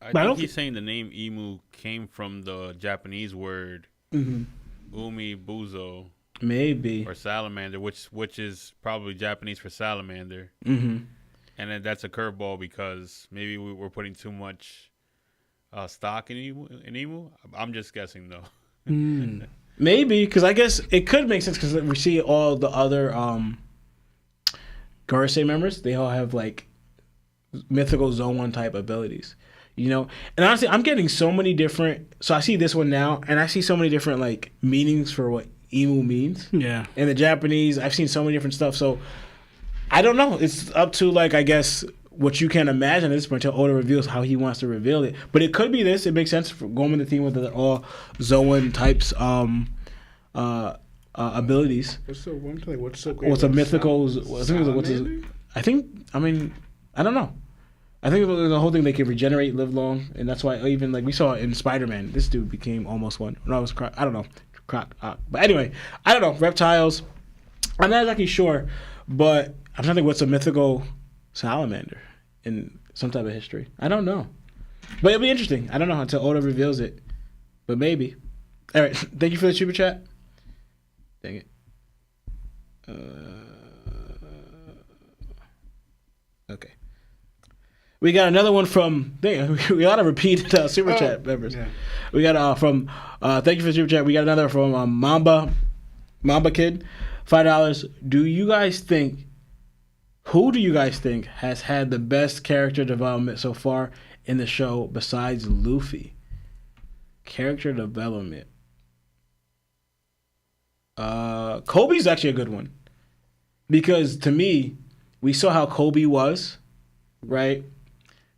S4: I
S3: But I
S4: think
S3: don't
S4: he's saying the name emu came from the Japanese word umi-buzo
S2: Maybe.
S4: or salamander, which is probably Japanese for salamander.
S2: Mm-hmm.
S4: And then that's a curveball because maybe we were putting too much stock in emu. I'm just guessing though.
S2: Maybe, because I guess it could make sense because we see all the other Gorosei members. They all have like mythical Zone 1 type abilities, you know? And honestly, I'm getting so many different... So I see this one now, and I see so many different like meanings for what emu means.
S3: Yeah.
S2: In the Japanese, I've seen so many different stuff. So I don't know. It's up to like, I guess, what you can imagine at this point until Oda reveals how he wants to reveal it. But it could be this. It makes sense for going with the theme with the all Zoan types abilities.
S3: What's so
S2: What's a mythical? I mean, I don't know. I think the whole thing they can regenerate, live long, and that's why even like we saw in Spider-Man, this dude became almost one. No, it was I don't know, but anyway, I don't know reptiles. I'm not exactly sure, but I'm trying to think what's a mythical salamander in some type of history. I don't know, but it'll be interesting. I don't know until Oda reveals it, but maybe. All right, thank you for the super chat. Dang it. Okay. We got another one from. Dang, we got a repeated super chat members. Yeah. We got from. Thank you for the super chat. We got another from Mamba Kid, $5. Do you guys think? Who do you guys think has had the best character development so far in the show besides Luffy? Character development. Kobe's actually a good one. Because to me, we saw how Kobe was, right?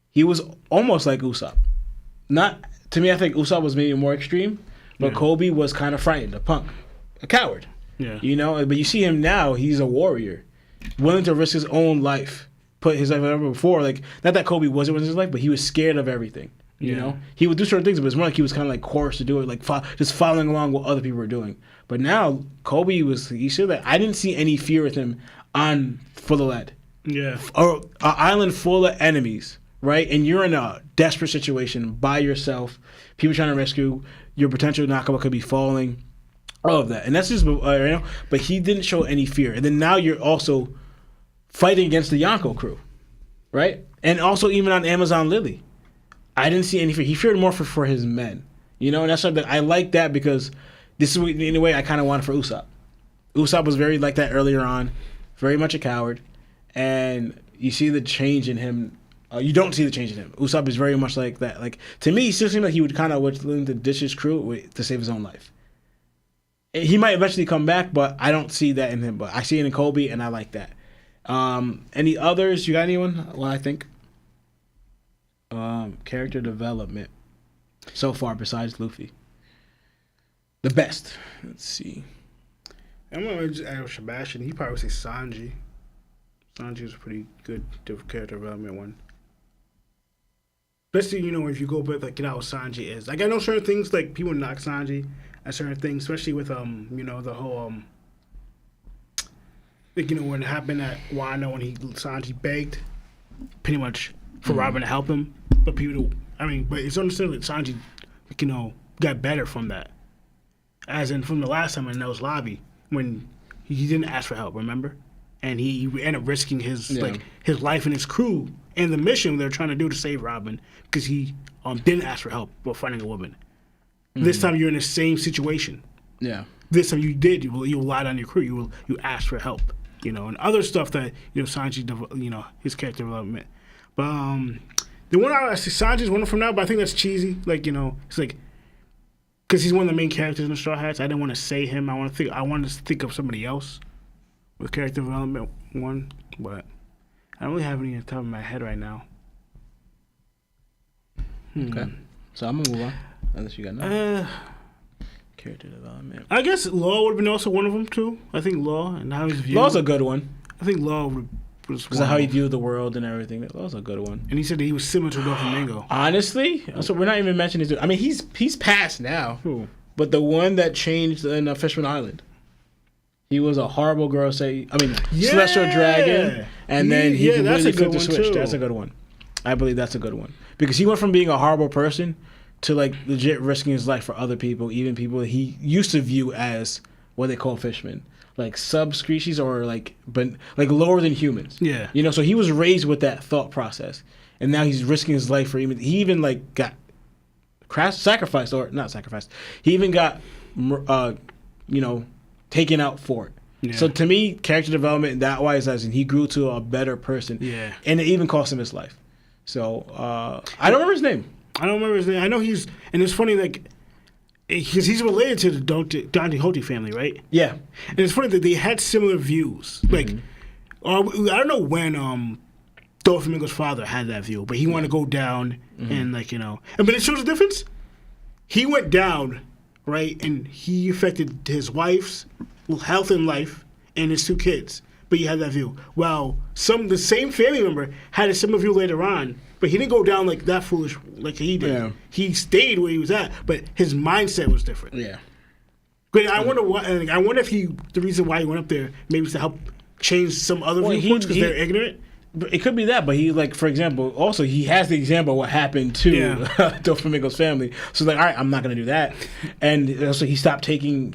S2: He was almost like Usopp. Not to me, I think Usopp was maybe more extreme, but Kobe was kind of frightened, a punk, a coward.
S3: Yeah.
S2: You know, but you see him now, he's a warrior, willing to risk his own life, put his life ever before. Like, not that Kobe wasn't with his life, but he was scared of everything. You know, he would do certain things, but it's more like he was kind of like coerced to do it, like just following along what other people were doing. But now Kobe you see that I didn't see any fear with him on Full of Lead.
S3: Yeah.
S2: Or an island full of enemies, right? And you're in a desperate situation by yourself. People trying to rescue your potential Nakama could be falling. All of that, and that's just you know. But he didn't show any fear. And then now you're also fighting against the Yonko crew, right? And also even on Amazon Lily. I didn't see any fear. He feared more for his men, you know, and that's something I like that because this is in a way I kind of wanted for Usopp. Usopp was very like that earlier on, very much a coward, and you see the change in him. You don't see the change in him. Usopp is very much like that. Like to me, he still seemed like he would kind of willing to ditch his crew to save his own life. He might eventually come back, but I don't see that in him. But I see it in Kobe, and I like that. Any others? You got anyone? Well, I think. Character development so far besides Luffy. The best. Let's see.
S3: I'm gonna just add Sebastian. He probably would say Sanji. Sanji was a pretty good character development one. Especially, you know, if you go back, like, you know, how Sanji is. Like, I know certain things, like, people knock Sanji at certain things, especially with, you know, the whole, like, you know, when it happened at Wano when Sanji begged, pretty much, for Robin to help him. But people I mean, but it's understandable that Sanji, got better from that. As in from the last time in those lobby when he didn't ask for help, remember? And he ended up risking his life and his crew and the mission they're trying to do to save Robin because he didn't ask for help while finding a woman. This time you're in the same situation.
S2: Yeah.
S3: This time you did. You lied on your crew. You asked for help. And other stuff that Sanji, his character development. But the one I see Sanji's one from now, but I think that's cheesy. It's like because he's one of the main characters in the Straw Hats. I didn't want to say him. I wanted to think of somebody else with character development one, but I don't really have any on top of my head right now.
S2: Okay, so I'm gonna move on. Unless you got nothing. Character development.
S3: I guess Law would have been also one of them too. I think Law and how he's viewed.
S2: Law's a good one.
S3: I think Law was
S2: because of how he viewed the world and everything. Law's a good one.
S3: And he said that he was similar to Doflamingo.
S2: Honestly, so we're not even mentioning his. I mean, he's passed now.
S3: Who?
S2: But the one that changed in Fishman Island. He was a horrible Gorosei. I mean, Celestial Dragon, and then he really flipped the switch. Too. That's a good one. I believe that's a good one because he went from being a horrible person to legit risking his life for other people, even people that he used to view as what they call fishmen, subspecies or lower than humans.
S3: Yeah,
S2: so he was raised with that thought process, and now he's risking his life for even. He even got sacrificed or not sacrificed. He even got taken out for it. Yeah. So to me, character development that wise, as in he grew to a better person.
S3: Yeah,
S2: and it even cost him his life. So I don't remember his name.
S3: I don't remember his name. I know and it's funny, because he's related to the Don Quixote family, right?
S2: Yeah.
S3: And it's funny that they had similar views. I don't know when Doflamingo's father had that view, but he wanted to go down and but it shows the difference. He went down, right, and he affected his wife's health and life and his 2 kids. But he had that view. Well, the same family member had a similar view later on, but he didn't go down that foolish like he did. Yeah. He stayed where he was at, but his mindset was different.
S2: Yeah.
S3: But I wonder if the reason why he went up there maybe was to help change some other viewpoints because they're ignorant.
S2: It could be that, but he for example, also he has the example of what happened to Doflamingo's family. So all right, I'm not gonna do that, and also he stopped taking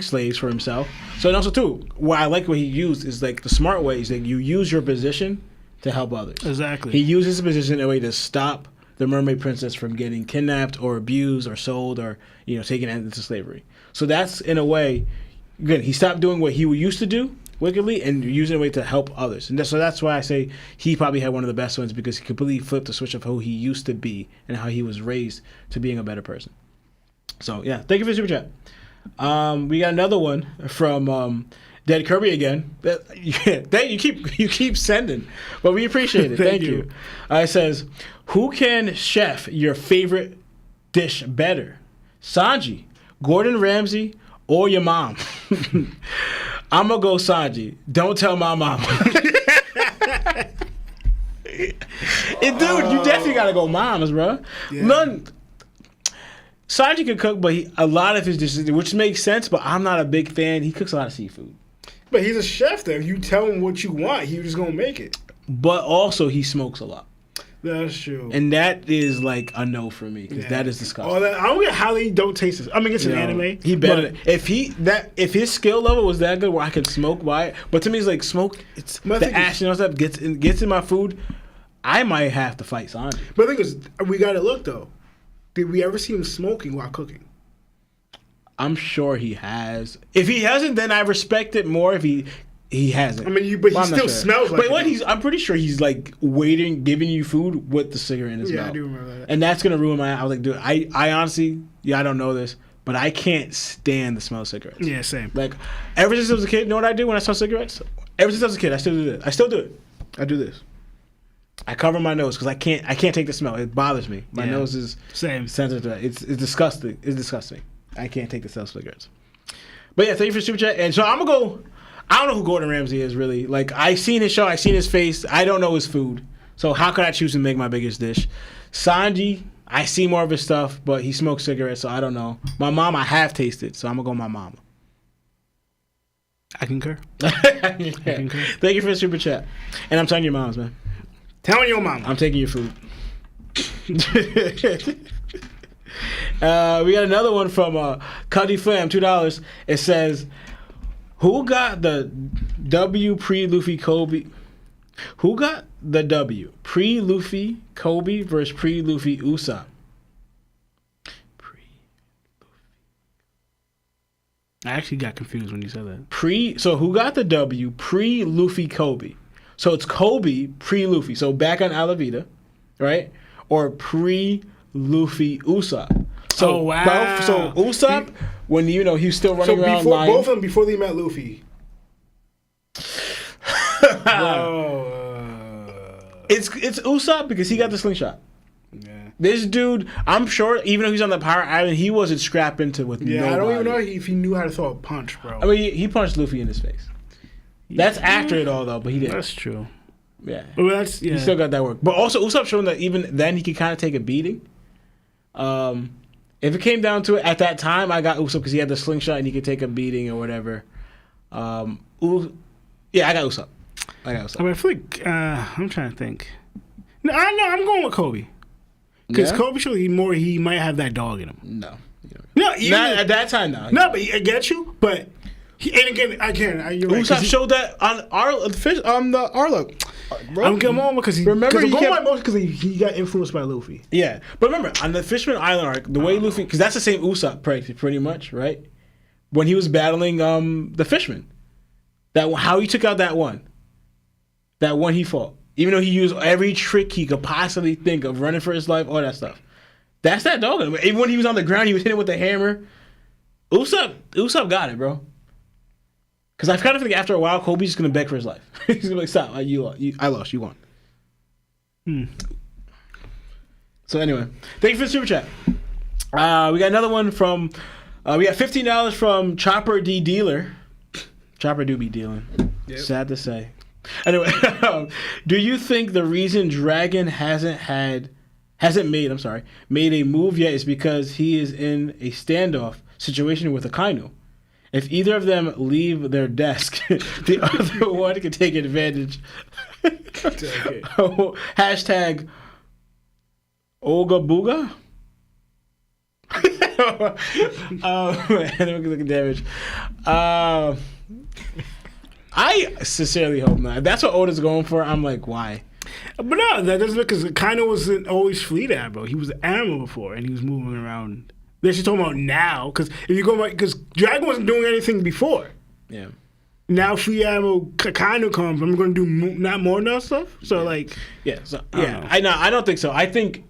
S2: slaves for himself. So and also too, what I like what he used is the smart way is you use your position to help others.
S3: Exactly.
S2: He used his position in a way to stop the mermaid princess from getting kidnapped or abused or sold or taken into slavery. So that's in a way, again, he stopped doing what he used to do wickedly and using it a way to help others. And so that's why I say he probably had one of the best ones because he completely flipped the switch of who he used to be and how he was raised to being a better person. So yeah, thank you for the super chat. We got another one from Dead Kirby again. You keep sending, but we appreciate it. Thank you. It says, who can chef your favorite dish better? Sanji, Gordon Ramsay, or your mom? I'm going to go Sanji. Don't tell my mom. Dude, you definitely got to go moms, bro. Yeah. Sanji can cook, but a lot of his dishes, which makes sense, but I'm not a big fan. He cooks a lot of seafood.
S3: But he's a chef, though. You tell him what you want, he's just going to make it.
S2: But also, he smokes a lot.
S3: That's true.
S2: And that is a no for me, because that is disgusting.
S3: I don't get how they don't taste this. I mean, it's an anime.
S2: He better. If his skill level was that good where I could smoke by it, but to me, it's smoke, it's the ash and all stuff gets in my food, I might have to fight Sanji.
S3: But the thing is, we got to look, though. Did we ever see him smoking while cooking?
S2: I'm sure he has. If he hasn't, then I respect it more if he hasn't.
S3: I mean, but he still smells like it.
S2: I'm pretty sure he's waiting, giving you food with the cigarette in his mouth.
S3: Yeah, I do remember that.
S2: And that's going to ruin my... I was dude, I honestly... I don't know this, but I can't stand the smell of cigarettes.
S3: Yeah, same.
S2: Ever since I was a kid, you know what I do when I smell cigarettes? Ever since I was a kid, I still do this. I still do it. I do this. I cover my nose because I can't take the smell. It bothers me. My nose is sensitive to that. It's disgusting. It's disgusting. I can't take the smell of cigarettes. But yeah, thank you for the super chat. And so I'm going to go... I don't know who Gordon Ramsay is, really. I've seen his show. I've seen his face. I don't know his food. So how could I choose to make my biggest dish? Sanji, I see more of his stuff, but he smokes cigarettes, so I don't know. My mom, I have tasted, so I'm going to go with my mama.
S3: I concur.
S2: Thank you for the super chat. And I'm telling your moms, man.
S3: Telling your mama.
S2: I'm taking your food. We got another one from Cuddy Flam, $2. It says, "Who got the W pre-Luffy Kobe? Who got the W pre-Luffy Kobe versus pre-Luffy Usopp?"
S3: I actually got confused when you said that.
S2: So who got the W pre-Luffy Kobe? So it's Kobe pre-Luffy. So back on Alavita, right? Or pre-Luffy Usopp. So,
S3: Oh, wow.
S2: So Usopp, when he was still running around
S3: before,
S2: lying.
S3: both of them before they met Luffy.
S2: It's Usopp because he got the slingshot.
S3: Yeah.
S2: This dude, I'm sure, even though he's on the Power Island, he wasn't scrapping to with nobody.
S3: I don't even know if he knew how to throw a punch, bro.
S2: I mean, he punched Luffy in his face. That's after it all, though, but he did.
S3: That's true.
S2: Yeah.
S3: Well,
S2: He still got that work. But also, Usopp showing that even then he could kind of take a beating. If it came down to it, at that time, I got Usopp because he had the slingshot and he could take a beating or whatever. I got Usopp.
S3: I mean, I feel like I'm trying to think. No, I'm going with Kobe. Because Kobe showed he might have that dog in him.
S2: No.
S3: No, even
S2: Not at that time, no.
S3: No, but I get you. But and again, you're right.
S2: Usopp showed that on the Arlo.
S3: I'm going on because he got influenced by Luffy.
S2: Yeah, but remember on the Fisherman Island arc, the way Luffy, because that's the same Usopp pretty much, right? When he was battling the Fishman, how he took out that one he fought, even though he used every trick he could possibly think of, running for his life, all that stuff. That's that dog in him. Even when he was on the ground, he was hitting with the hammer. Usopp got it, bro. Because I kind of think after a while, Kobe's just gonna beg for his life. He's gonna be like, "Stop! I lost. You won." So anyway, thank you for the super chat. We got another one from. We got $15 from Chopper D Dealer. Chopper do be dealing. Yep. Sad to say. Anyway, do you think the reason Dragon hasn't made a move yet is because he is in a standoff situation with Akainu? If either of them leave their desk, the other one can take advantage. Hashtag Oga Booga. Look at damage. I sincerely hope not. If that's what Oda's going for, I'm like, why?
S3: But no, that doesn't because Akainu wasn't always Fleet Admiral. He was Admiral before, and he was moving around. They're just talking about now, because if you go back, because Dragon wasn't doing anything before.
S2: Yeah.
S3: Now Fleet Admiral Akainu comes, I'm going to do not more than that stuff. So like,
S2: yeah. So I don't think so. I think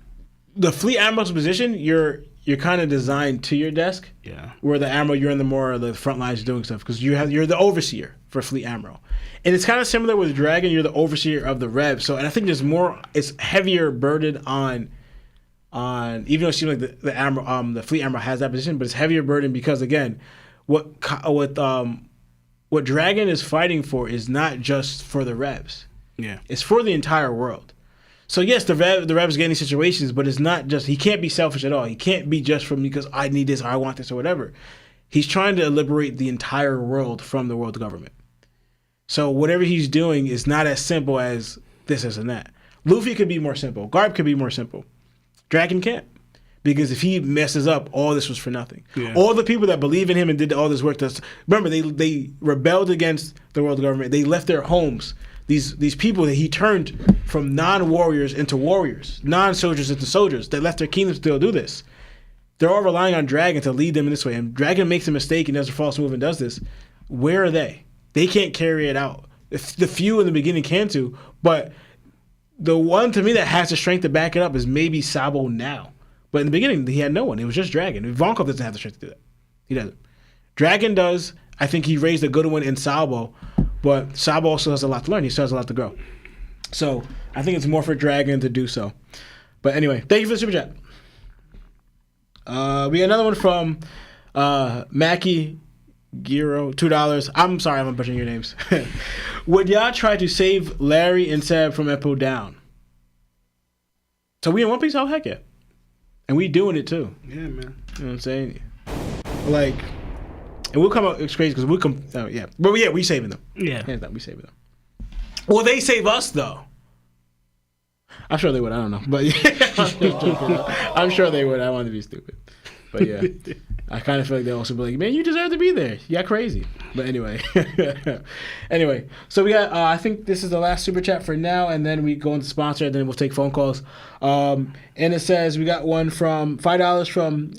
S2: the Fleet Admiral's position, you're kind of designed to your desk.
S3: Yeah. Where
S2: the Admiral, you're in the front lines doing stuff because you're the overseer for Fleet Admiral, and it's kind of similar with Dragon. You're the overseer of the Rev. So, and I think there's more. It's heavier burden on. Even though it seems like the Admiral, the Fleet Admiral has that position, but it's heavier burden because again, what Dragon is fighting for is not just for the Revs.
S3: Yeah. It's
S2: for the entire world. So yes, the Rev's getting situations, but it's not just, he can't be selfish at all. He can't be just from because I need this or I want this or whatever. He's trying to liberate the entire world from the world government. So whatever he's doing is not as simple as this, and that. Luffy could be more simple. Garp could be more simple. Dragon can't. Because if he messes up, all this was for nothing. Yeah. All the people that believe in him and did all this work, remember, they rebelled against the world government. They left their homes. These people that he turned from non-warriors into warriors, non-soldiers into soldiers, that left their kingdoms to do this. They're all relying on Dragon to lead them in this way. And Dragon makes a mistake and does a false move and does this. Where are they? They can't carry it out. The few in the beginning can too, but the one to me that has the strength to back it up is maybe Sabo now. But in the beginning, he had no one. It was just Dragon. Ivankov doesn't have the strength to do that. He doesn't. Dragon does. I think he raised a good one in Sabo, but Sabo also has a lot to learn. He still has a lot to grow. So I think it's more for Dragon to do so. But anyway, thank you for the super chat. We got another one from Mackie Giro, $2. I'm sorry, I'm butchering your names. Would y'all try to save Larry and Seb from Ippo down? So we in One Piece? Oh, heck yeah. And we doing it too.
S3: Yeah, man.
S2: You know what I'm saying? Like, and we'll come out, it's crazy because we'll come, yeah. But yeah, we saving them.
S3: Yeah.
S2: We saving them. Well, they save us though. I'm sure they would. I don't know, but yeah, I'm sure they would. I want to be stupid, but yeah, I kind of feel like they also be like, "Man, you deserve to be there. Yeah, crazy." But anyway, so we got. I think this is the last super chat for now, and then we go into sponsor, and then we'll take phone calls. And it says we got one from $5 from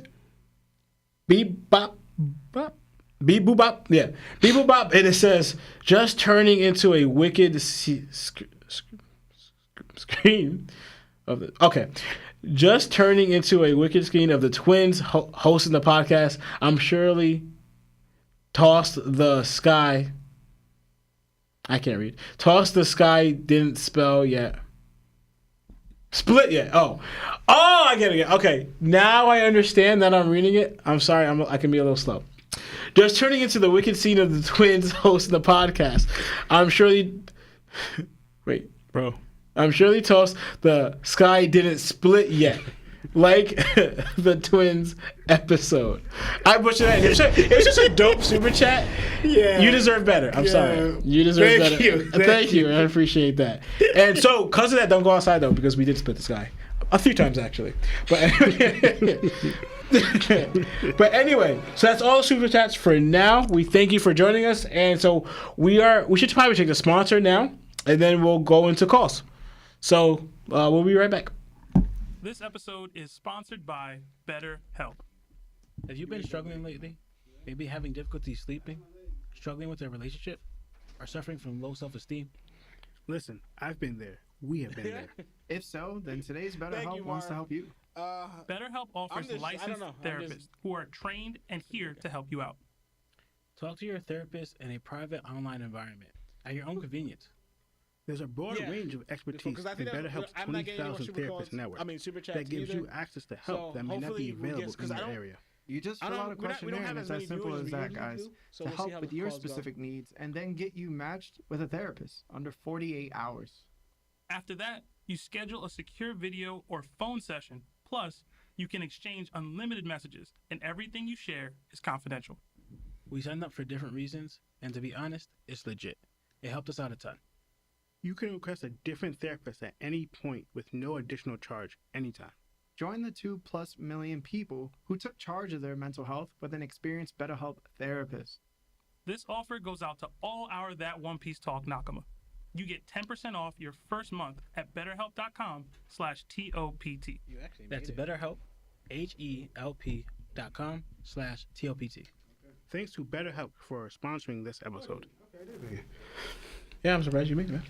S2: Beep-Bop. Beep-Boop-Bop. Yeah, Beep-Boop-Bop, and it says just turning into a wicked screen of the just turning into a wicked screen of the twins hosting the podcast. I'm surely tossed the sky. I can't read. Toss the sky didn't spell yet. Split yet. Oh, I get it. Okay, now I understand that I'm reading it. I'm sorry. I can be a little slow. Just turning into the wicked scene of the twins hosting the podcast. I'm surely. Wait, bro. I'm surely tossed the sky didn't split yet. Like the twins episode. I butchered that. It was just a dope super chat. Yeah. You deserve better. I'm sorry. You deserve better. Thank you. I appreciate that. And so, because of that, don't go outside, though, because we did split the sky. A few times, actually. But anyway, so that's all the super chats for now. We thank you for joining us. And so, we should probably take the sponsor now, and then we'll go into calls. So, we'll be right back.
S6: This episode is sponsored by BetterHelp.
S2: Have you been struggling lately? Maybe having difficulty sleeping, struggling with a relationship, or suffering from low self-esteem?
S3: Listen, I've been there. We have been there.
S1: If so, then today's BetterHelp wants to help you.
S6: BetterHelp offers licensed therapists who are trained and here to help you out.
S2: Talk to your therapist in a private online environment at your own convenience.
S3: There's a broad range of expertise in BetterHelp's 20,000 therapist network that gives you access to help that may not be available in your area.
S1: You just fill out a questionnaire, and it's as simple as that, guys. To help with your specific needs, and then get you matched with a therapist under 48 hours.
S6: After that, you schedule a secure video or phone session. Plus, you can exchange unlimited messages, and everything you share is confidential.
S2: We signed up for different reasons, and to be honest, it's legit. It helped us out a ton.
S3: You can request a different therapist at any point with no additional charge anytime.
S1: Join the 2+ million people who took charge of their mental health with an experienced BetterHelp therapist.
S6: This offer goes out to all our That One Piece Talk Nakama. You get 10% off your first month at betterhelp.com/TOPT.
S2: That's BetterHelp, HELP.com/TOPT.
S3: Thanks to BetterHelp for sponsoring this episode.
S2: Yeah, I'm surprised you made it, man.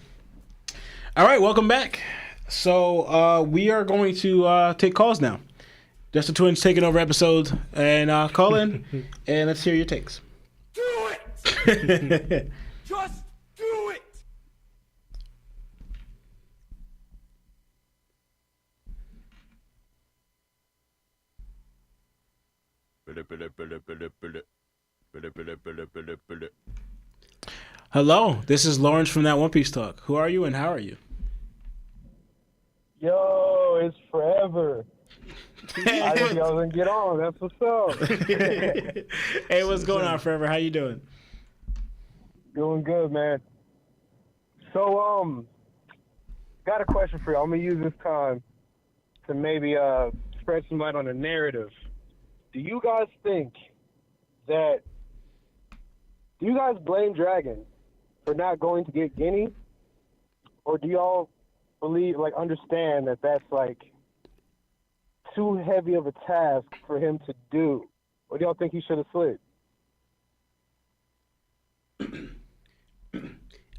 S2: All right, welcome back. So we are going to take calls now. Just the twins taking over episode, and call in, and let's hear your takes.
S5: Do it! Just do it!
S2: Hello, this is Lawrence from That One Piece Talk. Who are you and how are you?
S7: Yo, it's forever. I think y'all gonna get on. That's what's up.
S2: Hey, what's going on, Forever? How you doing?
S7: Doing good, man. So, got a question for you. I'm gonna use this time to maybe spread some light on the narrative. Do you guys blame Dragon for not going to get Guinea? Or do y'all understand that that's too heavy of a task for him to do? Or do y'all think he should have slid?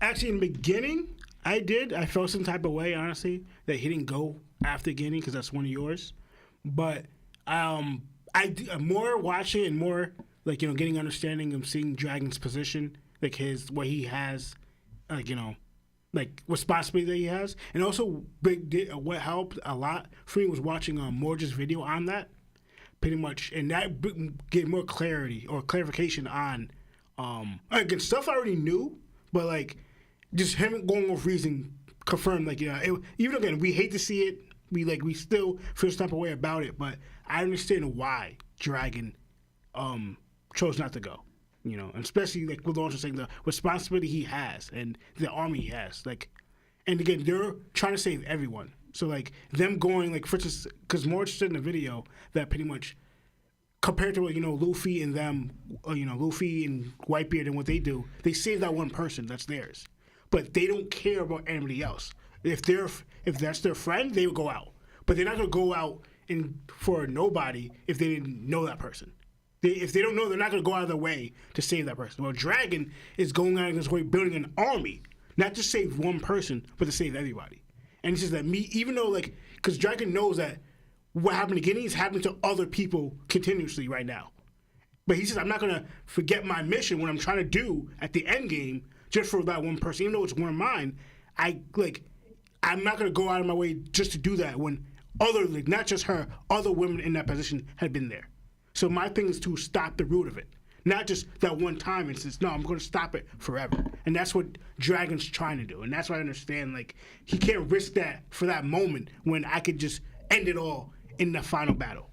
S3: Actually, in the beginning, I felt some type of way, honestly, that he didn't go after Guinea because that's one of yours. But I'm more watching and more getting understanding of seeing Dragon's position, what he has, responsibility that he has. And also, what helped a lot for me was watching Morge's video on that, pretty much, and that gave more clarity or clarification on, again, stuff I already knew, but just him going with reason confirmed, even again, we hate to see it, we still feel some type of way about it, but I understand why Dragon chose not to go. And especially with Lawrence saying the responsibility he has and the army he has. And again, they're trying to save everyone. So like them going like for instance, because Morge said in the video that pretty much compared to Luffy and them, Luffy and Whitebeard and what they do, they save that one person that's theirs, but they don't care about anybody else. If that's their friend, they would go out, but they're not gonna go out for nobody if they didn't know that person. If they don't know, they're not gonna go out of their way to save that person. Well, Dragon is going out of his way building an army, not to save one person, but to save everybody. And it's just that even though because Dragon knows that what happened to Guinea is happening to other people continuously right now. But he says, I'm not going to forget my mission, what I'm trying to do at the end game, just for that one person. Even though it's one of mine, I'm not going to go out of my way just to do that when other, not just her, other women in that position had been there. So my thing is to stop the root of it. Not just that one time instance. No, I'm going to stop it forever. And that's what Dragon's trying to do. And that's why I understand, he can't risk that for that moment when I could just end it all in the final battle.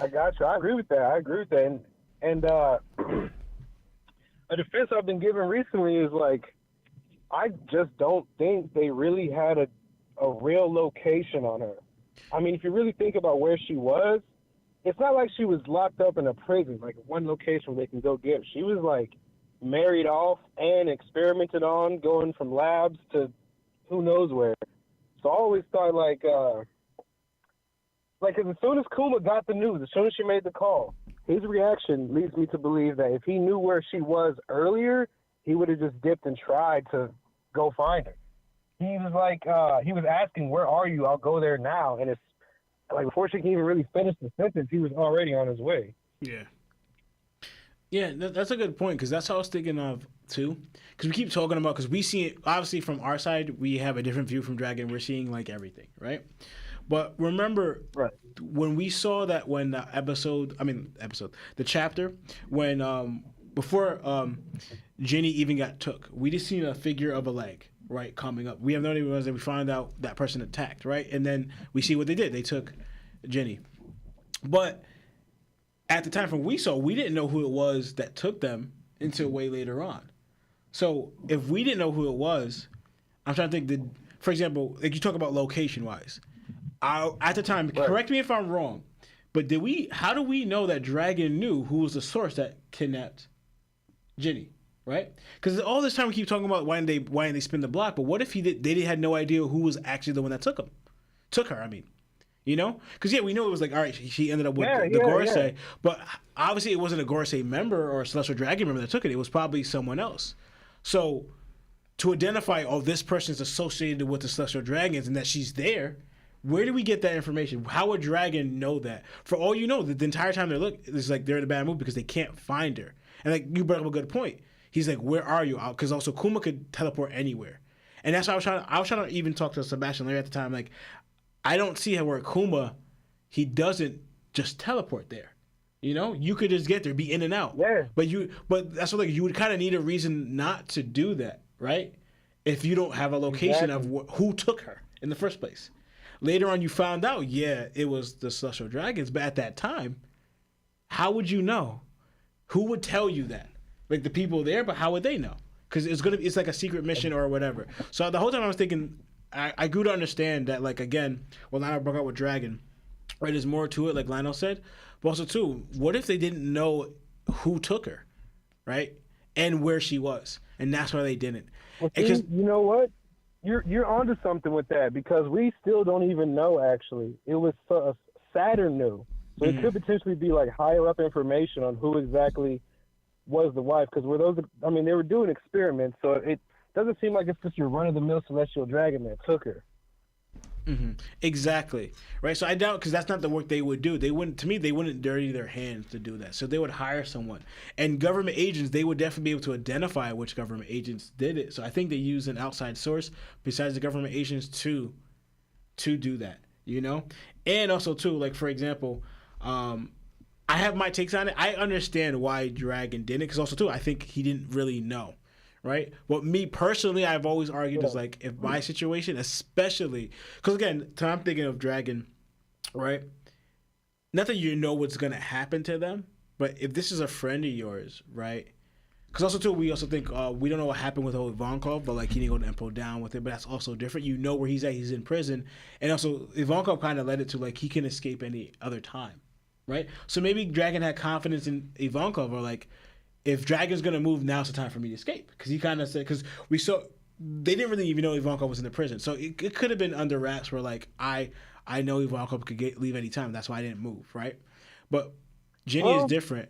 S7: I got you. I agree with that. And a defense I've been given recently is I just don't think they really had a real location on her. I mean, if you really think about where she was, it's not like she was locked up in a prison, one location where they can go get her. She was married off and experimented on, going from labs to who knows where. So I always thought cause as soon as Kuma got the news, as soon as she made the call, his reaction leads me to believe that if he knew where she was earlier, he would have just dipped and tried to go find her. He was he was asking, "Where are you? I'll go there now." And it's before she can even really finish the sentence, he was already on his way.
S3: Yeah.
S2: Yeah, that's a good point, because that's how I was thinking of too. Because we keep talking about, because we see it obviously from our side, we have a different view from Dragon. We're seeing everything, right? But remember, when we saw that when the chapter, when before Ginny even got took, we just seen a figure of a leg, right, coming up. We have no idea what it was, and we find out that person attacked, right? And then we see what they did. They took Ginny. But at the time from we saw, we didn't know who it was that took them until way later on. So if we didn't know who it was, I'm trying to think, for example, you talk about location-wise, at the time, correct me if I'm wrong, but how do we know that Dragon knew who was the source that kidnapped Ginny, right? Because all this time we keep talking about why didn't they spin the block, but what if they had no idea who was actually the one that took her, Because, we know it was all right, she ended up with the Gorosei, but obviously it wasn't a Gorosei member or a Celestial Dragon member that took it. It was probably someone else. So to identify, this person's associated with the Celestial Dragons and that she's there, where do we get that information? How would Dragon know that? For all you know, the entire time they're in a bad mood because they can't find her. And you brought up a good point. He's where are you? Because also Kuma could teleport anywhere. And that's why I was trying to even talk to Sebastian later at the time. I don't see where Kuma, he doesn't just teleport there. You could just get there, be in and out.
S7: Yeah.
S2: But that's what you would kind of need a reason not to do that, right? If you don't have a location of who took her in the first place. Later on, you found out, it was the Celestial Dragons. But at that time, how would you know? Who would tell you that? The people there, but how would they know? Because it's like a secret mission or whatever. So the whole time I was thinking, I grew to understand that, again, when Lionel broke out with Dragon, right, there's more to it, like Lionel said. But also, too, what if they didn't know who took her, right? And where she was. And that's why they didn't.
S7: Well, you know what? You're onto something with that, because we still don't even know, actually. It was Saturn knew. So it could potentially be higher up information on who exactly was the wife, because they were doing experiments, so it doesn't seem like it's just your run-of-the-mill Celestial Dragon that took her.
S2: Mm-hmm. Exactly. Right. So I doubt, because that's not the work they would do. They wouldn't dirty their hands to do that. So they would hire someone. And government agents, they would definitely be able to identify which government agents did it. So I think they use an outside source besides the government agents to do that. And also too, for example, I have my takes on it. I understand why Dragon didn't, because also too, I think he didn't really know. Right? But me personally, I've always argued is if my situation, especially because again, I'm thinking of Dragon, right? Not that you know what's gonna happen to them, but if this is a friend of yours, right? Because also too, we also think we don't know what happened with Ivankov, but like he didn't go to Empo down with it. But that's also different. You know where he's at. He's in prison, and also Ivankov kind of led it to like he can escape any other time, right? So maybe Dragon had confidence in Ivankov, or like if Dragon's gonna move, now's the time for me to escape. Because he kind of said, because we saw they didn't really even know Ivankov was in the prison, so it could have been under wraps where like I know Ivankov could leave any time. That's why I didn't move, right? But Jenny is different.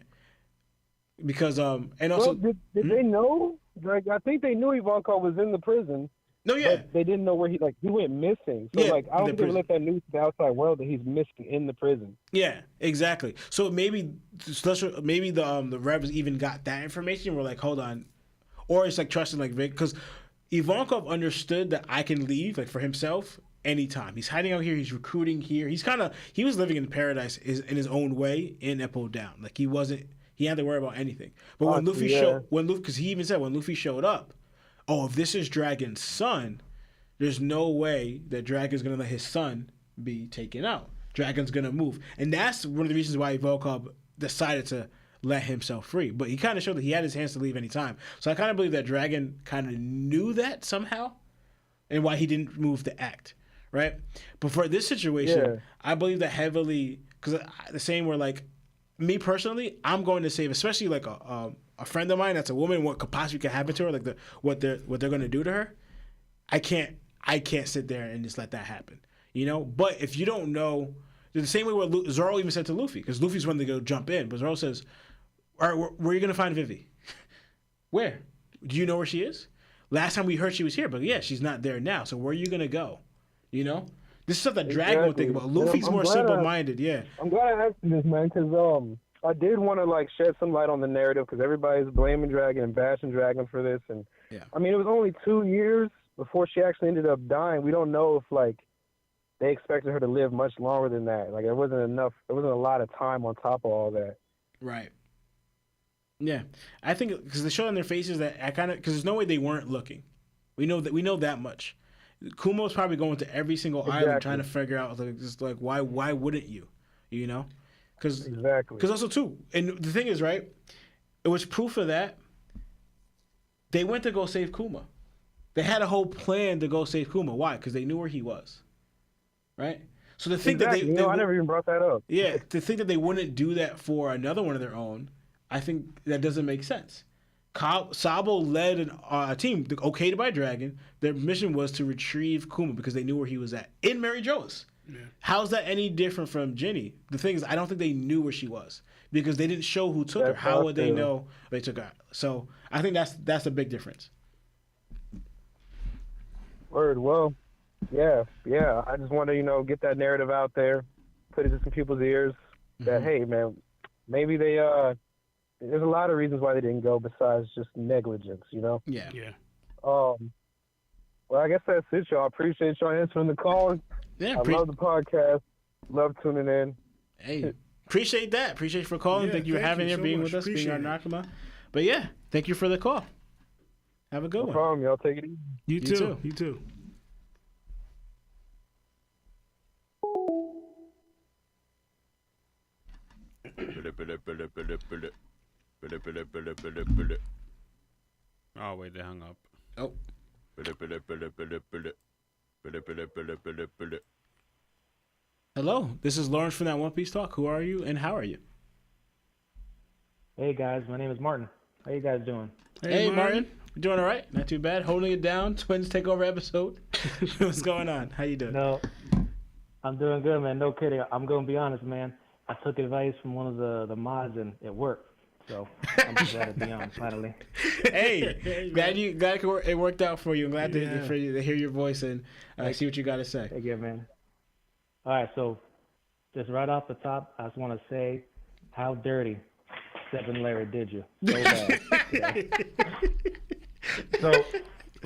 S2: Because and also
S7: did they know? Like I think they knew Ivankov was in the prison.
S2: No, yeah,
S7: but they didn't know where he went missing. So like I don't think they let that news to the outside world that he's missing in the prison.
S2: Yeah, exactly. So maybe the Rebs even got that information. We're like, hold on, or it's like trusting like Vic, because Ivankov understood that I can leave like for himself anytime. He's hiding out here. He's recruiting here. He was living in paradise in his own way in Empo Down. Like he had to worry about anything. But when Luffy because he even said when Luffy showed up, oh, if this is Dragon's son, there's no way that Dragon's gonna let his son be taken out. Dragon's gonna move, and that's one of the reasons why Volkov decided to let himself free. But he kind of showed that he had his hands to leave any time. So I kind of believe that Dragon kind of knew that somehow, and why he didn't move to act. Right, but for this situation, I believe that heavily because the same where like me personally, I'm going to save, especially like a friend of mine that's a woman. What could possibly happen to her, like what they're going to do to her. I can't sit there and just let that happen, you know. But if you don't know, the same way what Zoro even said to Luffy, because Luffy's wanting to go jump in, but Zoro says, "All right, where are you going to find Vivi? Where? Do you know where she is? Last time we heard she was here, but yeah, she's not there now. So where are you going to go?" You know, this is stuff that Dragon would think about. Luffy's more simple-minded. Yeah.
S7: I'm glad I asked you this, man, because I did want to like shed some light on the narrative because everybody's blaming Dragon and bashing Dragon for this, and I mean it was only 2 years before she actually ended up dying. We don't know if like they expected her to live much longer than that. Like it wasn't enough. There wasn't a lot of time on top of all that.
S2: Right. Yeah, I think because they show on their faces that because there's no way they weren't looking. We know that much. Kumo's probably going to every single island trying to figure out like why wouldn't you, you know? Because also too, and the thing is, right, it was proof of that. They went to go save Kuma. They had a whole plan to go save Kuma. Why? Because they knew where he was, right? So to think that they
S7: I never even brought that up.
S2: Yeah, to think that they wouldn't do that for another one of their own, I think that doesn't make sense. Sabo led a team okayed by Dragon. Their mission was to retrieve Kuma because they knew where he was at in Mary Jo's. Yeah. How's that any different from Jenny? The thing is, I don't think they knew where she was because they didn't show who took her. How would they know they took her? So I think that's a big difference.
S7: Word. Well, yeah. I just want to get that narrative out there, put it to some people's ears. That hey, man, maybe they there's a lot of reasons why they didn't go besides just negligence, you know?
S2: Yeah.
S7: Well, I guess that's it, y'all. Appreciate y'all answering the call.
S2: Yeah,
S7: I love the podcast. Love tuning in.
S2: Hey, appreciate that. Appreciate you for calling. Thank you for having here, being with us, being our Nakama. But yeah, thank you for the call. Have a good one.
S7: No problem. Y'all take it easy.
S3: You too. You too.
S4: Oh wait, they hung up.
S2: Oh. Hello, this is Lawrence from that One Piece Talk. Who are you and how are you?
S8: Hey guys, my name is Martin. How you guys doing?
S2: Hey Martin. Doing all right? Not too bad. Holding it down. Twins Takeover episode. What's going on? How you doing?
S8: No, I'm doing good, man. No kidding. I'm gonna be honest, man. I took advice from one of the mods and it worked. So I'm just glad to be on finally.
S2: Hey, glad it worked out for you. I'm glad for you to hear your voice and see what you got to say.
S8: Thank you, man. All right, so just right off the top, I just want to say how dirty Seven Larry did you. So bad.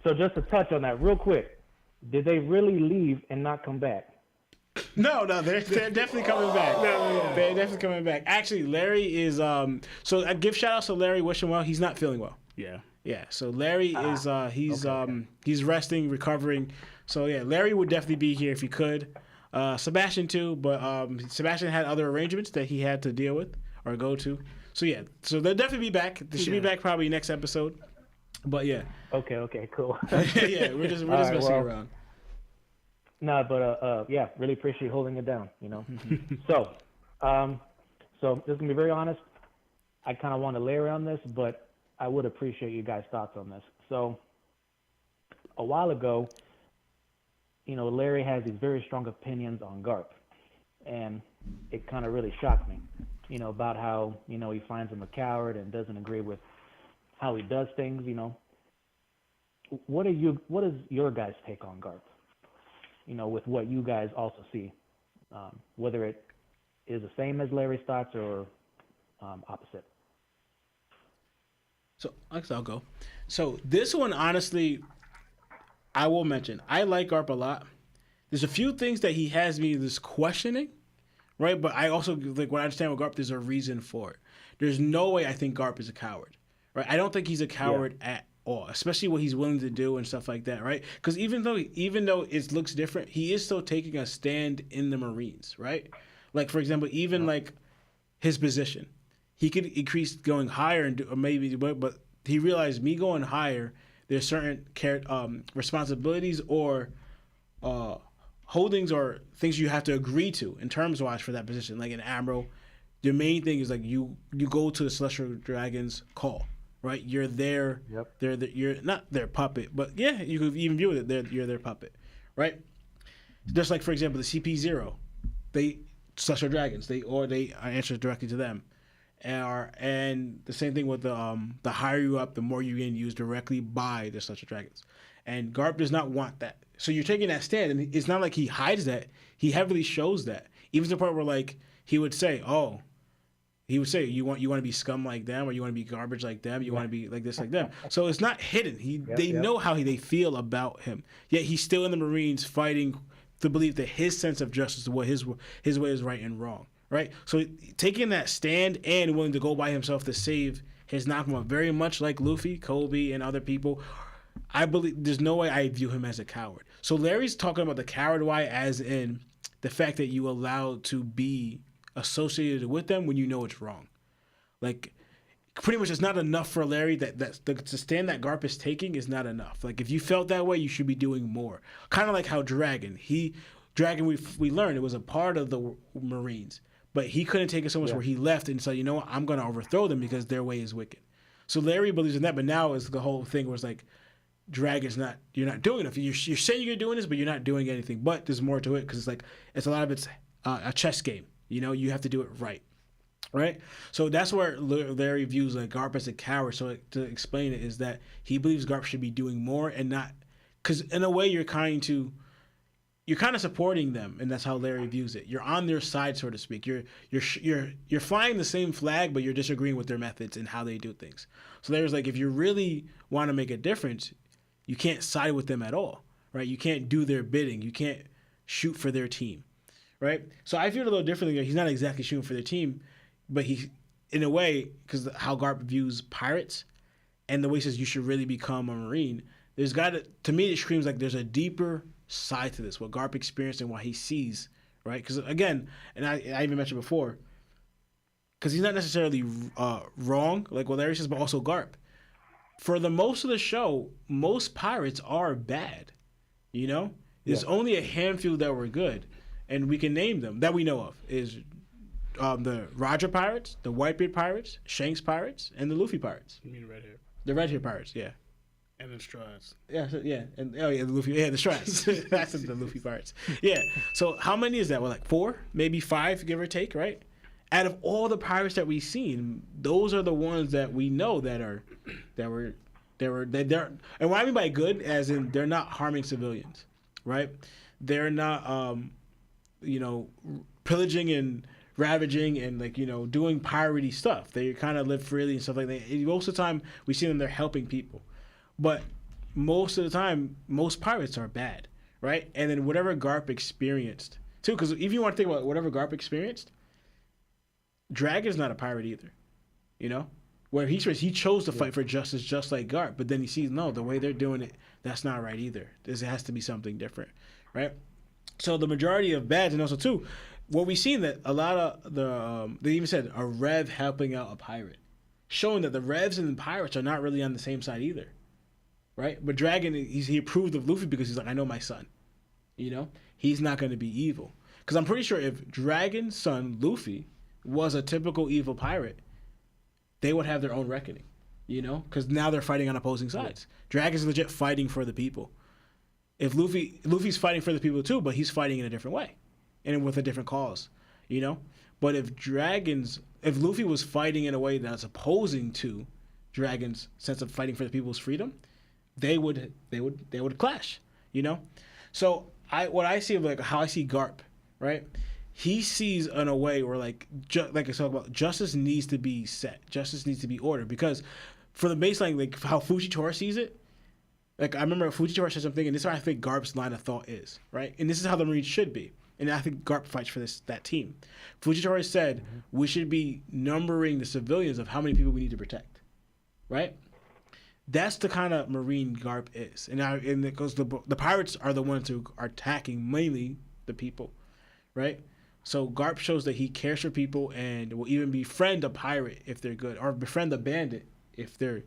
S8: So just to touch on that real quick, did they really leave and not come back?
S2: No, they're definitely coming back. They're definitely coming back. Actually, Larry is so I give shout outs to Larry, wish him well. He's not feeling well. Yeah. So Larry is he's resting, recovering. So yeah, Larry would definitely be here if he could. Sebastian too, but Sebastian had other arrangements that he had to deal with or go to. So yeah, so they'll definitely be back. They should be back probably next episode. But yeah.
S8: Okay, cool.
S2: Yeah, we're just messing around.
S8: No, but yeah, really appreciate holding it down, you know. So just to be very honest, I kind of want to layer on this, but I would appreciate you guys' thoughts on this. So a while ago, you know, Larry has these very strong opinions on Garp, and it kind of really shocked me, you know, about how, you know, he finds him a coward and doesn't agree with how he does things, you know. What is your guys' take on Garp? You know, with what you guys also see, whether it is the same as Larry's thoughts or opposite.
S2: So I'll go. So this one, honestly, I will mention, I like Garp a lot. There's a few things that he has me just questioning, right? But I also, like, when I understand with Garp, there's a reason for it. There's no way I think Garp is a coward, right? I don't think he's a coward at all, especially what he's willing to do and stuff like that, right? Because even though it looks different, he is still taking a stand in the Marines, right? Like, for example, even like his position, he could increase going higher and or maybe, but he realized me going higher, there's certain responsibilities or holdings or things you have to agree to in terms wise for that position. Like in Admiral, the main thing is like you go to the Celestial Dragon's call. Right, you're there. Yep. You're not their puppet, but yeah, you could even view it. You're their puppet, right? Just like, for example, the CP0, they Celestial Dragons. They answer directly to them, and the same thing with the higher you up, the more you can use directly by the Celestial Dragons. And Garp does not want that, so you're taking that stand, and it's not like he hides that. He heavily shows that, even to the point where like he would say, you want to be scum like them, or you want to be garbage like them, you want to be like this like them. So it's not hidden. They know how they feel about him. Yet he's still in the Marines fighting to believe that his sense of justice is what his way is right and wrong. Right? So taking that stand and willing to go by himself to save his Nakama, very much like Luffy, Kobe, and other people, I believe there's no way I view him as a coward. So Larry's talking about the coward why as in the fact that you allow to be associated with them when you know it's wrong. Like, pretty much it's not enough for Larry that the stand that Garp is taking is not enough. Like, if you felt that way, you should be doing more. Kind of like how Dragon we learned it was a part of the Marines, but he couldn't take it so much where he left and said, you know what, I'm going to overthrow them because their way is wicked. So Larry believes in that, but now it's the whole thing where it's like, Dragon's you're not doing enough. You're saying you're doing this, but you're not doing anything. But there's more to it because it's a lot of it's a chess game. You know, you have to do it right? So that's where Larry views like Garp as a coward. So to explain it is that he believes Garp should be doing more and not, because in a way you're kind of supporting them, and that's how Larry views it. You're on their side, so to speak. You're flying the same flag, but you're disagreeing with their methods and how they do things. So Larry's like, if you really want to make a difference, you can't side with them at all, right? You can't do their bidding. You can't shoot for their team. Right, so I feel a little differently. He's not exactly shooting for their team, but he, in a way, because how Garp views pirates, and the way he says you should really become a Marine. To me, it screams like there's a deeper side to this, what Garp experienced and what he sees. Right, because again, and I even mentioned before, because he's not necessarily wrong, like what Larry says, but also Garp. For the most of the show, most pirates are bad. You know, there's only a handful that were good. And we can name them that we know of is the Roger Pirates, the Whitebeard Pirates, Shanks Pirates, and the Luffy Pirates.
S3: You mean red hair?
S2: The red hair pirates, yeah.
S3: And the Strats.
S2: Yeah, and the Luffy, the Strats. That's the Luffy Pirates. Yeah. So how many is that? Well, like 4, maybe 5, give or take, right? Out of all the pirates that we've seen, those are the ones that we know and what I mean by good, as in they're not harming civilians, right? They're not pillaging and ravaging and doing piratey stuff. They kind of live freely and stuff like that. And most of the time, we see them, they're helping people. But most of the time, most pirates are bad, right? And then whatever Garp experienced, too, because if you want to think about whatever Garp experienced, Dragon's not a pirate either, Where he chose to fight for justice just like Garp, but then he sees, no, the way they're doing it, that's not right either. There has to be something different, right? So the majority of bads, and also too, what we seen that a lot of they even said a Rev helping out a pirate, showing that the Revs and the pirates are not really on the same side either, right? But Dragon, he approved of Luffy because he's like, I know my son, he's not going to be evil. Because I'm pretty sure if Dragon's son Luffy was a typical evil pirate, they would have their own reckoning, because now they're fighting on opposing sides. Dragon's legit fighting for the people. If Luffy's fighting for the people too, but he's fighting in a different way, and with a different cause, But if Luffy was fighting in a way that's opposing to Dragon's sense of fighting for the people's freedom, they would clash, So what I see of like how I see Garp, right? He sees in a way where like I talk about, justice needs to be set, justice needs to be ordered, because for the baseline, like how Fujitora sees it. Like, I remember Fujitora said something, and this is how I think Garp's line of thought is, right? And this is how the Marines should be. And I think Garp fights for that team. Fujitora said, we should be numbering the civilians of how many people we need to protect, right? That's the kind of Marine Garp is. And because the pirates are the ones who are attacking mainly the people, right? So Garp shows that he cares for people and will even befriend a pirate if they're good, or befriend a bandit if they're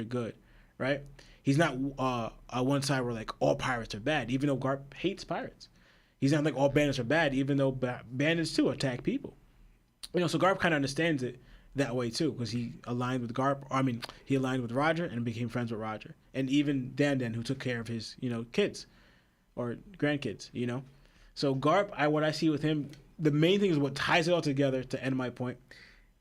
S2: good, right? He's not on one side where like all pirates are bad, even though Garp hates pirates. He's not like all bandits are bad, even though bandits too attack people. So Garp kind of understands it that way too, because he aligned with he aligned with Roger and became friends with Roger, and even Dan, who took care of his kids or grandkids. So Garp, what I see with him, the main thing is what ties it all together. To end my point,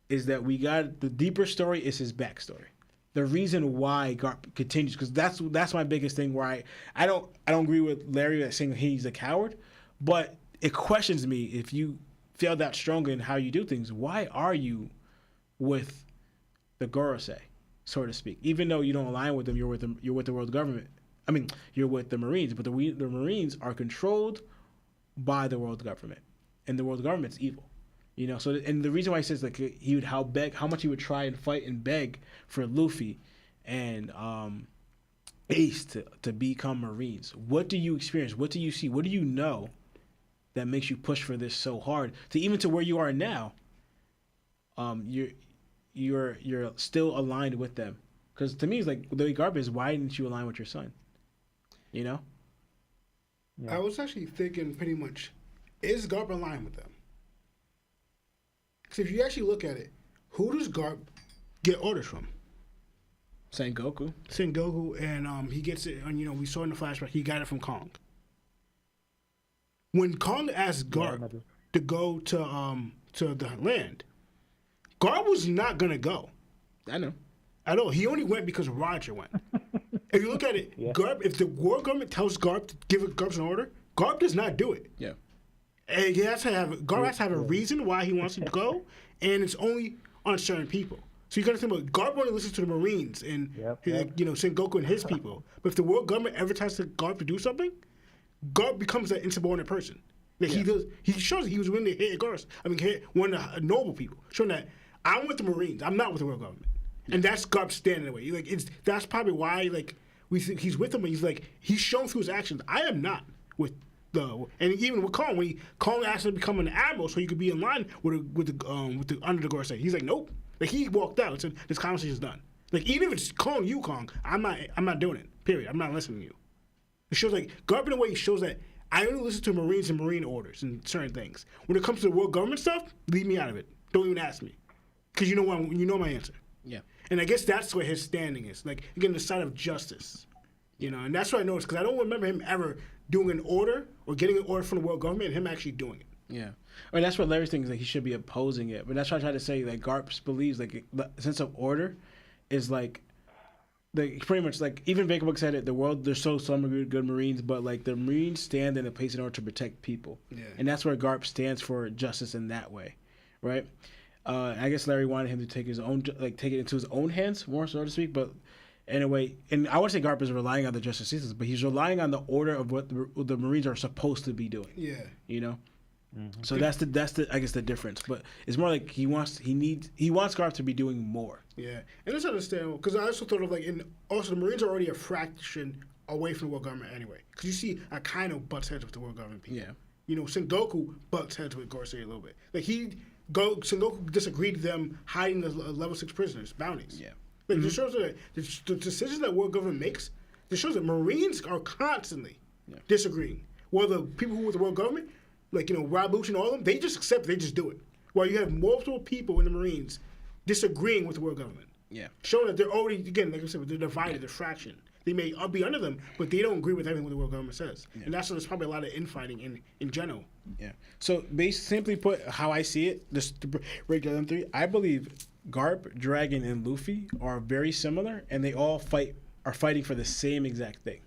S2: is that we got the deeper story is his backstory. The reason why Garp continues, because that's my biggest thing. Where I don't agree with Larry that saying he's a coward, but it questions me if you feel that strong in how you do things. Why are you with the Gorosei, so to speak? Even though you don't align with them, you're with the world government. You're with the Marines, but the Marines are controlled by the world government, and the world government's evil. So and the reason why he says like how much he would try and fight and beg for Luffy and Ace to become Marines. What do you experience? What do you see? What do you know that makes you push for this so hard to where you are now? You're still aligned with them, because to me it's like the Garp is, why didn't you align with your son?
S3: Yeah. I was actually thinking pretty much, is Garp aligned with them? Because if you actually look at it, who does Garp get orders from?
S2: Sengoku,
S3: and he gets it. And we saw in the flashback he got it from Kong. When Kong asked Garp to go to the land, Garp was not gonna go.
S2: I know.
S3: At all. He only went because Roger went. If you look at it, Garp, if the world government tells Garp to give Garp an order, Garp does not do it.
S2: Yeah.
S3: And Garp has to have a reason why he wants to go, and it's only on certain people. So you got to think about Garp only listens to the Marines and Sengoku and his people. But if the world government ever tells Garp to do something, Garp becomes that insubordinate person. Like he shows that he was willing to hit hit one of the noble people, showing that I'm with the Marines, I'm not with the world government. And that's Garp standing away. That's probably why we think he's with them, but he's shown through his actions, I am not with and even with Kong, when Kong asked him to become an admiral so he could be in line with the under the Gorosei, he's like, nope. He walked out and said, this conversation's done. Even if it's Kong, I'm not doing it. Period. I'm not listening to you. It shows Garp in a way shows that I only listen to Marines and Marine orders and certain things. When it comes to the world government stuff, leave me out of it. Don't even ask me, because you know my answer.
S2: Yeah.
S3: And I guess that's where his standing is. Again, the side of justice. And that's what I noticed, because I don't remember him ever doing an order or getting an order from the world government and him actually doing it.
S2: Yeah. That's what Larry's thinking, is he should be opposing it. But that's what I try to say, Garp believes the sense of order is pretty much even Vegapunk said it, there's some good Marines, but the Marines stand in a place in order to protect people.
S3: Yeah.
S2: And that's where Garp stands for justice in that way. Right? I guess Larry wanted him to take his own take it into his own hands, more so to speak, but anyway, and I want to say Garp is relying on the justice systems, but he's relying on the order of what the Marines are supposed to be doing.
S3: Yeah.
S8: Mm-hmm.
S2: So that's the I guess the difference. But it's more like he wants Garp to be doing more.
S3: Yeah, and that's understandable, because I also thought of also the Marines are already a fraction away from the world government anyway, because you see a kind of butts heads with the world government people.
S2: Yeah.
S3: Sengoku butts heads with Gorosei a little bit. Like Sengoku disagreed with them hiding the level 6 prisoners bounties.
S2: Yeah.
S3: Like this shows that the decisions that world government makes. This shows that Marines are constantly disagreeing. Well, the people who with the world government, like Rob Lucci and all of them, they just accept. They just do it. While you have multiple people in the Marines disagreeing with the world government. Yeah. Showing that they're already, again, like I said, they're divided, they're fraction. They may be under them, but they don't agree with everything what the world government says. Yeah. And that's why there's probably a lot of infighting in general.
S2: Yeah. So, simply put, how I see it, just to break down them three, I believe Garp, Dragon, and Luffy are very similar, and they all are fighting for the same exact thing,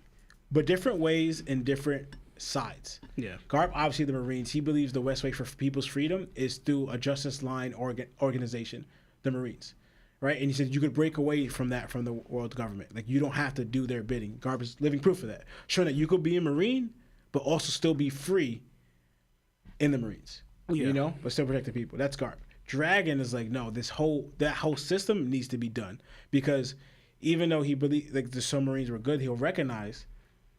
S2: but different ways and different sides. Yeah. Garp, obviously the Marines, he believes the best way for people's freedom is through a justice line organization, the Marines. Right? And he said you could break away from that from the world government. Like, you don't have to do their bidding. Garp is living proof of that. Showing that you could be a Marine, but also still be free in the Marines. Yeah. But still protect the people. That's Garp. Dragon is like, no, that whole system needs to be done. Because even though he believes like the submarines were good, he'll recognize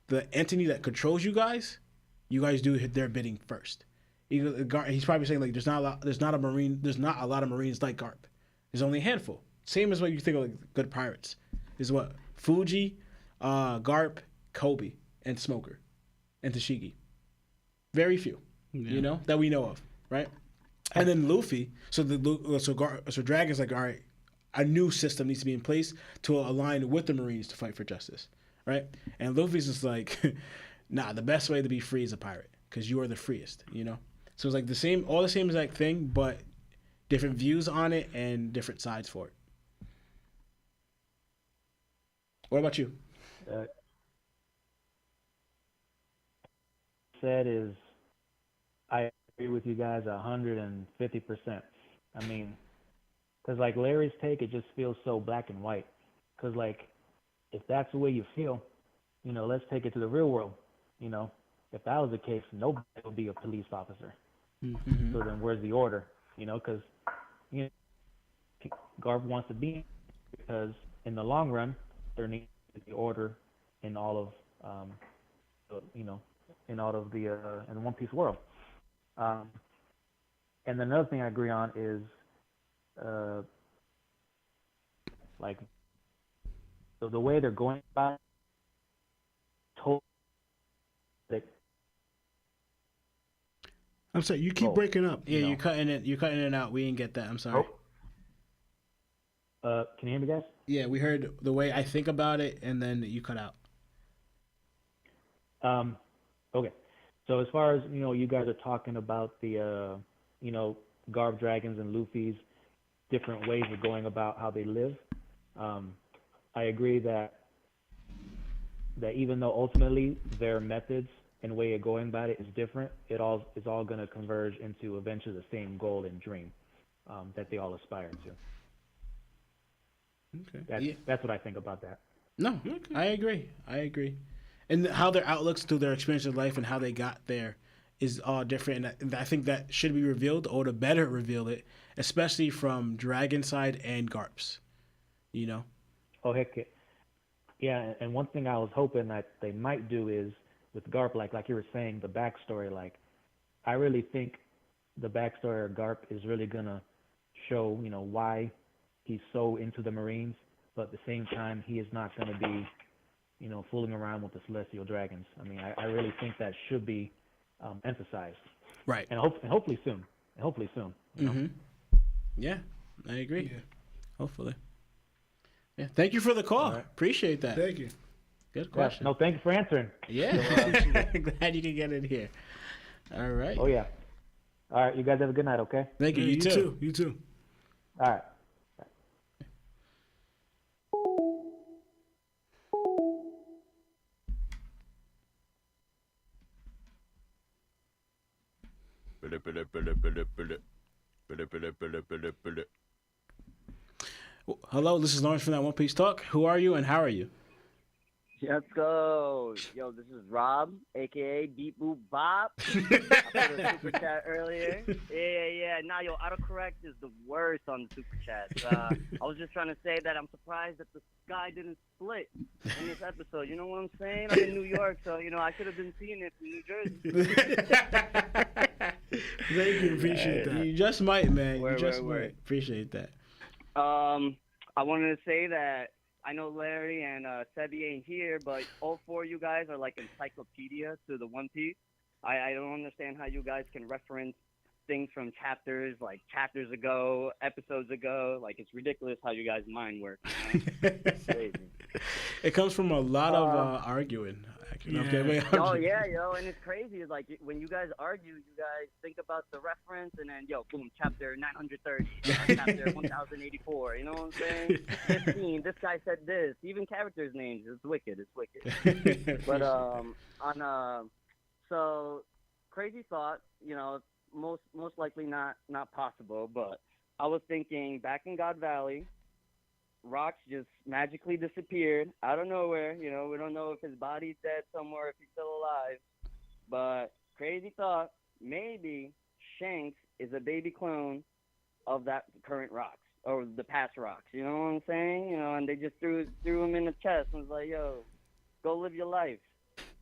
S2: the entity that controls you guys do their bidding first. He's probably saying like there's not a lot of Marines like Garp. There's only a handful. Same as what you think of like good pirates. Is what? Fuji, Garp, Kobe, and Smoker, and Tashigi. Very few, that we know of, right? And then Luffy. So Dragon's like, all right, a new system needs to be in place to align with the Marines to fight for justice, right? And Luffy's just like, nah, the best way to be free is a pirate because you are the freest, So it's like all the same exact thing, but different views on it and different sides for it. What about you?
S8: Said is, I agree with you guys 150%. I mean, because like Larry's take, it just feels so black and white. Because like, if that's the way you feel, let's take it to the real world. If that was the case, nobody would be a police officer. Mm-hmm. So then where's the order? Because Garp wants to be, because in the long run there needs to be order in all of in the One Piece world. And then another thing I agree on is like the way they're going about it.
S3: I'm sorry, you keep breaking up.
S2: Yeah, you're cutting it out. We didn't get that. I'm sorry.
S8: Can you hear me, guys?
S2: Yeah, we heard the way I think about it, and then you cut out.
S8: Okay. So as far as you guys are talking about the Garp, Dragons, and Luffy's different ways of going about how they live. I agree that even though ultimately their methods and way of going about it is different, it's all going to converge into eventually the same goal and dream that they all aspire to. Okay. That's what I think about that.
S2: No, okay. I agree. And how their outlooks to their experience of life and how they got there is all different. And I think that should be revealed, or to better reveal it, especially from Dragon side and Garp's.
S8: Oh, heck yeah. And one thing I was hoping that they might do is with Garp, like you were saying, the backstory. Like, I really think the backstory of Garp is really gonna show, why he's so into the Marines, but at the same time, he is not going to be, fooling around with the Celestial Dragons. I mean, I really think that should be emphasized.
S2: Right.
S8: And hopefully soon.
S2: Mm-hmm. Yeah, I agree. Yeah. Hopefully. Yeah. Thank you for the call. Right. Appreciate that.
S3: Thank you.
S2: Good question.
S8: Yeah, no, thank you for answering.
S2: Yeah. Glad you can get in here. All right.
S8: Oh, yeah. All right. You guys have a good night, okay?
S2: Thank you.
S3: Yeah,
S2: you too.
S3: You too.
S8: All right.
S2: Hello, this is Lawrence from that One Piece Talk. Who are you and how are you?
S9: Let's go. Yo, this is Rob, a.k.a. Beep Boop Bop. I put a super chat earlier. Yeah. Nah, yo, autocorrect is the worst on the super chat. I was just trying to say that I'm surprised that the sky didn't split in this episode. You know what I'm saying? I'm in New York, so, I could have been seeing it from New Jersey.
S3: Thank you. Appreciate that.
S2: You just might, man. You just might. Appreciate that.
S9: I wanted to say that I know Larry and Sebi ain't here, but all four of you guys are like encyclopedia to the One Piece. I don't understand how you guys can reference things from chapters ago, episodes ago. Like, it's ridiculous how you guys' mind work. It's crazy.
S2: It comes from a lot of arguing.
S9: Oh yeah, yo, and it's crazy. Like, when you guys argue, you guys think about the reference, and then boom, chapter 930, chapter 1084. You know what I'm saying? This scene, this guy said this. Even characters' names. It's wicked. But so crazy thought. Most likely not possible. But I was thinking back in God Valley, Rocks just magically disappeared out of nowhere. We don't know if his body's dead somewhere, if he's still alive. But crazy thought, maybe Shanks is a baby clone of that current Rocks, or the past Rocks. You know what I'm saying? And they just threw him in the chest and was like, yo, go live your life.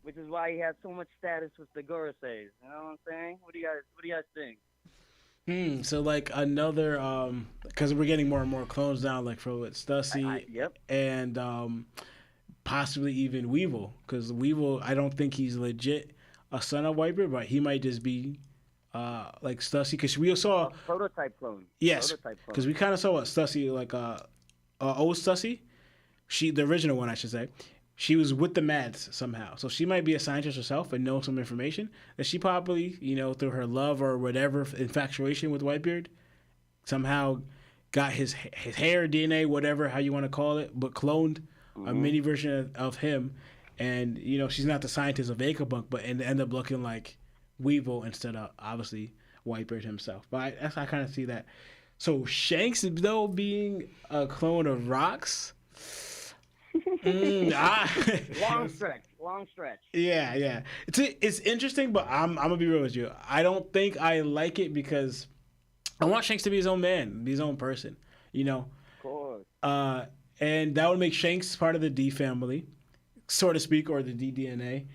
S9: Which is why he had so much status with the Goroseis. You know what I'm saying? What do you guys think?
S2: So like another, because we're getting more and more clones now, like for 𝗪𝗏,
S9: yep,
S2: and possibly even Weevil, because Weevil, I don't think he's legit a son of Whitebeard, but he might just be like 𝗪𝗏, because we saw
S9: prototype clone.
S2: Yes, because we kind of saw what 𝗪𝗏, like old 𝗪𝗏, the original one, I should say. She was with the Mads somehow. So she might be a scientist herself and know some information that she probably, through her love or whatever, infatuation with Whitebeard, somehow got his hair, DNA, whatever, how you want to call it, but cloned a mini version of him. And, she's not the scientist of 𝗍𝐽, but end up looking like Weevil instead of, obviously, Whitebeard himself. But I kind of see that. So Shanks, though, being a clone of Rocks...
S9: Long stretch.
S2: Yeah. It's interesting, but I'm gonna be real with you. I don't think I like it because I want Shanks to be his own man, be his own person.
S9: Of course.
S2: And that would make Shanks part of the D family, so to speak, or the D DNA.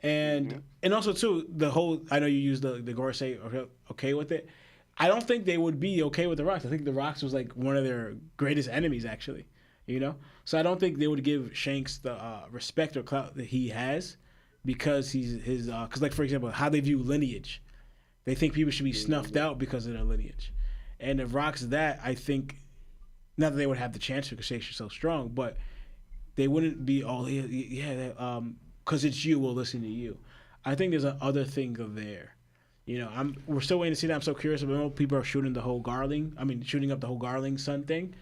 S2: And also too, the whole, I know you used the Gorosei okay with it. I don't think they would be okay with the Rocks. I think the Rocks was like one of their greatest enemies, actually. So I don't think they would give Shanks the respect or clout that he has because he's his. Because, like, for example, how they view lineage, they think people should be snuffed out because of their lineage. And if Rocks that, I think, not that they would have the chance because Shanks is so strong, but they wouldn't be all because it's you, we'll listen to you. I think there's another thing there. We're still waiting to see that. I'm so curious. I know people are shooting up the whole Garling son thing.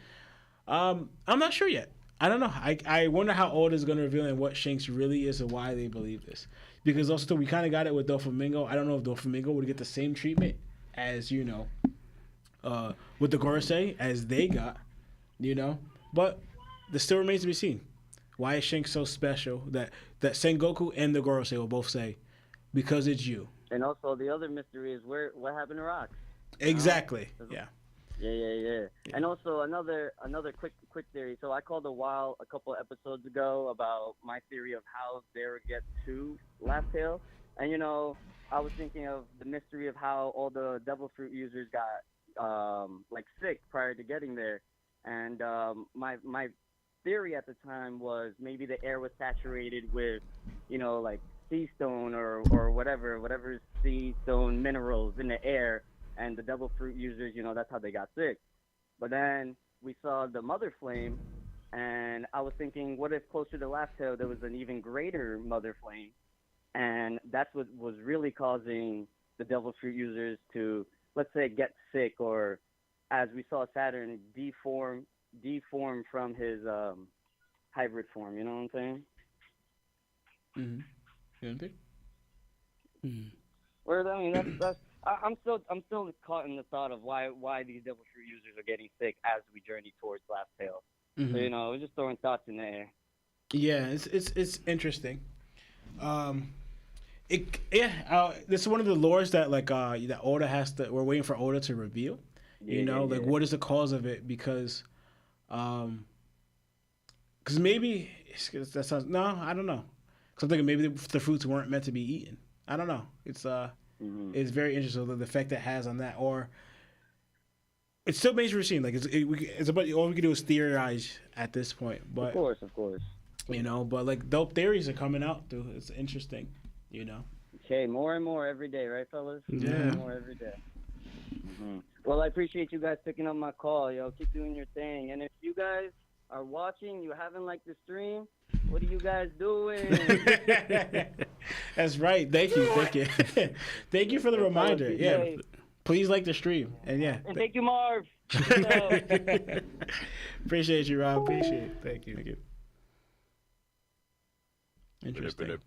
S2: I'm not sure yet. I don't know. I wonder how Oda is going to reveal and what Shanks really is and why they believe this. Because also, we kind of got it with Doflamingo. I don't know if Doflamingo would get the same treatment as, with the Gorosei as they got, But this still remains to be seen. Why is Shanks so special that Sengoku and the Gorosei will both say, because it's you.
S9: And also, the other mystery is what happened to Rocks?
S2: Exactly. Yeah.
S9: Yeah. And also another quick theory. So I called a while a couple episodes ago about my theory of how Zoro gets to Last Tail, and I was thinking of the mystery of how all the Devil Fruit users got sick prior to getting there, and my theory at the time was maybe the air was saturated with sea stone or whatever sea stone minerals in the air. And the Devil Fruit users, that's how they got sick. But then we saw the Mother Flame, and I was thinking, what if closer to Last Tail there was an even greater Mother Flame? And that's what was really causing the Devil Fruit users to, let's say, get sick, or as we saw Saturn deform from his hybrid form. You know what I'm saying? That's. I'm still caught in the thought of why these Devil Fruit users are getting sick as we journey towards Last Tail. So we're just throwing thoughts in the air.
S2: Yeah, it's interesting. This is one of the lores that that Oda has to. We're waiting for Oda to reveal. What is the cause of it? Because maybe that sounds I don't know. Because I'm thinking maybe the fruits weren't meant to be eaten. I don't know. It's it's very interesting the effect it has on that, or it still makes me like it's about all we can do is theorize at this point. But
S9: of course.
S2: But like dope theories are coming out, dude. It's interesting.
S9: Okay, more and more every day, right, fellas?
S2: Yeah.
S9: More and more every day. Well, I appreciate you guys picking up my call, yo. Keep doing your thing. And if you guys are watching, you haven't liked the stream, what are you guys doing?
S2: That's right. Thank you. Thank you for the reminder. Yeah.
S9: Day.
S2: Please like the stream. And
S9: And thank you, Marv.
S2: Appreciate you, Rob. Appreciate it. Thank you. Interesting.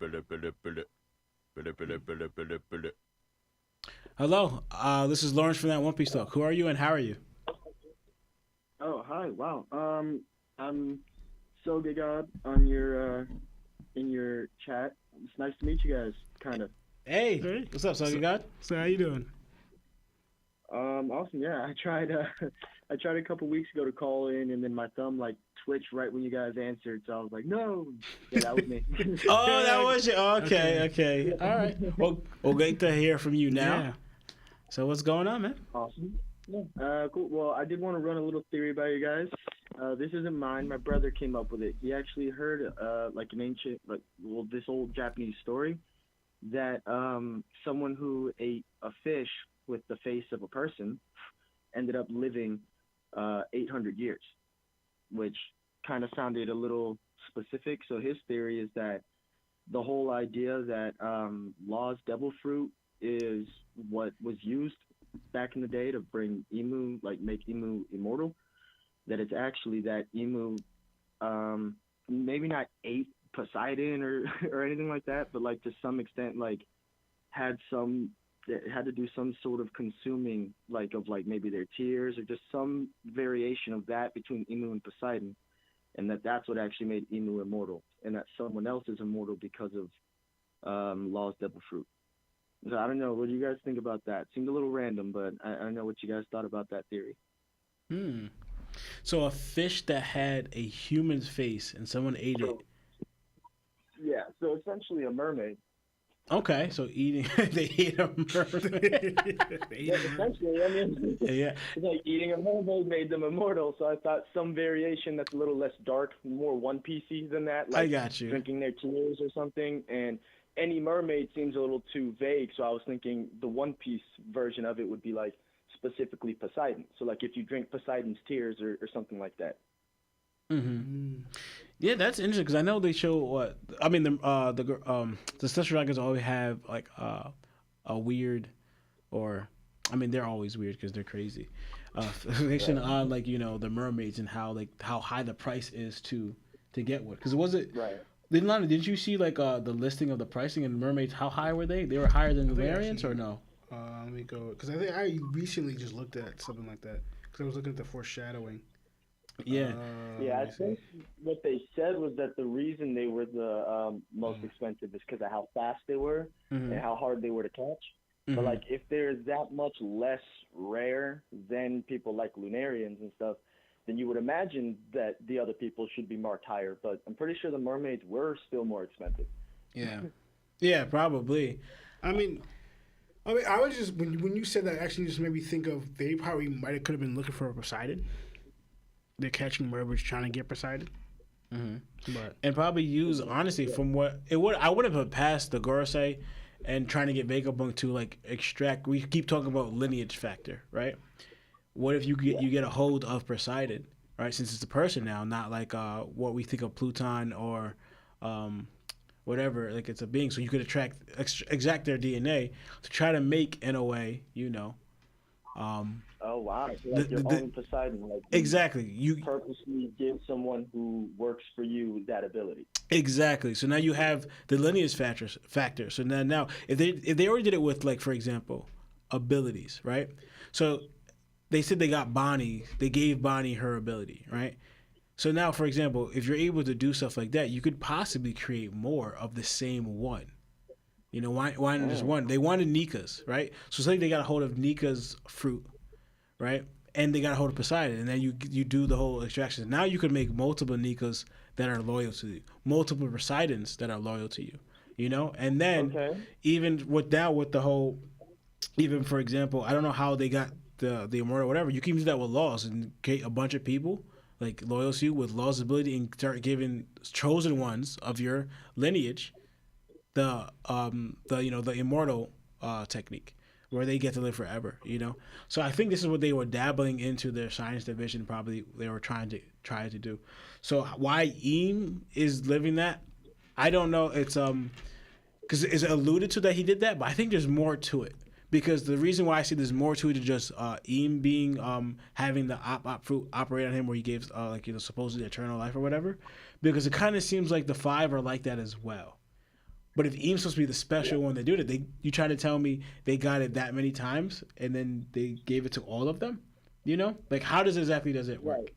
S2: Hello, this is Lawrence from that One Piece Talk. Who are you and how are you?
S10: Oh, hi. Wow. I'm 𝗀𝐿𝐿 on your in your chat. It's nice to meet you guys. Kind of.
S2: Hey, what's up, 𝗀𝐿𝐿?
S3: So how you doing?
S10: Awesome. Yeah, I tried a couple weeks ago to call in, and then my thumb twitched right when you guys answered. So I was like, no. Yeah, that was me.
S2: Oh, that was you. Okay. All right. Well, great to hear from you now. Yeah. So what's going on, man?
S10: Awesome. Yeah. Cool. Well, I did want to run a little theory by you guys. This isn't mine. My brother came up with it. He actually heard an ancient, this old Japanese story that someone who ate a fish with the face of a person ended up living 800 years, which kind of sounded a little specific. So his theory is that the whole idea that Law's devil fruit is what was used back in the day to bring Emu, make Emu immortal, that it's actually that Emu maybe not ate Poseidon or anything like that, but to some extent had to do some sort of consuming of maybe their tears or just some variation of that between Emu and Poseidon, and that's what actually made Emu immortal, and that someone else is immortal because of Law's devil fruit. So I don't know. What do you guys think about that? Seemed a little random, but I don't know what you guys thought about that theory.
S2: So a fish that had a human's face and someone ate it.
S10: Yeah. So essentially a mermaid.
S2: Okay, so they ate a mermaid.
S10: Essentially, I mean,
S2: yeah.
S10: It's like eating a mermaid made them immortal. So I thought some variation that's a little less dark, more One Piece-y than that.
S2: I got you.
S10: Drinking their tears or something, and any mermaid seems a little too vague. So I was thinking the One Piece version of it would be specifically Poseidon. So if you drink Poseidon's tears or something like that.
S2: Mm-hmm. Yeah, that's interesting because I know they show what I mean. The Special Dragons always have a weird, or I mean they're always weird because they're crazy. Fixation on the mermaids and how high the price is to get one. Because was it
S10: right?
S2: Didn't you see the listing of the pricing and mermaids? How high were they? They were higher than the variants or no?
S3: Let me go because I think I recently just looked at something like that because I was looking at the foreshadowing.
S2: Yeah.
S10: I think what they said was that the reason they were the most expensive is because of how fast they were and how hard they were to catch. But if they're that much less rare than people like Lunarians and stuff, then you would imagine that the other people should be marked higher. But I'm pretty sure the mermaids were still more expensive.
S2: Yeah. Yeah, probably.
S3: I mean, I was just when you said that, actually just made me think of they probably could have been looking for a Poseidon. They're catching mermaids trying to get Poseidon. But
S2: and probably use honestly from what it would I would have put past the Gorosei and trying to get Vegapunk to extract. We keep talking about lineage factor, right? What if you get a hold of Poseidon, right? Since it's a person now, not what we think of Pluton or whatever. It's a being, so you could exact their DNA to try to make in a way,
S10: Oh wow! So your own Poseidon,
S2: exactly. You
S10: purposely give someone who works for you that ability.
S2: Exactly. So now you have the lineage factor. So now if they already did it with for example, abilities, right? So they said they got Bonnie. They gave Bonnie her ability, right? So now, for example, if you're able to do stuff like that, you could possibly create more of the same one. You know, why not just one? They wanted Nika's, right? So it's like they got a hold of Nika's fruit, right? And they got a hold of Poseidon, and then you do the whole extraction. Now you could make multiple Nikas that are loyal to you, multiple Poseidons that are loyal to you, you know? And then even with the whole, even for example, I don't know how they got the immortal or whatever, you can do that with laws and create a bunch of people like loyal to you with Law's ability and start giving chosen ones of your lineage the immortal technique where they get to live forever, you know. So I think this is what they were dabbling into their science division. Probably they were trying to do. So why ____ is living that, I don't know. It's because it's alluded to that he did that, but I think there's more to it. Because the reason why I see there's more to it than just ____ being having the op fruit operate on him, where he gave supposedly eternal life or whatever, because it kind of seems like the 5 are like that as well. But if ____'s supposed to be the special one that do it, you try to tell me they got it that many times and then they gave it to all of them, you know? Like how does it work? Right.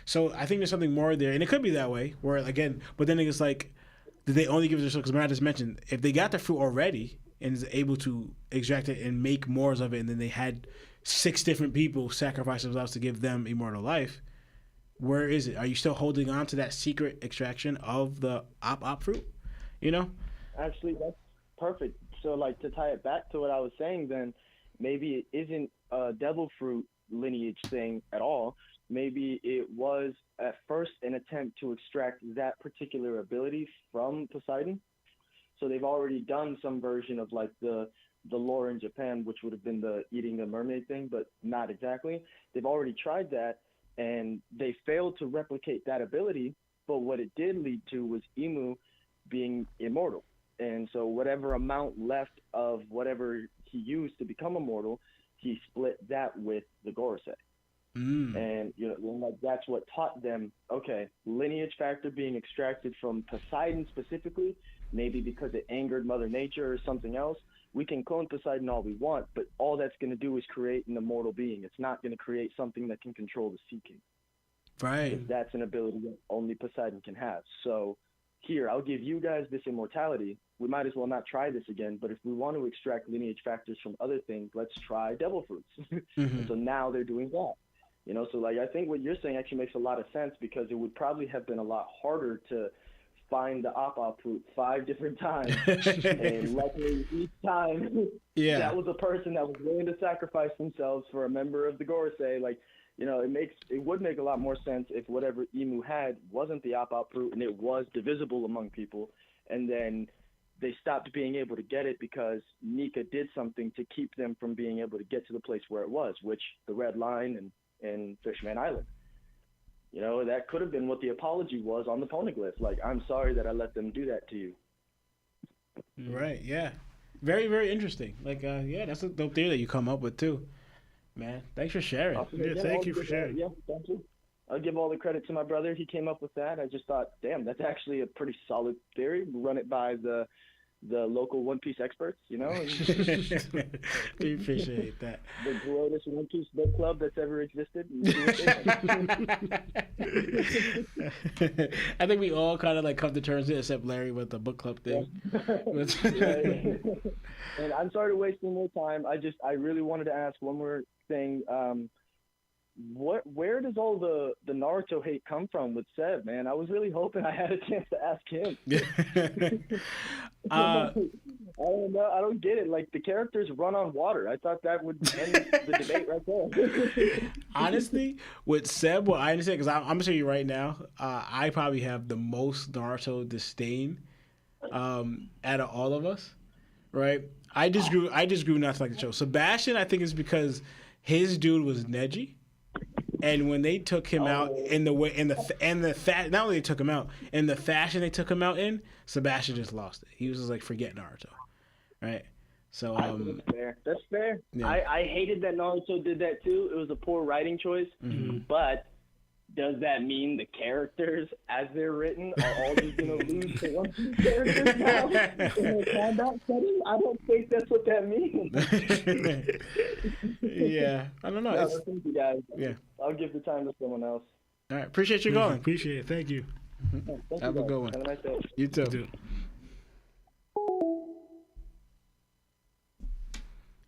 S2: So I think there's something more there, and it could be that way. Where again, but then it's like, did they only give it to? Because I just mentioned if they got the fruit already and is able to extract it and make more of it, and then they had 6 different people sacrifice themselves to give them immortal life, where is it? Are you still holding on to that secret extraction of the op fruit? You know?
S10: Actually, that's perfect. So, like, to tie it back to what I was saying, then maybe it isn't a devil fruit lineage thing at all. Maybe it was at first an attempt to extract that particular ability from Poseidon. So they've already done some version of like the lore in Japan, which would have been the eating the mermaid thing, but not exactly. They've already tried that, and they failed to replicate that ability. But what it did lead to was ____ being immortal. And so whatever amount left of whatever he used to become immortal, he split that with the Gorosei. And like that's what taught them, okay, lineage factor being extracted from Poseidon specifically, maybe because it angered Mother Nature or something else. We can clone Poseidon all we want, but all that's going to do is create an immortal being. It's not going to create something that can control the Sea King.
S2: Right.
S10: That's an ability that only Poseidon can have. So here, I'll give you guys this immortality. We might as well not try this again, but if we want to extract lineage factors from other things, let's try devil fruits. And so now they're doing that. You know, so like I think what you're saying actually makes a lot of sense, because it would probably have been a lot harder to find the op fruit 5 different times. And luckily each time that was a person that was willing to sacrifice themselves for a member of the Gorosei. Like, you know, it would make a lot more sense if whatever ___ had wasn't the op fruit and it was divisible among people, and then they stopped being able to get it because Nika did something to keep them from being able to get to the place where it was, which the Red Line and Fishman Island. You know, that could have been what the apology was on the poneglyph. Like, I'm sorry that I let them do that to you.
S2: Right, yeah. Very, very interesting. Like, that's a dope theory that you come up with, too. Man, thanks for sharing.
S3: Thank you for sharing.
S10: Yeah, thank you. I'll give all the credit to my brother. He came up with that. I just thought, damn, that's actually a pretty solid theory. Run it by the local One Piece experts, you know.
S2: We appreciate that.
S10: The greatest One Piece book club that's ever existed.
S2: I think we all kind of like come to terms with it, except Larry with the book club thing.
S10: And I'm sorry to waste any more time. I really wanted to ask one more thing. Where does all the Naruto hate come from with Seb, man? I was really hoping I had a chance to ask him. I don't know. I don't get it. Like, the characters run on water. I thought that would end the debate right there.
S2: Honestly, with Seb, what I understand, because I'm gonna tell you right now, I probably have the most Naruto disdain out of all of us. Right? I just grew not to like the show. Sebastian, I think, is because his dude was Neji. And when they took him out in the way, not only they took him out, in the fashion they took him out in, Sebastian just lost it. He was just like, forget Naruto, right? So
S10: that's fair. That's fair.
S2: Yeah.
S10: I hated that Naruto did that too. It was a poor writing choice. But does that mean the characters, as they're written, are all just going to lose to one Piece characters now in a combat setting? I don't think that's what that means.
S2: Yeah, I don't know.
S10: No, thank you guys.
S2: Yeah.
S10: I'll give the time to someone else.
S2: All right, appreciate you going.
S3: Appreciate it. Thank you.
S2: Have a good one.
S9: Have a nice day.
S2: You too.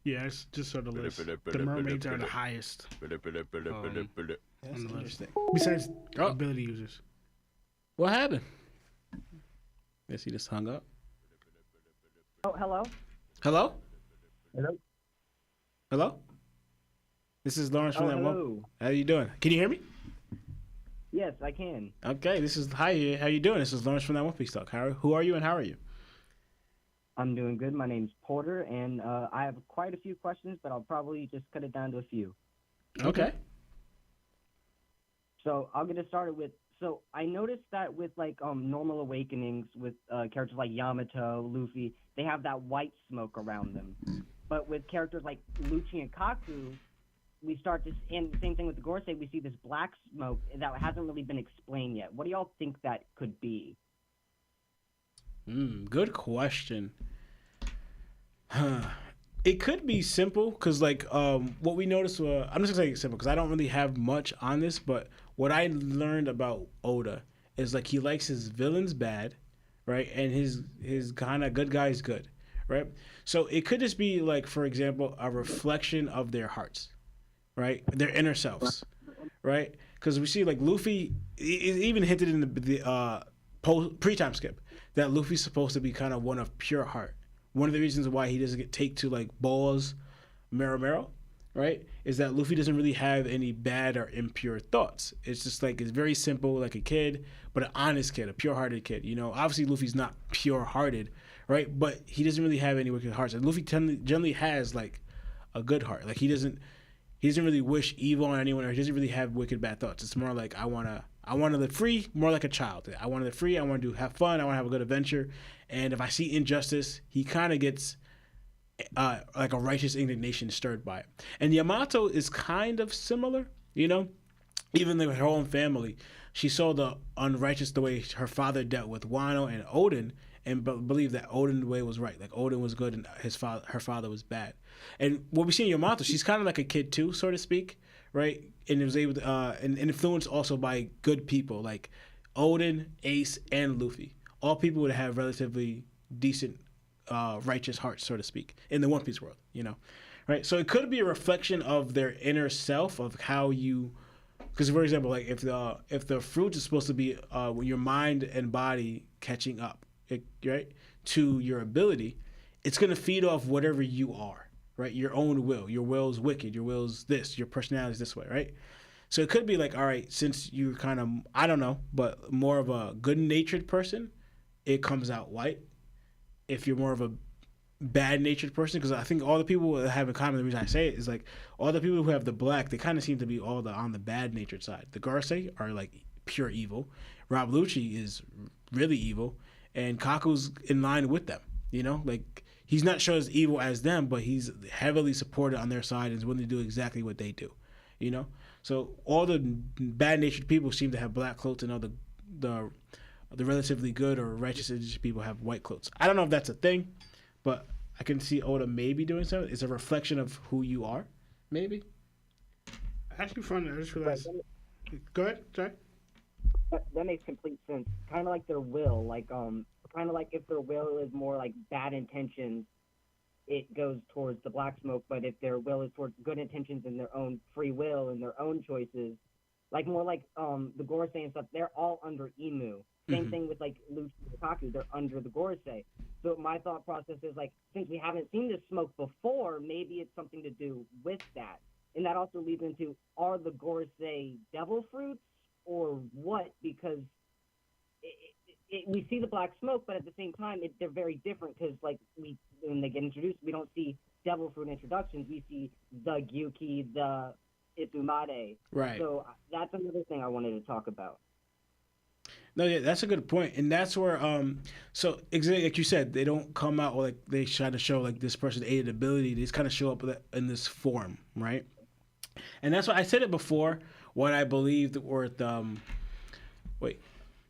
S3: Yeah, it's just sort of list. The mermaids are the highest.
S2: That's interesting.
S3: Besides ability users.
S2: What happened? Guess he just hung up.
S11: Oh, hello?
S2: Hello?
S11: Hello?
S2: Hello? This is Lawrence from that
S11: hello.
S2: one. How you doing? Can you hear me?
S11: Yes, I can.
S2: Okay, this is hi. How you doing? This is Lawrence from that One Piece Talk. Who are you and how are you?
S11: I'm doing good. My name's Porter, and I have quite a few questions, but I'll probably just cut it down to a few.
S2: Okay.
S11: So I'll get it started with. So I noticed that with like normal awakenings with characters like Yamato, Luffy, they have that white smoke around them. But with characters like Lucci and Kaku, we start to, and the same thing with the Gorosei, we see this black smoke that hasn't really been explained yet. What do y'all think that could be?
S2: Good question. It could be simple because like what we noticed, I'm just gonna say simple because I don't really have much on this, but what I learned about Oda is like he likes his villains bad, right, and his kind of good guys good, right. So it could just be like, for example, a reflection of their hearts, right, their inner selves, right, because we see like Luffy, it even hinted in the pre-time skip that Luffy's supposed to be kind of one of pure heart. One of the reasons why he doesn't take to like balls, Mero, right, is that Luffy doesn't really have any bad or impure thoughts. It's just like, it's very simple, like a kid, but an honest kid, a pure-hearted kid. You know, obviously Luffy's not pure-hearted, right, but he doesn't really have any wicked hearts. And Luffy generally has like a good heart. Like he doesn't really wish evil on anyone, or he doesn't really have wicked bad thoughts. It's more like I want to live free, more like a child. I want to live free. I want to have fun. I want to have a good adventure. And if I see injustice, he kind of gets like a righteous indignation stirred by it. And Yamato is kind of similar, you know? Even with her own family, she saw the way her father dealt with Wano and Odin, and believed that Odin's way was right. Like Odin was good and her father was bad. And what we see in Yamato, she's kind of like a kid too, so to speak, right? And it was able to, and influenced also by good people like Odin, Ace, and Luffy. All people would have relatively decent, righteous hearts, so to speak, in the One Piece world, you know, right? So it could be a reflection of their inner self, of how you, because for example, like if the fruit is supposed to be your mind and body catching up, right, to your ability, it's gonna feed off whatever you are, right? Your own will. Your will's wicked. Your will's this. Your personality's this way, right? So it could be like, all right, since you're kind of, I don't know, but more of a good-natured person, it comes out white. If you're more of a bad-natured person, because I think all the people that have in common, the reason I say it is like all the people who have the black, they kind of seem to be all on the bad-natured side. The Gorosei are like pure evil. Rob Lucci is really evil, and Kaku's in line with them. You know, like he's not sure as evil as them, but he's heavily supported on their side and is willing to do exactly what they do. You know, so all the bad-natured people seem to have black cloaks, and all the relatively good or righteous people have white clothes. I don't know if that's a thing, but I can see Oda maybe doing something. It's a reflection of who you are, maybe.
S3: Actually, fun. I just realized. Go ahead, sorry.
S11: That makes complete sense. Kind of like their will, like kind of like if their will is more like bad intentions, it goes towards the black smoke. But if their will is towards good intentions and their own free will and their own choices, like more like the Gorosei and stuff, they're all under Emu. Same thing with like Lucci and Kaku, they're under the Gorosei. So my thought process is like, since we haven't seen this smoke before, maybe it's something to do with that. And that also leads into, are the Gorosei devil fruits or what? Because we see the black smoke, but at the same time, they're very different because like when they get introduced, we don't see devil fruit introductions. We see the Gyuki, the Itsumade.
S2: Right.
S11: So that's another thing I wanted to talk about.
S2: No, yeah, that's a good point, and that's where so exactly like you said, they don't come out like they try to show like this person's aided ability. They just kind of show up in this form, right? And that's why I said it before. What I believed worth. Wait,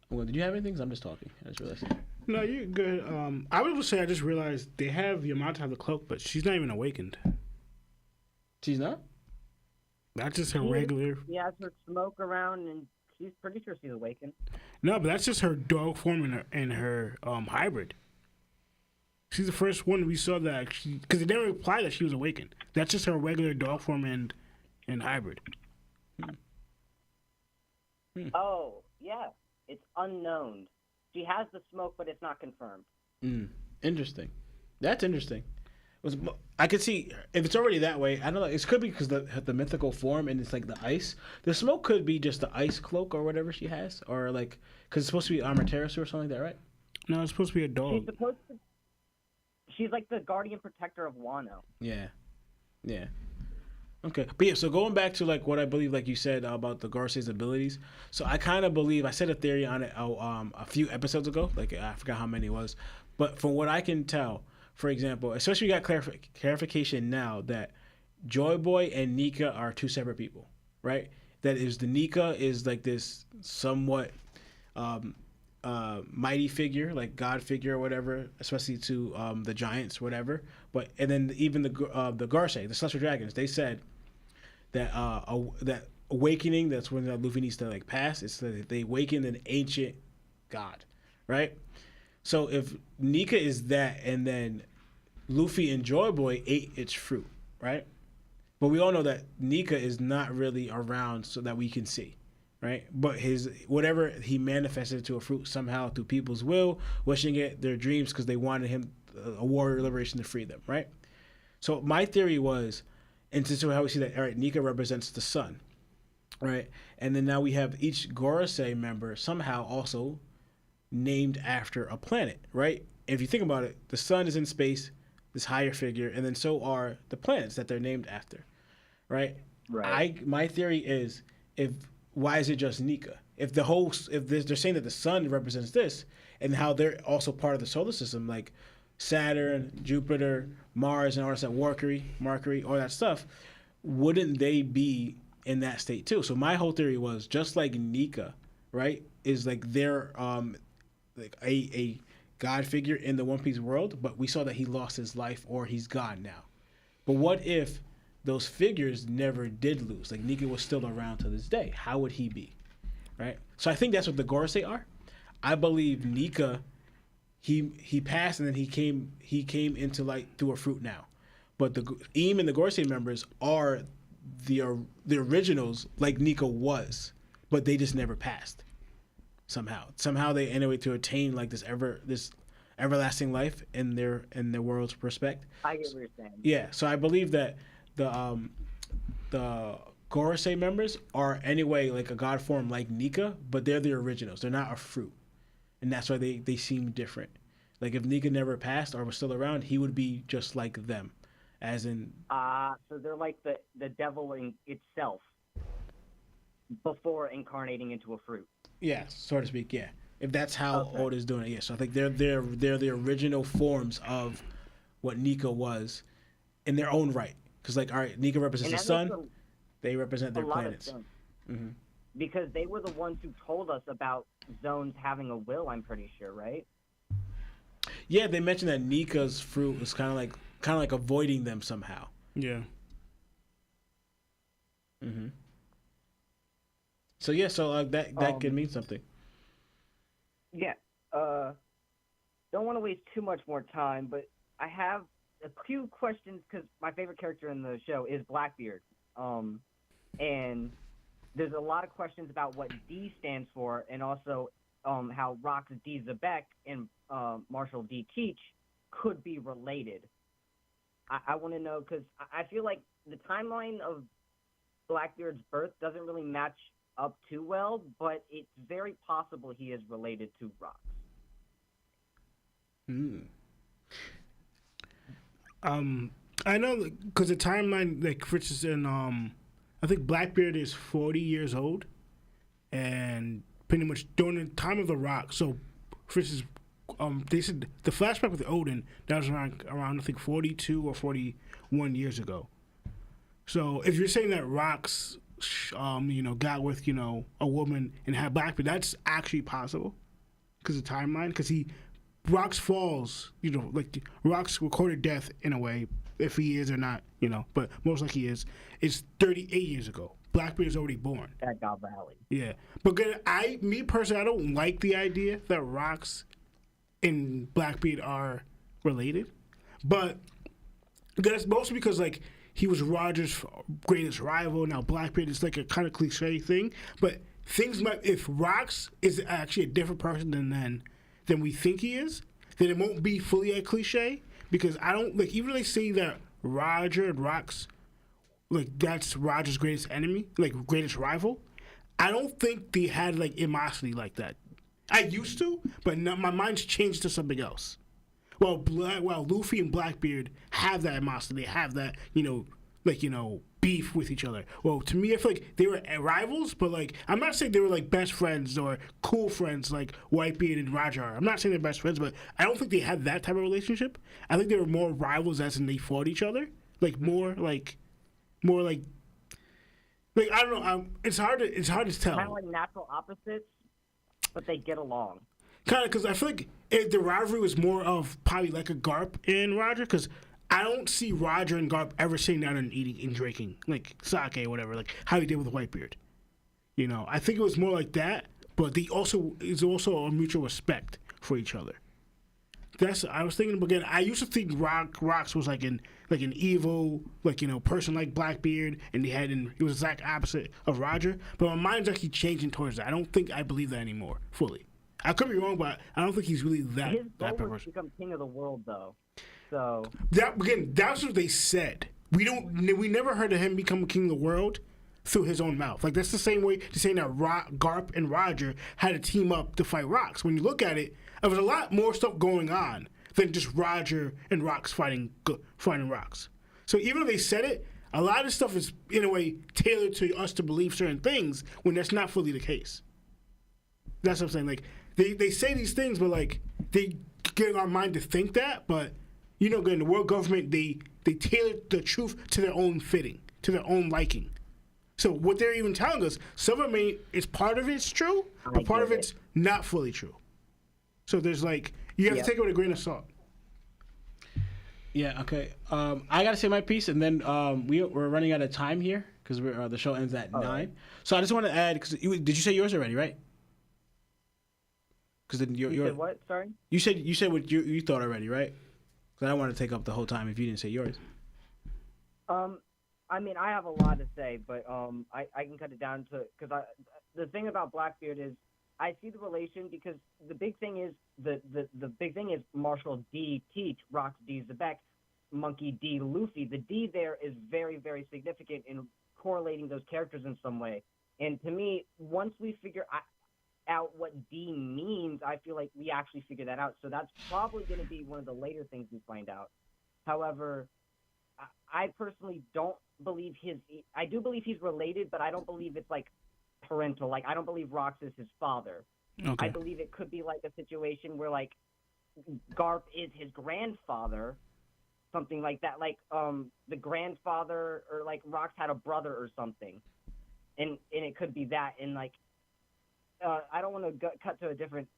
S2: well, did you have anything? I'm just talking. I just realized.
S3: No, you're good. I was gonna say I just realized they have Yamato have the cloak, but she's not even awakened.
S2: She's not.
S3: That's just her regular.
S11: She has her smoke around and she's pretty sure she's awakened.
S3: No, but that's just her dog form and her hybrid. She's the first one we saw that because it didn't imply that she was awakened. That's just her regular dog form and hybrid.
S11: Oh, yeah. It's unknown. She has the smoke, but it's not confirmed.
S2: Interesting. That's interesting. I could see if it's already that way. I don't know. It could be because the mythical form and it's like the ice. The smoke could be just the ice cloak or whatever she has, or like because it's supposed to be Amaterasu or something like that, right?
S3: No, it's supposed to be a dog.
S11: She's supposed to. She's like the guardian protector of Wano.
S2: Yeah. Okay, but yeah. So going back to like what I believe, like you said about the Gorosei's abilities. So I kind of believe I said a theory on it a few episodes ago. Like I forgot how many it was, but from what I can tell. For example, especially we got clarification now that Joy Boy and Nika are two separate people, right? That is, the Nika is like this somewhat mighty figure, like god figure or whatever, especially to the giants, whatever. And then even the Gorosei, the Celestial Dragons, they said that that awakening, that's when Luffy needs to like pass. It's that they awaken an ancient god, right? So if Nika is that, and then Luffy and Joy Boy ate its fruit, right? But we all know that Nika is not really around so that we can see, right? But whatever he manifested to a fruit somehow through people's will, wishing it, their dreams, because they wanted him, a warrior liberation to free them, right? So my theory was, and since how we see that, all right, Nika represents the sun, right? And then now we have each Gorosei member somehow also named after a planet, right? If you think about it, the sun is in space, this higher figure, and then so are the planets that they're named after, right?
S11: Right.
S2: My theory is, why is it just Nika? If they're saying that the sun represents this, and how they're also part of the solar system, like Saturn, Jupiter, Mars, and all that Warcury, Mercury, all that stuff, wouldn't they be in that state too? So my whole theory was just like Nika, right, is like their like a god figure in the One Piece world, but we saw that he lost his life or he's gone now. But what if those figures never did lose? Like Nika was still around to this day. How would he be? Right? So I think that's what the Gorosei are. I believe Nika, he passed and then he came into light through a fruit now. But the 𝗚 and the Gorosei members are the originals, like Nika was, but they just never passed. Somehow they anyway to attain like this everlasting life in their world's respect.
S11: I get what you're saying.
S2: Yeah, so I believe that the Gorosei members are anyway like a god form like Nika, but they're the originals. They're not a fruit, and that's why they seem different. Like if Nika never passed or was still around, he would be just like them, as in.
S11: So they're like the devil in itself before incarnating into a fruit.
S2: Yeah, so to speak. Yeah, if that's how Oda's doing it. Yeah, so I think they're the original forms of what Nika was in their own right. Because like, all right, Nika represents the sun. They represent their planets. Mm-hmm.
S11: Because they were the ones who told us about zones having a will. I'm pretty sure, right?
S2: Yeah, they mentioned that Nika's fruit was kind of like avoiding them somehow.
S3: Yeah.
S2: Mm-hmm. So yeah, that could mean something.
S11: Yeah. Don't want to waste too much more time, but I have a few questions because my favorite character in the show is Blackbeard. And there's a lot of questions about what D stands for, and also how Rox D. Zebek and Marshall D. Keech could be related. I want to know because I feel like the timeline of Blackbeard's birth doesn't really match up too well, but it's very possible he is related to Rox.
S3: I know because the timeline, like for instance, in I think Blackbeard is 40 years old, and pretty much during the time of the Rock. So, for instance, they said the flashback with Odin that was around I think 42 or 41 years ago. So if you're saying that Rox got with, a woman and had Blackbeard, that's actually possible because of timeline. Because Rox falls, like Rox recorded death in a way, if he is or not, but most likely he is 38 years ago. Blackbeard is already born.
S11: At God Valley.
S3: Yeah, but me personally, I don't like the idea that Rocks and Blackbeard are related, but that's mostly because like he was Roger's greatest rival. Now Blackbeard is like a kind of cliche thing, but things might, if Rocks is actually a different person than we think he is, then it won't be fully a cliche, because I don't like, even though they say that Roger and Rocks, like that's Roger's greatest enemy, like greatest rival, I don't think they had like animosity like that. I used to, but no, my mind's changed to something else. While Luffy and Blackbeard have that animosity, they have that, beef with each other. Well, to me, I feel like they were rivals, but like I'm not saying they were like best friends or cool friends like Whitebeard and Roger are. I'm not saying they're best friends, but I don't think they had that type of relationship. I think they were more rivals, as in they fought each other, like more like I don't know. It's hard to tell.
S11: Kind of like natural opposites, but they get along.
S3: Kind of, because I feel like the rivalry was more of probably like a Garp and Roger, because I don't see Roger and Garp ever sitting down and eating and drinking like sake or whatever, like how he did with Whitebeard. I think it was more like that, but it's also a mutual respect for each other. I was thinking again. I used to think Rocks was like an evil, person like Blackbeard, and he was the exact opposite of Roger. But my mind's actually changing towards that. I don't think I believe that anymore fully. I could be wrong, but I don't think he's really that.
S11: His
S3: that
S11: goal was
S3: person.
S11: to become king of the world, though. So
S3: that's what they said. We never heard of him become king of the world through his own mouth. Like that's the same way to saying that Garp and Roger had to team up to fight Rocks. When you look at it, there was a lot more stuff going on than just Roger and Rocks fighting Rocks. So even though they said it, a lot of stuff is in a way tailored to us to believe certain things when that's not fully the case. That's what I'm saying. Like they say these things, but like they get our mind to think that. But again, the world government they tailor the truth to their own fitting, to their own liking. So what they're even telling us, some of it part of it's true, but part of it's not fully true. So there's like you have to take it with a grain of salt.
S2: Yeah. Okay. I gotta say my piece, and then we're running out of time here because the show ends at 9. Right. So I just want to add, because did you say yours already, right? Because then you
S11: said what? Sorry.
S2: You said what you thought already, right? Because I don't want to take up the whole time if you didn't say yours.
S11: I mean, I have a lot to say, but I can cut it down to, because the thing about Blackbeard is I see the relation, because the big thing is the big thing is Marshall D Teach, Rocks D Zebek, Monkey D Luffy. The D there is very, very significant in correlating those characters in some way. And to me, once we figure out what D means, I feel like we actually figure that out. So that's probably going to be one of the later things we find out. However, I personally don't believe I do believe he's related, but I don't believe it's like parental. Like, I don't believe Rocks is his father.
S2: Okay.
S11: I believe it could be like a situation where like Garp is his grandfather, something like that. Like the grandfather, or like Rocks had a brother or something, and it could be that. And like I don't want to cut to a different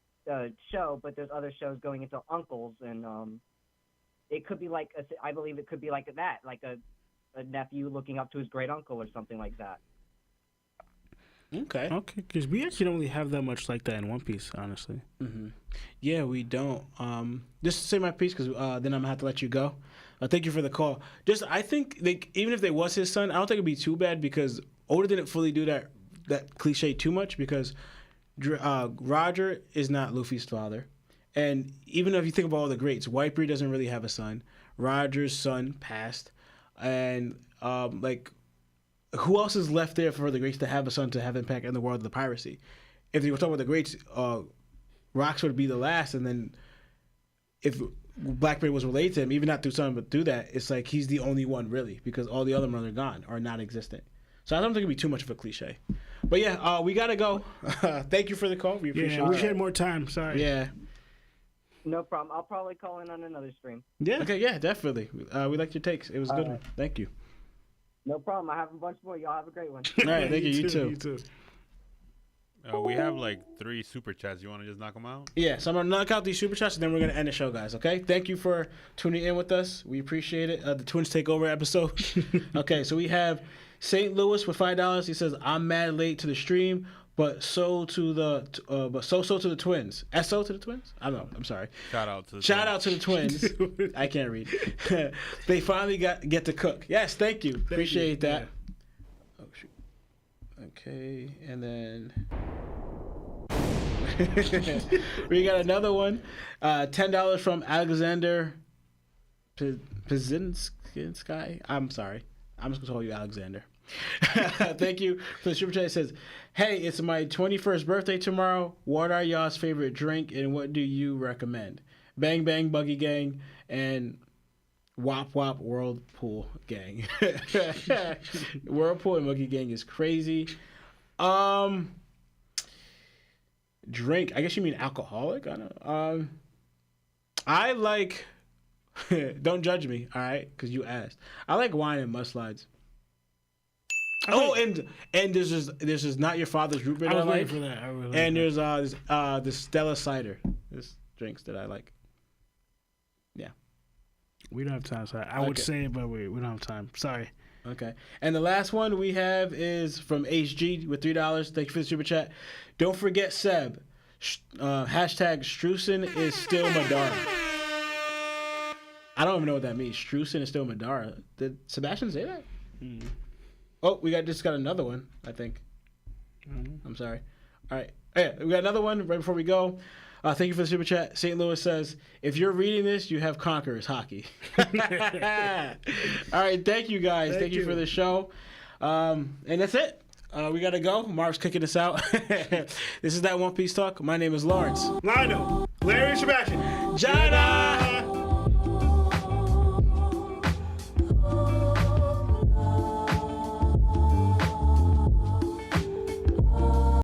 S11: show, but there's other shows going into uncles, and it could be like I believe it could be like that, like a nephew looking up to his great uncle or something like that.
S2: Okay.
S3: Because we actually don't really have that much like that in One Piece, honestly.
S2: Mm-hmm. Yeah, we don't. Just to say my piece, because then I'm gonna have to let you go. Thank you for the call. I think even if they was his son, I don't think it'd be too bad, because Oda didn't fully do that cliche too much, because Roger is not Luffy's father. And even if you think about all the greats, Whitebeard doesn't really have a son. Roger's son passed. And who else is left there for the greats to have a son to have impact in the world of the piracy? If they were talking about the greats, Rocks would be the last. And then if Blackbeard was related to him, even not through son, but through that, it's like he's the only one really, because all the other ones are gone or not existent. So I don't think it'd be too much of a cliche. But yeah, we gotta go. Thank you for the call. We appreciate it.
S3: I wish we had more time. Sorry.
S2: Yeah.
S11: No problem. I'll probably call in on another stream.
S2: Yeah. Okay. Yeah. Definitely. We liked your takes. It was a good one. Thank you.
S11: No problem. I have a bunch more. Y'all have a great one.
S2: All right. Thank you. You too.
S3: You too.
S4: We have like 3 super chats. You want to just knock them out?
S2: Yeah. So I'm gonna knock out these super chats, and then we're gonna end the show, guys. Okay. Thank you for tuning in with us. We appreciate it. The Twins Takeover episode. Okay. So we have St. Louis with $5. He says, I'm mad late to the stream, but so to the twins. SO to the twins? I don't know. I'm sorry.
S4: Shout out to
S2: the twins. I can't read. They finally get to cook. Yes, thank you. Appreciate that. Oh shoot. Okay, and then we got another one. $10 from Alexander Pzinski. I'm sorry. I'm just gonna call you Alexander. Thank you for the super chat. It says, hey, it's my 21st birthday tomorrow. What are y'all's favorite drink and what do you recommend? Bang Bang Buggy Gang and Wop Wop Whirlpool Gang. Whirlpool and Buggy Gang is crazy. Drink, I guess you mean alcoholic? I don't know. I like don't judge me, all right, because you asked. I like wine and mudslides. Oh, and there's just not your father's root beer that I like. For that. And there's the Stella cider. There's drinks that I like. Yeah.
S3: We don't have time, so I would say it, but we don't have time. Sorry.
S2: Okay. And the last one we have is from HG with $3. Thank you for the super chat. Don't forget Seb. Hashtag Streusen is still Madara. I don't even know what that means. Streusen is still Madara. Did Sebastian say that? Oh, we just got another one, I think. I'm sorry. All right. Yeah, we got another one right before we go. Thank you for the super chat. St. Louis says, if you're reading this, you have Conquerors hockey. All right. Thank you, guys. Thank you for the show. And that's it. We got to go. Mark's kicking us out. This is That One Piece Talk. My name is Lawrence.
S3: Lionel. Larry and Sebastian.
S2: Jada!